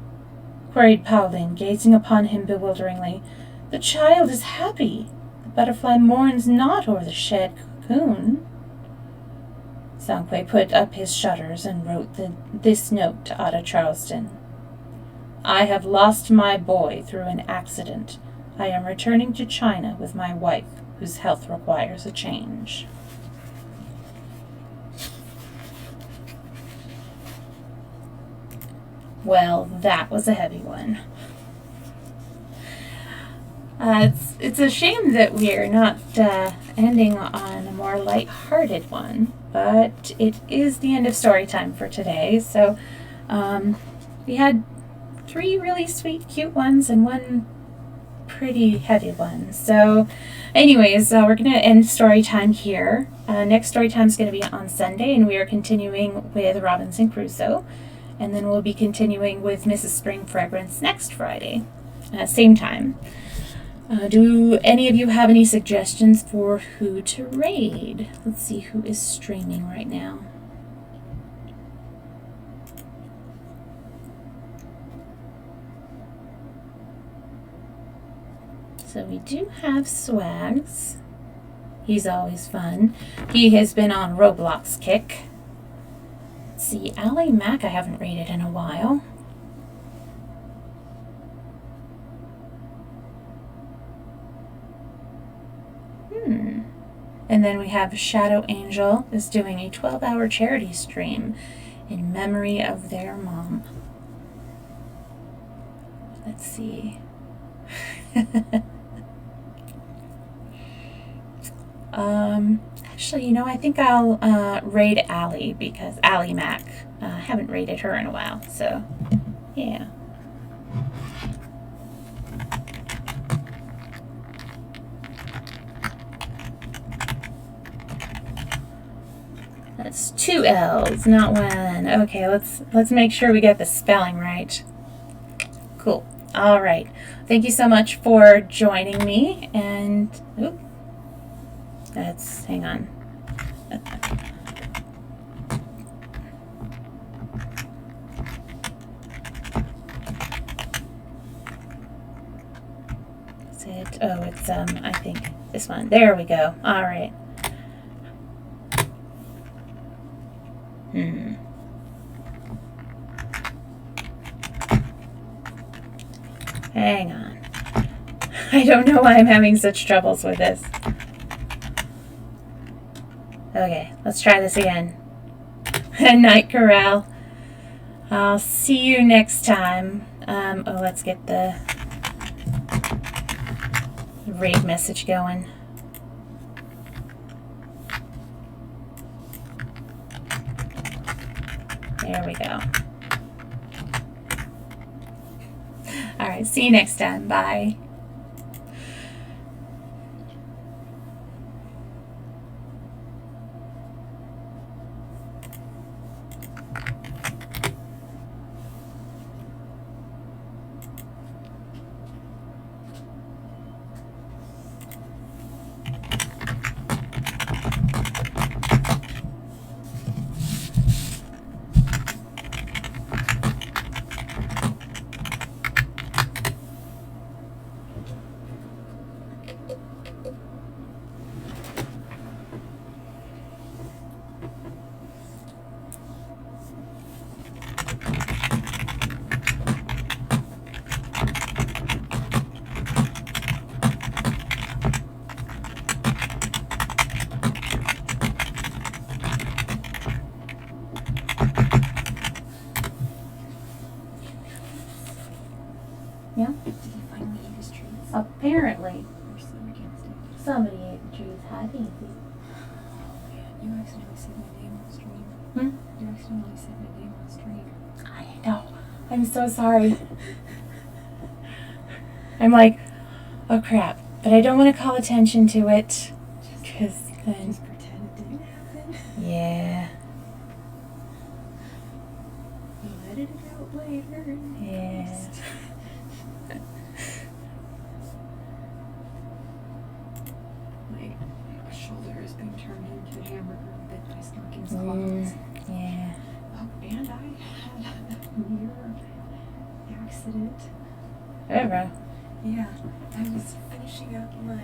queried Pauline, gazing upon him bewilderingly. "The child is happy. The butterfly mourns not o'er the shed cocoon." Sangui put up his shutters and wrote this note to Ada Charleston. "I have lost my boy through an accident. I am returning to China with my wife, whose health requires a change." Well, that was a heavy one. It's a shame that we're not ending on a more light-hearted one, but it is the end of story time for today. So we had 3 really sweet, cute ones and 1 pretty heavy one. So anyways, we're going to end story time here. Next story time is going to be on Sunday, and we are continuing with Robinson Crusoe. And then we'll be continuing with Mrs. Spring Fragrance next Friday, same time. Do any of you have any suggestions for who to raid? Let's see who is streaming right now. So we do have Swags. He's always fun. He has been on Roblox kick. Let's see, Allie Mac I haven't raided in a while. And then we have Shadow Angel is doing a 12-hour charity stream in memory of their mom. Let's see. Actually, you know, I think I'll raid Allie, because Allie Mac, I haven't raided her in a while, so yeah. That's 2 L's, not 1. Okay, let's make sure we get the spelling right. Cool. All right. Thank you so much for joining me. And hang on. Is it? Oh, it's I think this one. There we go. All right. Hang on. I don't know why I'm having such troubles with this. Okay, let's try this again. Night Corral. I'll see you next time. Let's get the raid message going. There we go. All right, see you next time. Bye. Yeah? Did he finally eat his trees? Apparently. Or so against it? Somebody ate the trees. Hi, Daisy. Oh man, you accidentally said my name on stream. Hmm? You accidentally said my name on stream. I know. I'm so sorry. I'm like, oh crap. But I don't want to call attention to it. Because then... Just pretend it didn't happen. Yeah. We'll edit it out later. Yeah. My shoulder has been turned into a hamburger bit by Snorking's claws. Yeah. Oh, and I had a mirror accident. Whatever. Yeah, I was finishing up my